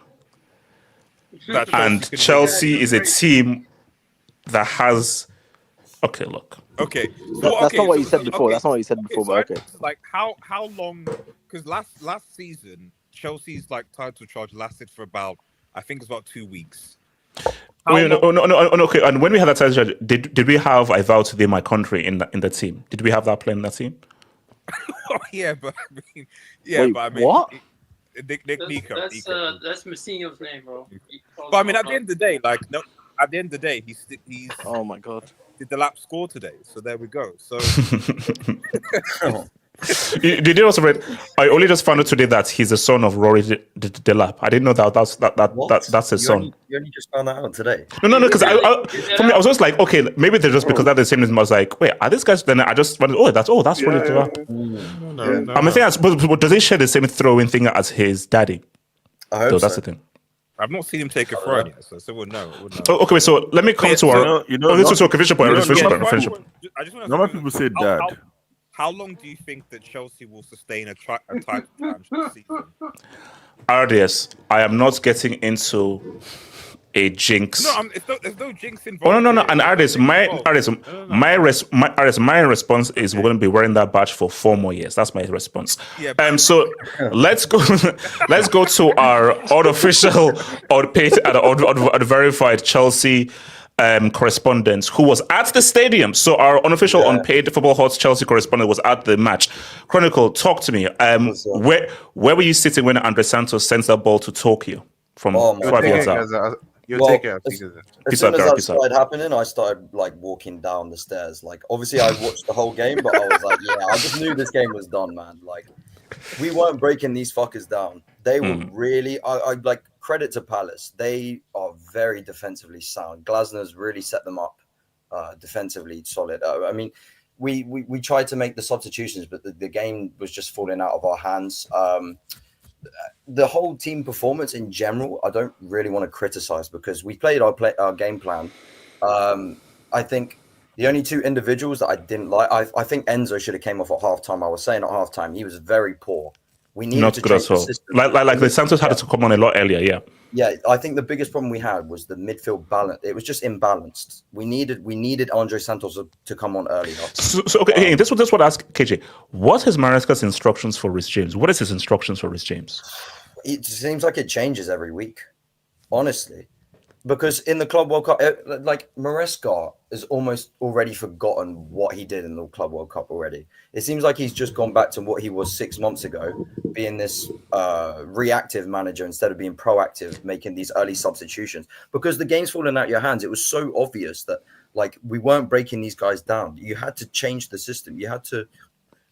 and Chelsea is a team that has. Okay, look. Okay, that's not what you said before. That's not what you said before. But okay. Like how long? Because last season Chelsea's title charge lasted for about 2 weeks. No, okay. And when we had that title charge, did we have I vow to thee my country in the team? Did we have that player in that team? Yeah, but what? Nico. That's Mourinho's name, bro. But at the end of the day, at the end of the day, he's. Oh my god. Did the lap score today? So there we go. So did you also read? I only just found out today that he's the son of Rory Delap. I didn't know that's his son. You only just found that out today. No, because for me, I was just like, okay, maybe they're just because they're the same name. I was like, wait, are these guys? Then I just wondered, that's Rory Delap. No. I think does he share the same throwing thing as his daddy? I hope so. That's the thing. I've not seen him take a throw yet, so we'll know. Okay, so let me come to our. Finish up. Normal people say dad. How long do you think that Chelsea will sustain a title challenge this season? RDS, I am not getting into a jinx. No, there's no jinx involved. Oh no! And RDS, my response is we're going to be wearing that badge for 4 more years. That's my response. Yeah, so let's go to our unofficial, unpaid, and verified Chelsea correspondent who was at the stadium. So our unofficial unpaid Football Hot's Chelsea correspondent was at the match. Chronicle, talk to me. Where were you sitting when Andre Santos sends that ball to Tokyo from 5 yards out? As soon as that started happening, I started walking down the stairs. Obviously, I watched the whole game, but I was like, I just knew this game was done, man. We weren't breaking these fuckers down. They were really. I credit to Palace. They are very defensively sound. Glasner's really set them up defensively solid. We tried to make the substitutions, but the game was just falling out of our hands. The whole team performance in general, I don't really want to criticize because we played our game plan. I think The only two individuals that I didn't like, I think Enzo should have came off at halftime. I was saying at halftime he was very poor. We needed Not to good change at the all. system. Like the Santos had to come on a lot earlier. Yeah. Yeah, I think the biggest problem we had was the midfield balance. It was just imbalanced. We needed Andre Santos to come on earlier. So okay, hey, this what I ask KJ. What is Maresca's instructions for Rhys James? What is his instructions for Rhys James? It seems like it changes every week, honestly. Because in the Club World Cup, like Maresca has almost already forgotten what he did in the Club World Cup already. It seems like he's just gone back to what he was 6 months ago, being this reactive manager instead of being proactive, making these early substitutions. Because the game's falling out your hands, it was so obvious that like we weren't breaking these guys down. You had to change the system. You had to.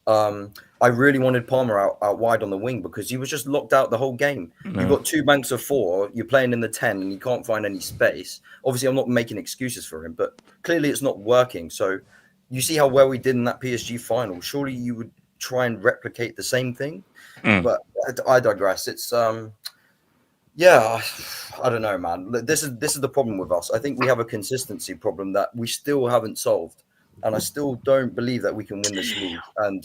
I really wanted Palmer out wide on the wing because he was just locked out the whole game. No. You've got two banks of four, you're playing in the 10 and you can't find any space. Obviously, I'm not making excuses for him, but clearly it's not working. So you see how well we did in that PSG final. Surely you would try and replicate the same thing. But I digress. It's yeah, I don't know, man. This is the problem with us. I think we have a consistency problem that we still haven't solved. And I still don't believe that we can win this league. And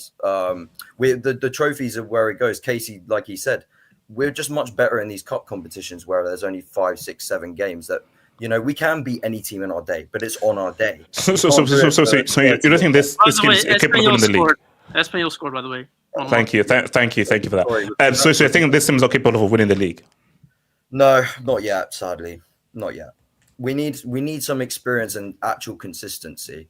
the trophies are where it goes. Casey, like he said, we're just much better in these cup competitions where there's only 5, 6, 7 games that, you know, we can beat any team in our day, but it's on our day. So you don't think this team is capable of winning the league? Espanyol scored, by the way. Thank you for that. So you think this team is capable of winning the league? No, not yet. Sadly, not yet. We need some experience and actual consistency.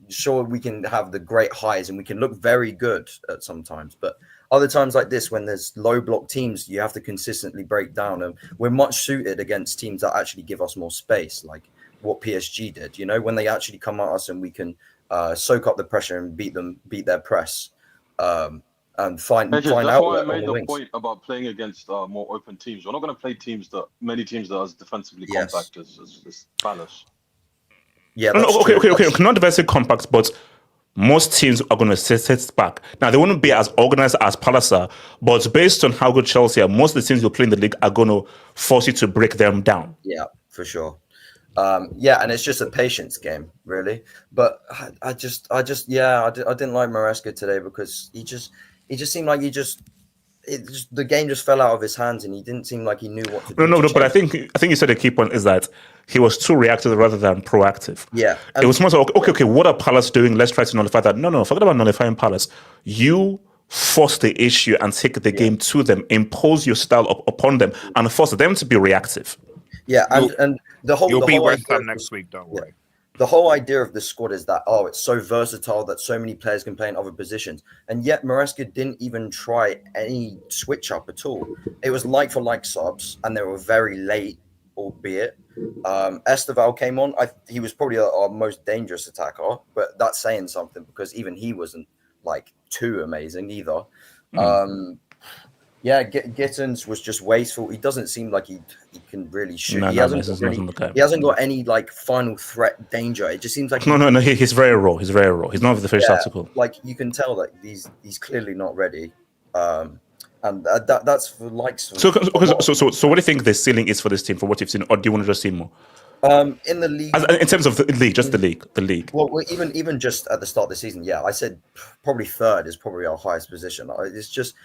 Sure, we can have the great highs and we can look very good at sometimes, but other times like this, when there's low block teams, you have to consistently break down. And we're much suited against teams that actually give us more space, like what PSG did. You know, when they actually come at us and we can soak up the pressure and beat their press, and find That's out. why I made the point about playing against more open teams. We're not going to play many teams that are as defensively compact as Palace. Yeah. Okay. Not defensive compact, but most teams are going to sit back. Now, they wouldn't be as organized as Palace are, but based on how good Chelsea are, most of the teams who play in the league are going to force you to break them down. Yeah, for sure. Yeah, and it's just a patience game, really. But I didn't like Maresca today because he just seemed like the game just fell out of his hands and he didn't seem like he knew what to do. No, but I think you said the key point is that he was too reactive rather than proactive. Yeah. It was more so, okay, what are Palace doing? Let's try to nullify that. No, forget about nullifying Palace. You force the issue and take the game to them, impose your style upon them and force them to be reactive. Yeah, and the whole... You'll the be whole West idea Ham of next this- week, don't yeah. worry. The whole idea of the squad is that, it's so versatile that so many players can play in other positions. And yet Maresca didn't even try any switch up at all. It was like for like subs, and they were very late, albeit. Esteval came on. He was probably our most dangerous attacker, but that's saying something because even he wasn't like too amazing either. Yeah, Gittins was just wasteful. He doesn't seem like he can really shoot. He hasn't got any like final threat danger. It just seems like No. He's very raw. He's not the finished article. Like you can tell that he's clearly not ready. And that's for likes. So what do you think the ceiling is for this team, for what you've seen, or do you want to just see more? In the league, in terms of the league, just the league. Well, even just at the start of the season, yeah, I said probably third is probably our highest position. It's just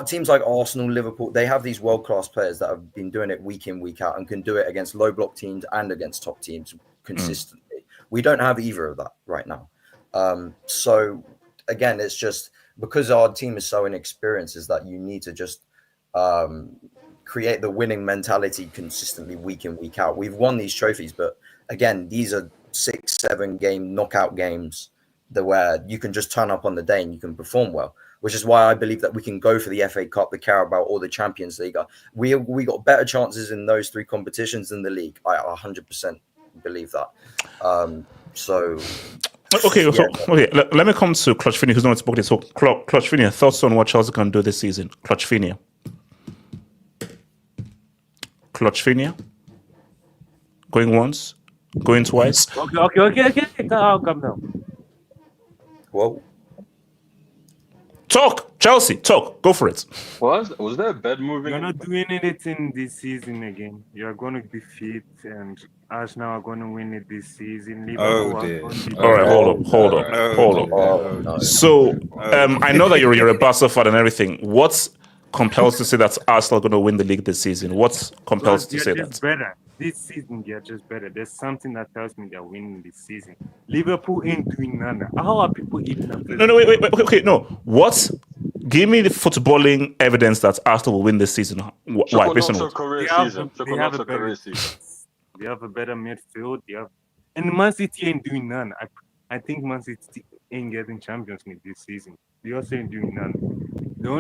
teams like Arsenal, Liverpool, they have these world-class players that have been doing it week in, week out and can do it against low-block teams and against top teams consistently. We don't have either of that right now. So, again, it's just because our team is so inexperienced is that you need to just create the winning mentality consistently week in, week out. We've won these trophies, but, again, these are 6-7 game knockout games where you can just turn up on the day and you can perform well. Which is why I believe that we can go for the FA Cup, the Carabao, or the Champions League. We got better chances in those 3 competitions than the league. I 100% believe that. Okay. Let me come to Clutch Finia, who's not spoken. So, Clutch Finia, thoughts on what Chelsea can do this season? Clutch Finia, going once, going twice. Okay. Calm down. Whoa. Talk, Chelsea. Talk. Go for it. Was there a bed moving? You're not doing anything this season again. You're going to be fit, and Arsenal are going to win it this season. Liverpool are going to be All right, hold up. So, I know that you're a Barca fan and everything. What compels to say that Arsenal are going to win the league this season? What compels to say that? Better. This season, they're just better. There's something that tells me they're winning this season. Liverpool ain't doing none. How are people eating up? No, wait. Okay, no. What? Give me the footballing evidence that Arsenal will win this season. Why? Based on what? They have a better midfield. And Man City ain't doing none. I think Man City ain't getting Champions League this season. They also ain't doing none. The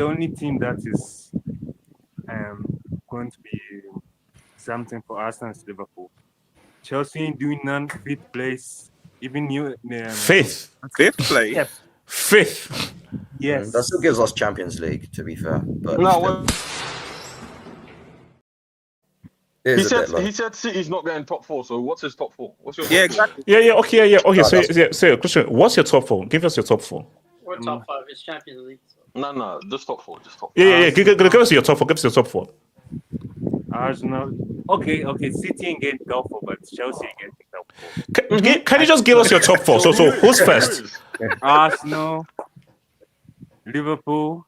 only team that is going to be something for Arsenal is Liverpool. Chelsea ain't doing none. Fifth place. Even Fifth place. Yeah. Fifth. Yes. That still gives us Champions League, to be fair. But he said City's not getting top 4. So what's his top 4? What's your exactly. Okay. So, Christian, what's your top 4? Give us your top 4. Or top 5 is Champions League. So. No, just top 4. Just top 4. Yeah. Give us your top 4. Give us your top 4. Arsenal. Okay. City ain't getting top 4, but Chelsea ain't getting top 4. Can you just give us your top 4? So who's first? Arsenal, Liverpool,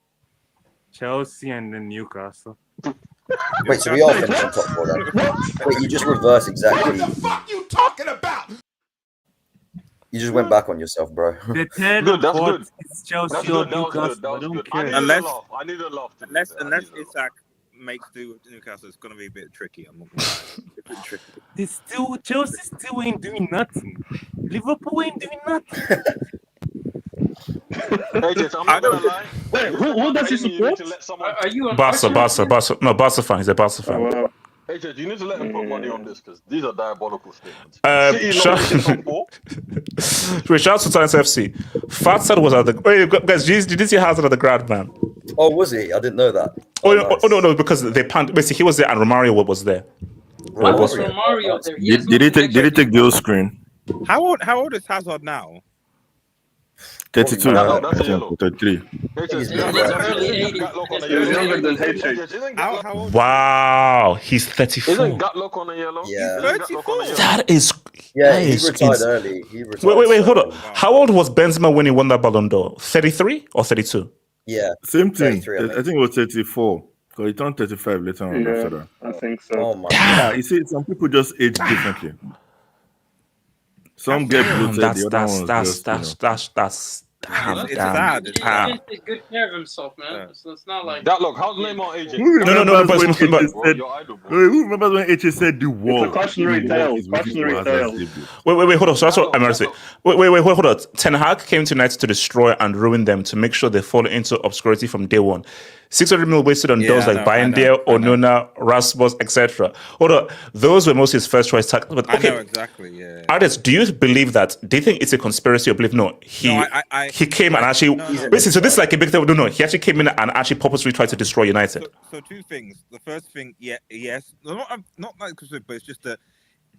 Chelsea, and then Newcastle. Wait, so we all finished on top 4 then? Wait, you just reversed exactly. What the fuck you talking about? You just went back on yourself, bro. The 10 that's good. Is Chelsea or Newcastle. I don't care. I need a laugh. Unless Isak makes do with Newcastle, it's going to be a bit tricky. I'm not going to lie. It's a bit tricky. Chelsea still ain't doing nothing. Liverpool ain't doing nothing. I'm not gonna lie. Wait, who does he support? Are you Barca. No, Barca fan. He's a Barca fan. wow. AJ, you need to let him put money on this because these are diabolical statements. Shout out to Times FC. Fatsad was at the. Wait, guys, did you see Hazard at the ground, man? Oh, was he? I didn't know that. No, because they panned. Basically, he was there and Romario was there. Why was Romario there? Did he take the whole screen? How old is Hazard now? 32. That's yellow. 33. He's younger than HH. Wow, he's 34. Isn't Gatlock on a yellow? Yeah. That is. Yeah, he retired early. Wait, hold on. How old was Benzema when he won that Ballon d'Or? 33 or 32? Yeah. Same thing. I think it was 34. Because he turned 35 later on after that. I think so. Oh my God. You see, some people just age differently. Some get bloated, the other ones that's Damn. He takes good care of himself, man. So it's not like that. Look, how's Neymar aging? No. Who remembers when HH said the wall? It's a cautionary tale. Wait, hold on. So that's what I'm going to say. Wait, hold on. Ten Hag came to United to destroy and ruin them to make sure they fall into obscurity from day one. 600 million wasted on those like Bindia, Onuna, Rasmus, etc. Hold on. Those were most his first choice tackles. But okay, I know exactly. Yeah. Artist, do you believe that? Do you think it's a conspiracy or believe? No, he came and actually. Basically, so this is like a big thing. No, he actually came in and actually purposely tried to destroy United. So two things. The first thing, yes, not like but it's just that,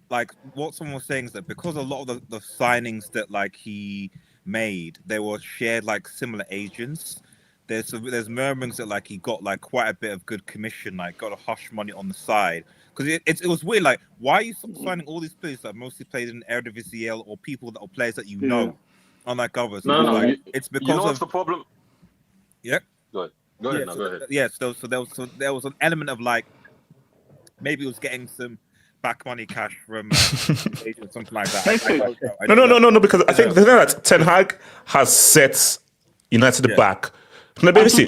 like what someone was saying is that because a lot of the signings that like he made, they were shared like similar agents. There's murmurings that like he got like quite a bit of good commission, like got a hush money on the side. Because it was weird, like why are you signing all these players that mostly played in Eredivisie or people that are players that you know, unlike others? It's because you know what's the problem. Yeah. Go ahead. Yeah. So there was an element of like maybe it was getting some back money cash from agents, something like that. No. Because I think the thing that Ten Hag has set United back. No, let's see.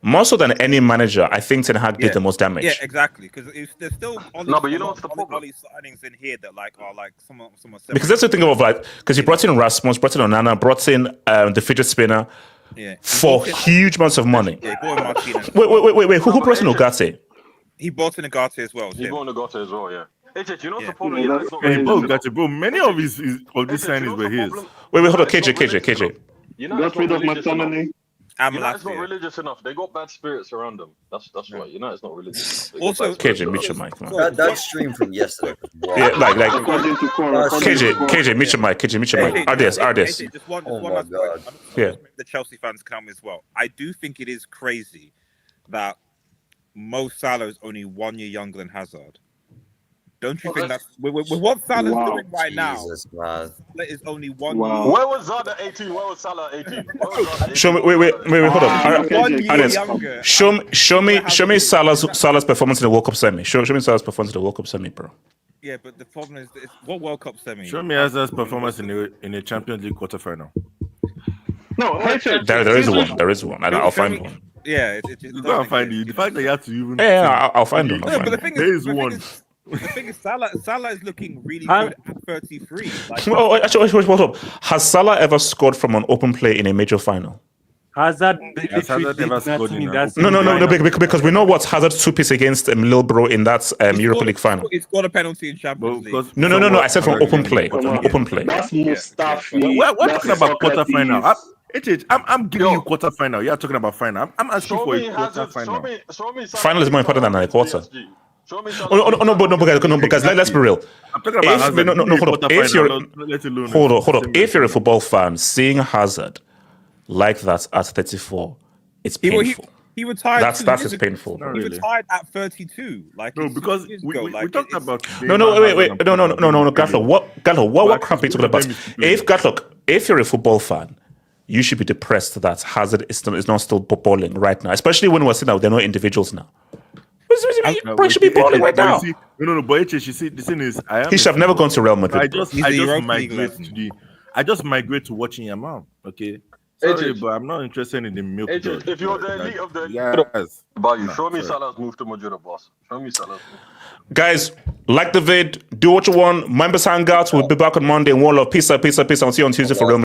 More so than any manager, I think Ten Hag did the most damage. Yeah, exactly. Because there's still but you know what's the problem? Signings in here that like are like someone. Because that's the thing of like because he brought in Rasmus, brought in Onana, brought in the fidget spinner for huge amounts of money. Yeah, he bought in Martinez. Wait. Who brought in Ugarte? He bought in Ugarte as well. He bought in Ugarte as well. Yeah. You know what's the problem? Bro, many of these signings were his. Wait, hold on, KJ. Got rid of McTominay. United's not religious enough. They got bad spirits around them. That's right. United's not religious enough. Also, KJ, mute your mic, man. That stream from yesterday was wild. Yeah, KJ, mute your mic. KJ, mute your mic. RDS. Just one last point. Yeah. The Chelsea fans come as well. I do think it is crazy that Mo Salah is only 1 year younger than Hazard. Don't you think that's with what Salah's doing right now? Man. That is only 1 Where year. was Zad at 18? Where was Salah at 18? Show me. Wait. Hold on. Show me Salah's performance in the World Cup semi. Show me Salah's performance in the World Cup semi, bro. Yeah, but the problem is, what World Cup semi? Show me Hazard's performance in a Champions League quarterfinal. No, there is one. There is one. I'll find one. Yeah, you gotta find it. The fact that you have to even. Yeah, I'll find one. No, but the thing there is one. The thing is, Salah is looking really good at 33. Like, Actually, hold up. Has Salah ever scored from an open play in a major final? Hazard never scored in No, because we know what Hazard's 2-piece against Middlesbrough in that Europa League final. He scored a penalty in Champions League. No. I said from open play. Open play. That's Mustafi. We're talking about quarterfinal. I'm giving you quarterfinal. You're talking about final. I'm asking for a quarterfinal. Final is more important than a quarter. Because let's be real. I'm talking about Hazard. Hold on. If you're a football fan, seeing Hazard like that at 34, it's painful. He retired. That's painful. He retired at 32. No, because we talked about. Wait. No, Gatlock. What crap are you talking about? If you're a football fan, you should be depressed that Hazard is not still balling right now, especially when we're seeing that they're not individuals now. He should be balling right now. No, but you see, the thing is, he should have never gone to Real Madrid. I just migrate to watching Yamal. Okay, sorry, but I'm not interested in the milk. If you're the elite of the yes, show me Salah's move to Madrid, boss. Show me Salah's move. Guys, like the vid, do what you want. Members hangouts. We'll be back on Monday. One love, peace out. I'll see you on Tuesday for Real.